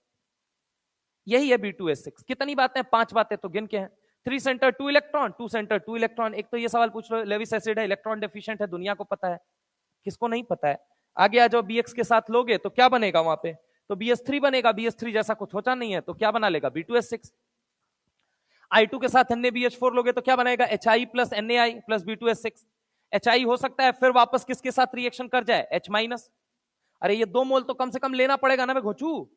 यही है B2S6। कितनी बातें, 5 बातें तो गिन के हैं। 3 सेंटर 2 इलेक्ट्रॉन, 2 सेंटर 2 इलेक्ट्रॉन। एक तो ये सवाल पूछ लो, लेविस एसिड है, इलेक्ट्रॉन डेफिशिएंट है, दुनिया को पता है, किसको नहीं पता है। आगे आ जाओ, BX के साथ लोगे तो क्या बनेगा वहां पे, तो BS3 बनेगा, BS3 जैसा कुछ होता नहीं है तो क्या बना लेगा, B2S6। I2 के साथ NaBH4 लोगे तो क्या बनेगा, HI plus NaI plus B2S6। HI हो सकता है फिर वापस किसके साथ रिएक्शन कर जाए, H-। अरे ये 2 मोल तो कम से कम लेना पड़ेगा ना मैं घोचू,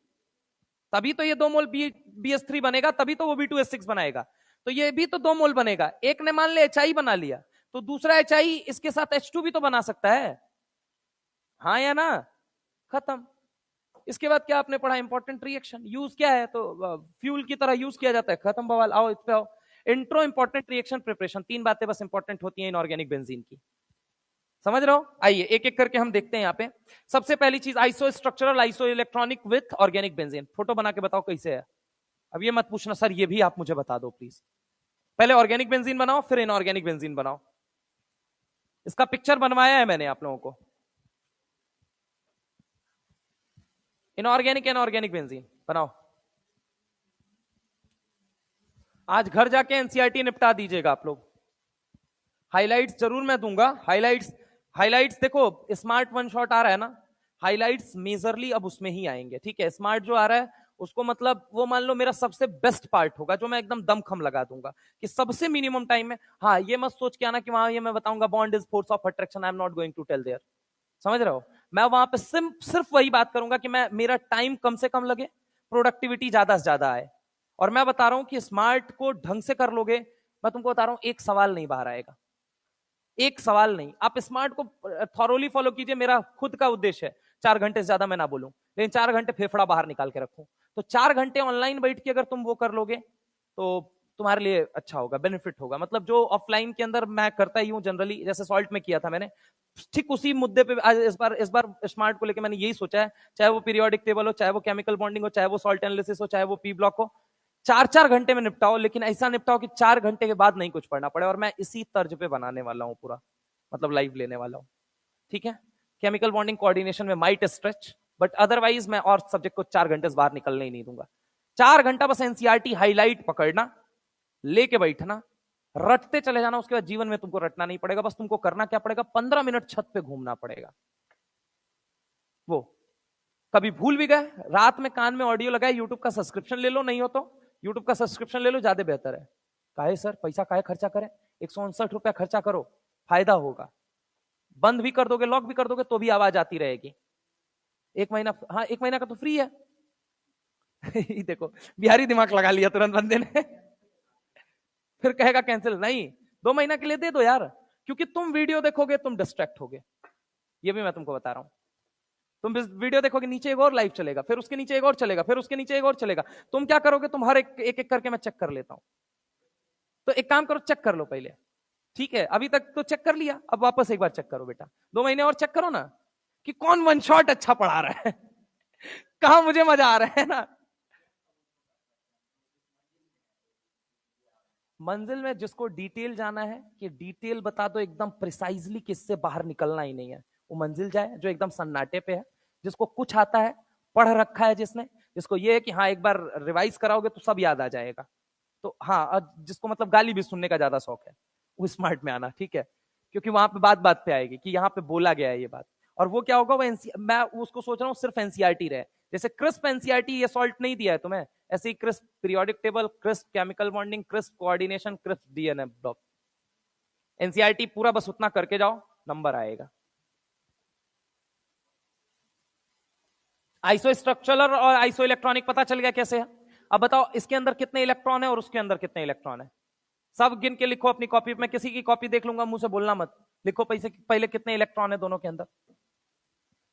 तभी तो ये 2 मोल BS3 बनेगा, तभी तो वो B2S6 बनाएगा। तो ये भी तो 2 मोल बनेगा। एक ने मान ले HI बना लिया तो दूसरा HI इसके साथ H2 भी तो बना सकता है, हाँ या ना, खत्म। इसके बाद क्या आपने पढ़ा, इंपॉर्टेंट रिएक्शन यूज क्या है, तो फ्यूल की तरह यूज किया जाता है, खत्म बवाल। आओ इस पे आओ, इंट्रो इंपॉर्टेंट रिएक्शन प्रिपरेशन, 3 बातें बस इंपॉर्टेंट होती हैं इनऑर्गेनिक बेंजीन की, समझ रहे हो। आइए एक एक करके हम देखते हैं यहाँ पे। सबसे पहली चीज, iso structural iso electronic with organic benzene. Photo बना के बताओ कैसे है। अब ये मत पूछना सर ये भी आप मुझे बता दो प्लीज, पहले ऑर्गेनिक बेंजीन बनाओ फिर इनऑर्गेनिक बेंजीन बनाओ। इसका पिक्चर बनवाया है मैंने आप लोगों को, इनऑर्गेनिक इनऑर्गेनिक बेंजीन बनाओ। आज घर जाके एनसीईआरटी निपटा दीजिएगा आप लोग। हाइलाइट्स जरूर मैं दूंगा, हाइलाइट्स, हाइलाइट्स देखो स्मार्ट वन शॉट आ रहा है ना, हाइलाइट्स मेजरली अब उसमें ही आएंगे, ठीक है। स्मार्ट जो आ रहा है उसको मतलब वो मान लो मेरा सबसे बेस्ट पार्ट होगा जो मैं एकदम दमखम लगा दूंगा कि सबसे मिनिमम टाइम में। हाँ ये मत सोच के आना कि वहां ये मैं बताऊंगा bond is force of attraction, I am not going to tell there, समझ रहे हो। मैं वहां पे सिर्फ वही बात करूंगा कि मैं मेरा टाइम कम से कम लगे, प्रोडक्टिविटी ज्यादा से ज्यादा आए। और मैं बता रहा हूं कि स्मार्ट को ढंग से कर लोगे, मैं तुमको बता रहा हूं एक सवाल नहीं बाहर आएगा, एक सवाल नहीं। आप स्मार्ट को थॉरोली फॉलो कीजिए, मेरा खुद का उद्देश्य है 4 घंटे से ज्यादा मैं ना बोलूं, लेकिन 4 घंटे फेफड़ा बाहर निकाल के रखूं। तो 4 घंटे ऑनलाइन बैठ के अगर तुम वो कर लोगे तो तुम्हारे लिए अच्छा होगा, बेनिफिट होगा। मतलब जो ऑफलाइन के अंदर मैं करता ही हूँ जनरली, जैसे सॉल्ट में किया था मैंने, ठीक उसी मुद्दे पे आज इस बार स्मार्ट को लेके मैंने यही सोचा है, चाहे वो पीरियोडिक टेबल हो, चाहे वो केमिकल बॉन्डिंग हो, चाहे वो सॉल्ट एनालिसिस हो, चाहे वो पी ब्लॉक हो, 4-4 घंटे में निपटाओ, लेकिन ऐसा निपटाओ कि 4 घंटे के बाद नहीं कुछ पढ़ना पड़े। और मैं इसी तर्ज पे बनाने वाला हूँ पूरा, मतलब लाइव लेने वाला हूँ, ठीक है। केमिकल बॉन्डिंग कोऑर्डिनेशन में माइट स्ट्रेच, बट अदरवाइज मैं और सब्जेक्ट को 4 घंटे से बाहर निकलने ही नहीं दूंगा। 4 घंटा बस एनसीईआरटी हाईलाइट पकड़ना, लेके बैठना, रटते चले जाना। उसके बाद जीवन में तुमको रटना नहीं पड़ेगा, बस तुमको करना क्या पड़ेगा, 15 मिनट छत पे घूमना पड़ेगा। वो कभी भूल भी गए, रात में कान में ऑडियो लगाए, यूट्यूब का सब्सक्रिप्शन ले लो, नहीं हो तो यूट्यूब का सब्सक्रिप्शन ले लो, ज्यादा बेहतर है। काहे सर पैसा काहे खर्चा करें, 159 रुपया खर्चा करो, फायदा होगा। बंद भी कर दोगे, लॉक भी कर दोगे तो भी आवाज आती रहेगी। 1 महीना, हाँ 1 महीना का तो फ्री है। देखो बिहारी दिमाग लगा लिया तुरंत बंदे ने। फिर कहेगा कैंसिल, नहीं 2 महीना के लिए दे दो यार, क्योंकि तुम वीडियो देखोगे तुम डिस्ट्रैक्ट होगे, ये भी मैं तुमको बता रहा हूं। तुम वीडियो देखोगे, नीचे एक और लाइव चलेगा, फिर उसके नीचे एक और चलेगा, फिर उसके नीचे एक और चलेगा। तुम क्या करोगे, तुम हर एक करके मैं चेक कर लेता हूं। तो एक काम करो, चेक कर लो पहले, ठीक है। अभी तक तो चेक कर लिया, अब वापस एक बार चेक करो बेटा, 2 महीने और चेक करो ना कि कौन वन शॉट अच्छा पढ़ा रहा है। कहां मुझे मजा आ रहा है ना। मंजिल में जिसको डिटेल जाना है कि डिटेल बता दो एकदम प्रिसाइजली, किससे बाहर निकलना ही नहीं है, वो मंजिल जाए। जो एकदम सन्नाटे पे है, जिसको कुछ आता है, पढ़ रखा है जिसने, जिसको ये है कि हाँ एक बार रिवाइज कराओगे तो सब याद आ जाएगा, तो हाँ, जिसको मतलब गाली भी सुनने का ज्यादा शौक है, वो स्मार्ट में आना, ठीक है। क्योंकि वहां पे बात बात पे आएगी कि यहाँ पे बोला गया है ये बात। और वो क्या होगा, वो मैं उसको सोच रहा हूँ सिर्फ एनसीईआरटी रहे, जैसे क्रिस्प एनसीईआरटी ये सॉल्ट नहीं दिया है तुम्हें, ऐसे ही crisp periodic table, crisp chemical bonding, crisp coordination, crisp DNA block, NCERT पूरा बस उतना करके जाओ, नंबर आएगा। आइसो स्ट्रक्चरल और आइसो इलेक्ट्रॉनिक पता चल गया कैसे है। अब बताओ इसके अंदर कितने इलेक्ट्रॉन है और उसके अंदर कितने इलेक्ट्रॉन है, सब गिन के लिखो अपनी कॉपी में। किसी की कॉपी देख लूंगा, मुंह से बोलना मत, लिखो पैसे पहले कितने इलेक्ट्रॉन है दोनों के अंदर।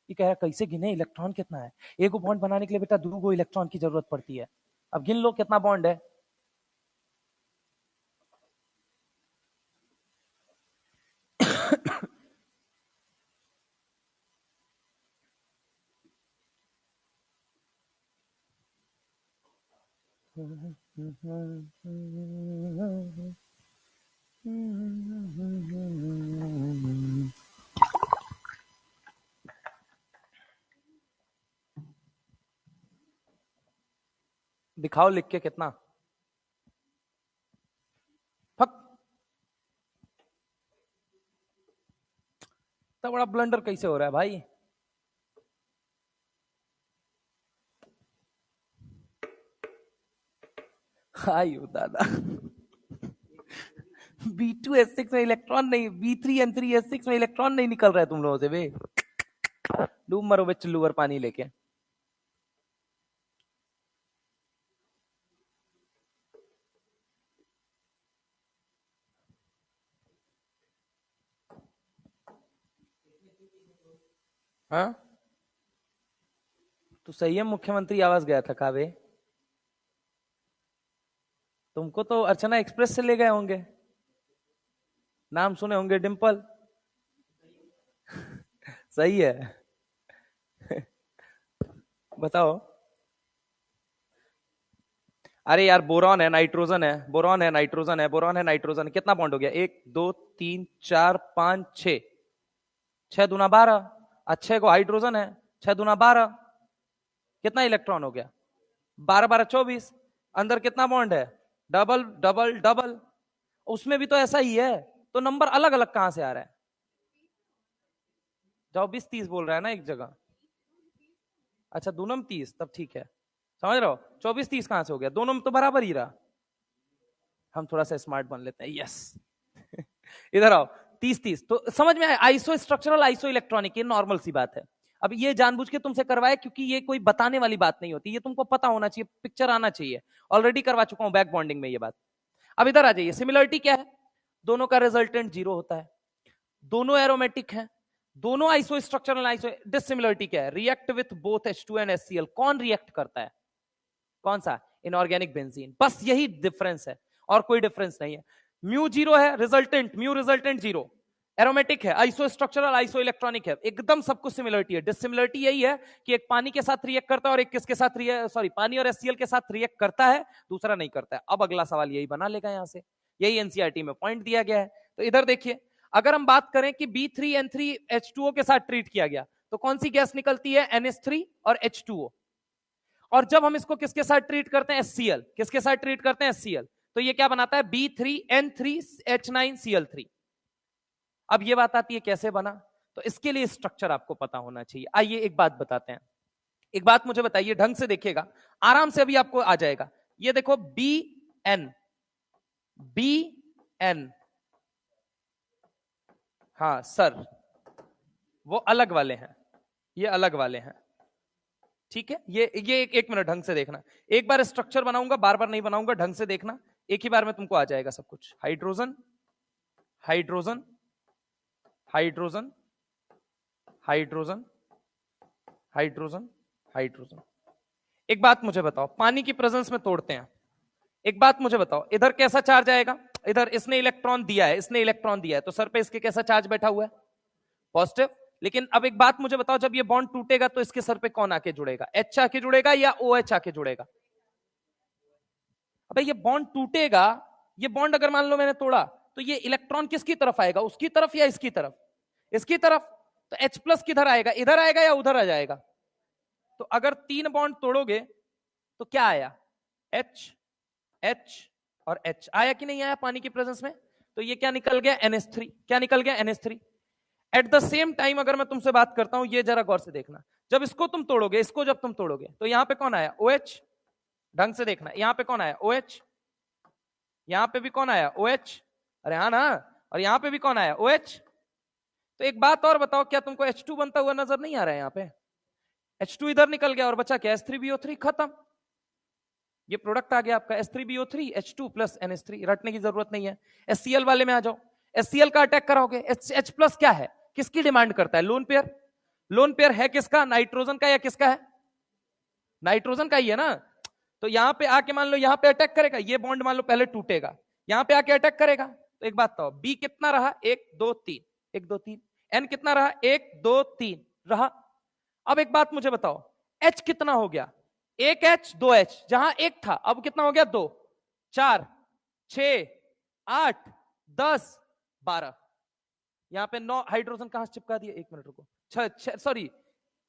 ये कह रहा कैसे गिने इलेक्ट्रॉन कितना है। एक बॉन्ड बनाने के लिए बेटा 2 इलेक्ट्रॉन की जरूरत पड़ती है। अब गिन लो कितना बॉन्ड है। दिखाओ लिख के कितना। फक तो बड़ा ब्लंडर कैसे हो रहा है भाई। आयु दादा। B2S6 में इलेक्ट्रॉन नहीं, B3N3S6 में इलेक्ट्रॉन नहीं निकल रहा है तुम लोगों से बे। डूब मरो बे चुल्लूवर पानी लेके। हाँ तो सही है, मुख्यमंत्री आवास गया था कावे। तुमको तो अर्चना एक्सप्रेस से ले गए होंगे, नाम सुने होंगे डिंपल। सही है। बताओ। अरे यार बोरॉन है नाइट्रोजन है, बोरॉन है नाइट्रोजन है, बोरॉन है नाइट्रोजन। कितना बॉन्ड हो गया? 1 2 3 4 5 6, 6 दूना 12। अच्छे को हाइड्रोजन है, 6 दूना 12। कितना इलेक्ट्रॉन हो गया? 12 12 24। अंदर कितना बॉन्ड है? Double double double. उसमें भी तो ऐसा ही है, तो नंबर अलग अलग कहां से आ रहा है? 24 30 बोल रहा है ना एक जगह। अच्छा दोनों में 30, तब ठीक है। समझ रहे हो? 24 30 कहां से हो गया? दोनों में तो बराबर ही रहा। हम थोड़ा सा स्मार्ट बन लेते हैं, यस। इधर आओ। 30 30 तो समझ में आया। आइसो स्ट्रक्चरल आइसो इलेक्ट्रॉनिक, ये नॉर्मल सी बात है। अब ये जानबूझ के तुमसे करवाया क्योंकि ये कोई बताने वाली बात नहीं होती, ये तुमको पता होना चाहिए, पिक्चर आना चाहिए। ऑलरेडी करवा चुका हूं बैक बॉन्डिंग में ये बात। अब इधर आ जाइए। सिमिलरिटी क्या है? दोनों का रिजल्टेंट 0 होता है, दोनों एरोमेटिक हैं, दोनों आइसो स्ट्रक्चरल आइसो। डिससिमिलरिटी क्या है? React with both H2 and HCl। कौन रिएक्ट करता है? कौन सा? Inorganic benzene. बस यही डिफरेंस है और कोई डिफरेंस नहीं है। म्यू 0 है रिजल्टेंट, म्यू रिजल्टेंट 0। एरोमेटिक है, आइसो स्ट्रक्चरल आइसो इलेक्ट्रॉनिक है, एकदम सब कुछ सिमिलरिटी है। डिससिमिलरिटी यही है कि एक पानी के साथ रिएक्ट करता है और एक किसके साथ सॉरी पानी और HCl के साथ रिएक्ट करता है, दूसरा नहीं करता है। अब अगला सवाल यही बना लेगा यहां से, यही एनसीईआरटी में पॉइंट दिया गया है। तो इधर देखिए, अगर हम बात करें कि B3N3H2O के साथ ट्रीट किया गया तो कौन सी गैस निकलती है? NH3 और H2O। और जब हम इसको किसके साथ ट्रीट करते हैं? HCl। किसके साथ ट्रीट करते हैं? HCl। तो ये क्या बनाता है? B3N3H9Cl3। अब ये बात आती है कैसे बना, तो इसके लिए स्ट्रक्चर आपको पता होना चाहिए। आइए एक बात बताते हैं, एक बात मुझे बताइए, ढंग से देखिएगा, आराम से अभी आपको आ जाएगा। ये देखो BN, BN, हाँ सर वो अलग वाले हैं, ये अलग वाले हैं, ठीक है। ये एक मिनट ढंग से देखना। एक बार स्ट्रक्चर बनाऊंगा, बार बार नहीं बनाऊंगा, ढंग से देखना, एक ही बार में तुमको आ जाएगा सब कुछ। Hydrogen, hydrogen, hydrogen, hydrogen, hydrogen, hydrogen. एक बात मुझे बताओ, पानी की प्रेजेंस में तोड़ते हैं, एक बात मुझे बताओ, इधर कैसा चार्ज आएगा? इधर इसने इलेक्ट्रॉन दिया है, इसने इलेक्ट्रॉन दिया है, तो सर पे इसके कैसा चार्ज बैठा हुआ है? पॉजिटिव। लेकिन अब एक बात मुझे बताओ, जब ये बॉन्ड टूटेगा तो इसके सर पे कौन आके जुड़ेगा? H आके जुड़ेगा या OH आके जुड़ेगा? अबे ये बॉन्ड टूटेगा, ये बॉन्ड अगर मान लो मैंने तोड़ा, तो ये इलेक्ट्रॉन किसकी तरफ आएगा? उसकी तरफ या इसकी तरफ? इसकी तरफ। तो H+ किधर आएगा? इधर आएगा या उधर आ जाएगा? तो अगर 3 बॉन्ड तोड़ोगे तो क्या आया? H, H और H आया कि नहीं आया पानी की प्रेजेंस में? तो ये क्या निकल गया? NH3। क्या निकल गया? NH3। At the same time अगर मैं तुमसे बात करता हूं, ये जरा गौर से देखना, जब इसको तुम तोड़ोगे, इसको जब तुम तोड़ोगे, तो यहां पे कौन आया? OH। ढंग से देखना, यहां पे कौन आया? OH। यहां पे भी कौन आया? OH। अरे हाँ ना। और यहां पे भी कौन आया? OH। तो एक बात और बताओ, क्या तुमको H2 बनता हुआ नजर नहीं आ रहा है? यहां पे H2 इधर निकल गया और बचा क्या? H3BO3। खत्म। ये प्रोडक्ट आ गया आपका H3BO3 H2 प्लस NH3। रटने की जरूरत नहीं है। HCl वाले में आ जाओ। HCl का अटैक कराओगे। H प्लस क्या है, किसकी डिमांड करता है, लोन पेयर। लोन पेयर है किसका, नाइट्रोजन का या किसका है, नाइट्रोजन का ही है ना। तो यहां पे आके मान लो यहां पे अटैक करेगा, ये बॉन्ड मान लो पहले टूटेगा, यहां पे आके अटैक करेगा। तो एक बात तो बी कितना रहा, 1 2 3, 1 2 3, एन कितना रहा, 1 2 3 रहा। अब एक बात मुझे बताओ, एच कितना हो गया, 1H 2H, जहां 1 था अब कितना हो गया, 2 4 6 8 10 12, यहां पे 9 हाइड्रोजन कहां से चिपका दिया, 1 मिनट रुको, सॉरी,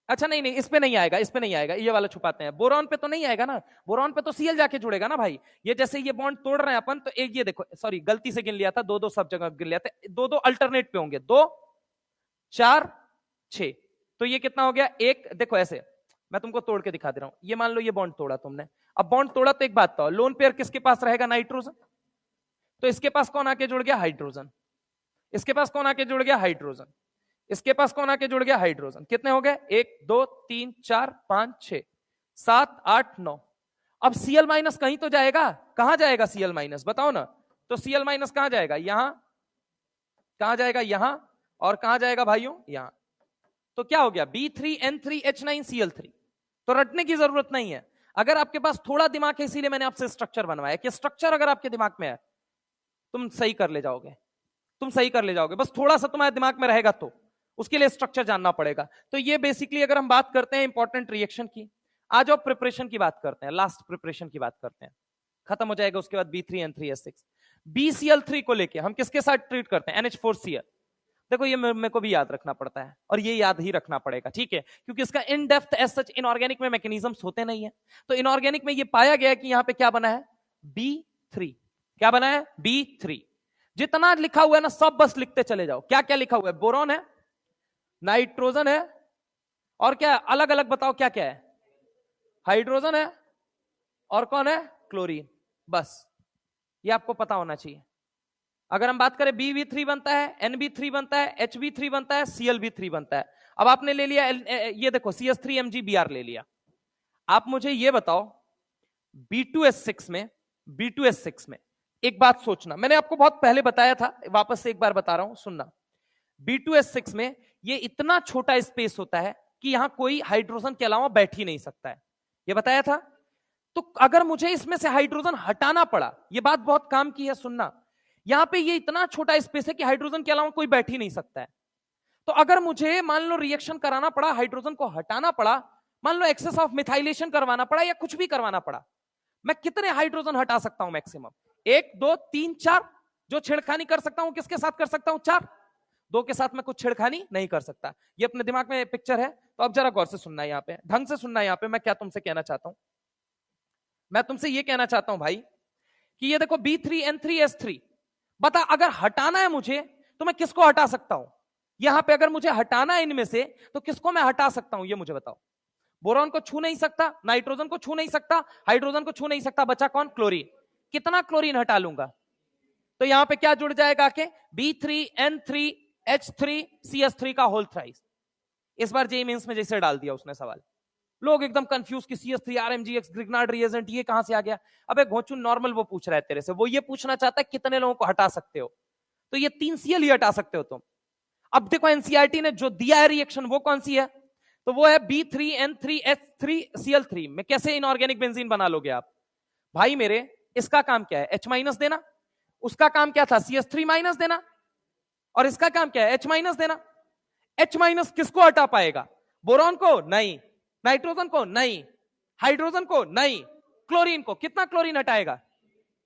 अच्छा नहीं नहीं, इस पे नहीं आएगा, इस पे नहीं आएगा, ये वाला छुपाते हैं। बोरॉन पे तो नहीं आएगा ना, बोरॉन पे तो Cl जाके जुड़ेगा ना भाई। ये जैसे ये बॉन्ड तोड़ रहे हैं अपन, तो एक ये देखो, सॉरी गलती से गिन लिया था, 2 2 सब जगह गिन लिया था, 2 2 अल्टरनेट पे होंगे, 2 4 6, तो ये कितना हो गया, एक देखो ऐसे मैं तुमको तोड़ के दिखा दे रहा हूं। ये मान लो ये बॉन्ड तोड़ा तुमने, अब बॉन्ड तोड़ा तो एक बात तो लोन पेयर किसके पास रहेगा, नाइट्रोजन। तो इसके पास कौन आके जुड़ गया, हाइड्रोजन। इसके पास कौन आके जुड़ गया, हाइड्रोजन। इसके पास कौन आके जुड़ गया, हाइड्रोजन। कितने हो गए, 1 2 3 4 5 6 7 8 9। अब Cl माइनस कहीं तो जाएगा, कहां जाएगा Cl माइनस, बताओ ना। तो Cl माइनस कहां जाएगा, यहां, कहां जाएगा, यहां, और कहां जाएगा भाइयों, यहां। तो क्या हो गया, B3N3H9Cl3। तो रटने की जरूरत नहीं है, अगर आपके पास थोड़ा दिमाग है, इसीलिए मैंने आपसे स्ट्रक्चर बनवाया कि स्ट्रक्चर अगर आपके दिमाग में है तुम सही कर ले जाओगे, तुम सही कर ले जाओगे, बस थोड़ा सा तुम्हारे दिमाग में रहेगा तो उसके लिए स्ट्रक्चर जानना पड़ेगा। तो ये बेसिकली अगर हम बात करते हैं इंपॉर्टेंट रिएक्शन की, आज आप प्रिपरेशन की बात करते हैं, लास्ट प्रिपरेशन की बात करते हैं, खत्म हो जाएगा उसके बाद B3N3H6। BCl3 को लेके हम किसके साथ ट्रीट करते हैं, NH4Cl। देखो ये मेरे को भी याद रखना पड़ता है, और ये याद ही रखना पड़ेगा, ठीक है, क्योंकि इसका in depth as such inorganic में मैकेनिज्म्स होते नहीं है। तो इनऑर्गेनिक में ये पाया गया कि यहां पे क्या बना है, B3, क्या बना है, B3। जितना लिखा हुआ है ना सब बस लिखते चले जाओ, क्या क्या लिखा हुआ है, बोरॉन है, नाइट्रोजन है, और क्या अलग अलग बताओ क्या क्या है, हाइड्रोजन है, और कौन है, क्लोरीन। बस ये आपको पता होना चाहिए। अगर हम बात करें BV3 बनता है, NB3 बनता है, HB3 बनता है, ClB3 बनता है। अब आपने ले लिया ये देखो CH3MgBr ले लिया। आप मुझे ये बताओ B2S6 में एक बात सोचना, मैंने आपको बहुत पहले बताया था, वापस से एक बार बता रहा हूं, सुनना। B2S6 में ये इतना छोटा स्पेस होता है कि यहां कोई हाइड्रोजन के अलावा बैठ ही नहीं सकता है, ये बताया था। तो अगर मुझे इसमें से हाइड्रोजन हटाना पड़ा, ये बात बहुत काम की है, सुनना, यहां पे ये इतना छोटा स्पेस है कि हाइड्रोजन के अलावा कोई बैठ ही नहीं सकता है। तो अगर मुझे मान लो रिएक्शन कराना पड़ा, हाइड्रोजन को हटाना पड़ा, मान लो एक्सेस ऑफ मिथाइलेशन करवाना पड़ा या कुछ भी करवाना पड़ा, मैं कितने हाइड्रोजन हटा सकता हूं मैक्सिमम, 1 2 3 4। जो छेड़खानी कर सकता हूं किसके साथ कर सकता हूं, 4। 2 के साथ मैं कुछ छेड़खानी नहीं कर सकता। ये अपने दिमाग में पिक्चर है, तो अब जरा गौर से सुनना है, यहां पे ढंग से सुनना है। यहां पे मैं क्या तुमसे कहना चाहता हूं, मैं तुमसे ये कहना चाहता हूं भाई कि ये देखो B3N3H3, बता अगर हटाना है मुझे तो मैं किसको हटा सकता हूं, यहां पे अगर मुझे हटाना है इनमें से तो किसको मैं हटा सकता हूं, ये मुझे बताओ। बोरॉन को छू नहीं सकता, नाइट्रोजन को छू नहीं सकता, हाइड्रोजन को छू नहीं सकता, बचा कौन, क्लोरीन। कितना क्लोरीन हटा लूंगा, तो यहां पे क्या जुड़ जाएगा आके, B3N3H3CH3 का होल थ्राइस। इस बार जेईई मेंस में जैसे डाल दिया उसने सवाल, लोग एकदम कंफ्यूज कि CH3 RMGX ग्रिग्नार्ड रिएजेंट ये कहां से आ गया। अबे घोंचू नॉर्मल वो पूछ रहा है तेरे से, वो ये पूछना चाहता है कितने लोगों को हटा सकते हो, तो ये 3 Cl ही हटा सकते हो तुम। अब देखो एनसीईआरटी ने जो दिया है रिएक्शन वो कौन सी है, तो वो है B3N3H3Cl3 में कैसे इनऑर्गेनिक बेंजीन बना लोगे आप भाई मेरे। इसका काम क्या है, H माइनस देना, उसका काम क्या था, CH3 माइनस देना, और इसका काम क्या है, H माइनस देना। H माइनस किसको हटा पाएगा, बोरॉन को नहीं, नाइट्रोजन को नहीं, हाइड्रोजन को नहीं, क्लोरीन को। कितना क्लोरीन हटाएगा,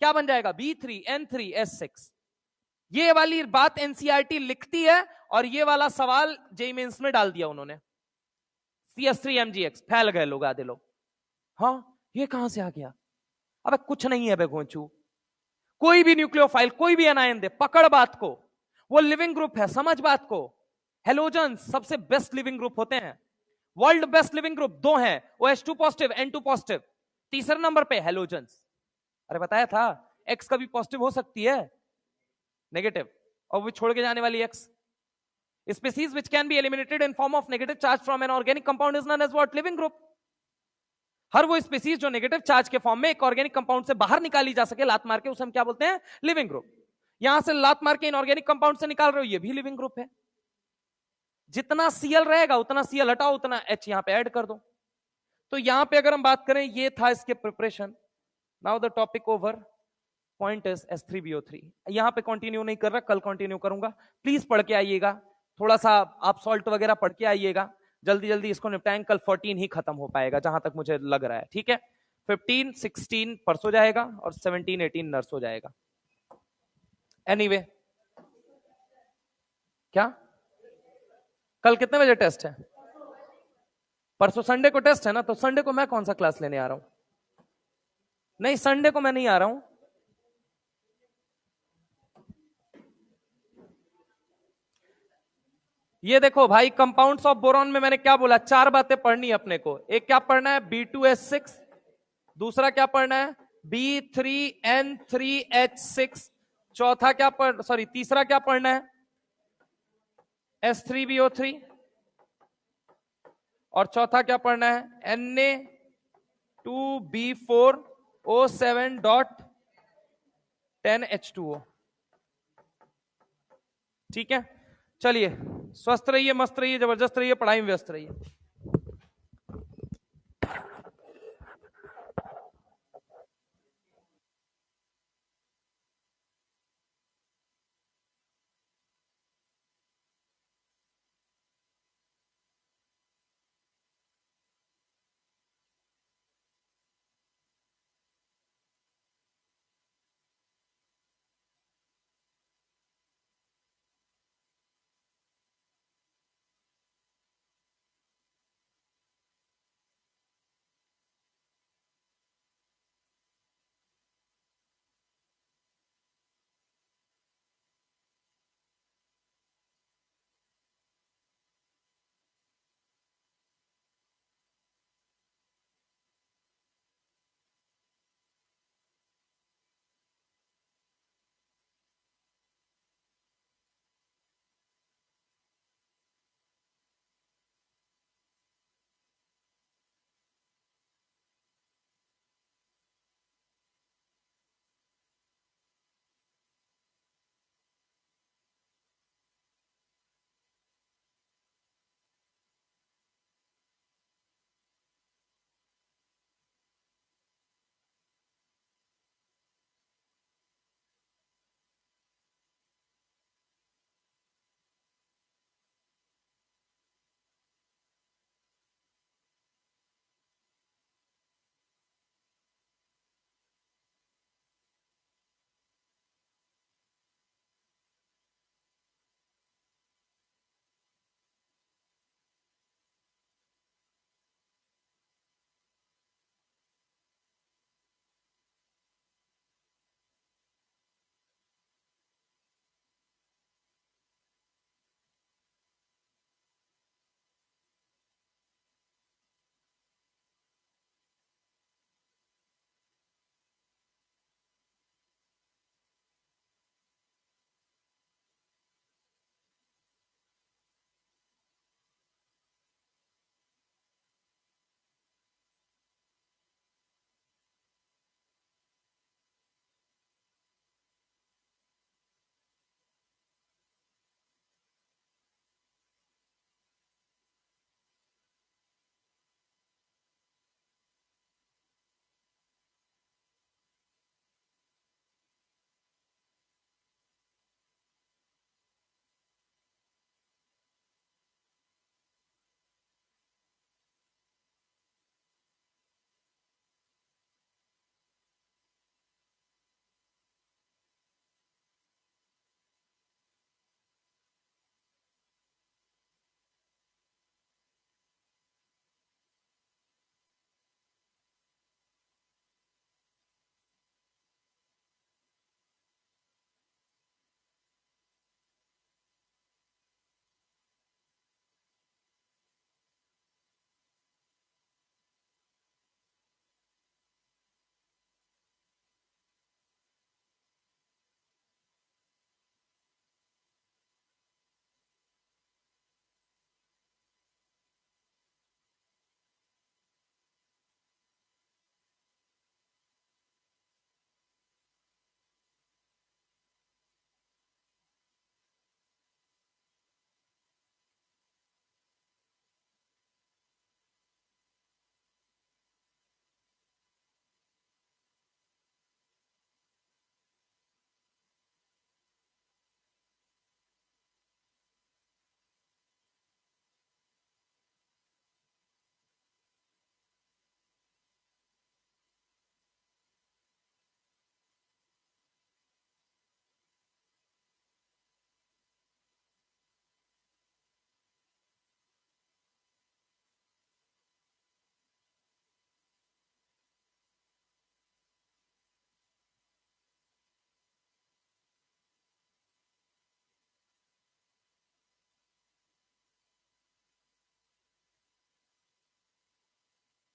क्या बन जाएगा, B3N3H6। ये वाली बात एनसीईआरटी लिखती है और ये वाला सवाल जेईई मेंस में डाल दिया उन्होंने। CH3MgX फैल गए लोग, आधे लोग, हाँ ये कहां से आ गया। अबे कुछ नहीं है बेगोंचू, कोई भी न्यूक्लियोफाइल कोई भी एनायन दे, पकड़ बात को, वो लिविंग ग्रुप है, समझ बात को। हेलोजन सबसे बेस्ट लिविंग ग्रुप होते हैं, वर्ल्ड बेस्ट लिविंग ग्रुप 2 हैं, OH2 पॉजिटिव N2 पॉजिटिव, तीसरे नंबर पे हेलोजन्स। अरे बताया था X कभी पॉजिटिव हो सकती है, नेगेटिव, और वो छोड़ के जाने वाली X। Species which can be eliminated in form of negative charge from an organic compound is known as what, living group। हर वो स्पीसीज जो नेगेटिव चार्ज के फॉर्म में एक ऑर्गेनिक कंपाउंड से बाहर निकाली जा सके लात मार के, उसे हम क्या बोलते हैं, लिविंग ग्रुप। यहां से लात मार के इनऑर्गेनिक कंपाउंड से निकाल रहे हो, ये भी लिविंग ग्रुप है। जितना Cl रहेगा उतना Cl हटाओ, उतना H यहां पे ऐड कर दो। तो यहां पे अगर हम बात करें, ये था इसके preparation. Now the topic over, point is H3BO3। यहां पे कंटिन्यू नहीं कर रहा, कल कंटिन्यू करूंगा। प्लीज पढ़ के आइएगा, थोड़ा सा आप सॉल्ट वगैरह पढ़ के आइएगा, जल्दी जल्दी इसको निपटाएंगे। कल 14 ही खत्म हो पाएगा जहां तक मुझे लग रहा है, ठीक है। 15 16 परसों जाएगा और 17 18 नर्स हो जाएगा। एनीवे क्या कल कितने बजे टेस्ट है? परसों संडे को टेस्ट है ना, तो संडे को मैं कौन सा क्लास लेने आ रहा हूं? नहीं, संडे को मैं नहीं आ रहा हूं। ये देखो भाई, कंपाउंड्स ऑफ बोरॉन में मैंने क्या बोला, 4 बातें पढ़नी है अपने को। एक क्या पढ़ना है, B2S6। दूसरा क्या पढ़ना है, B3N3H6। चौथा क्या तीसरा क्या पढ़ना है, H3BO3। और चौथा क्या पढ़ना है, Na2B4O7.10H2O। ठीक है, चलिए, स्वस्थ रहिए, मस्त रहिए, जबरदस्त रहिए, पढ़ाई में व्यस्त रहिए।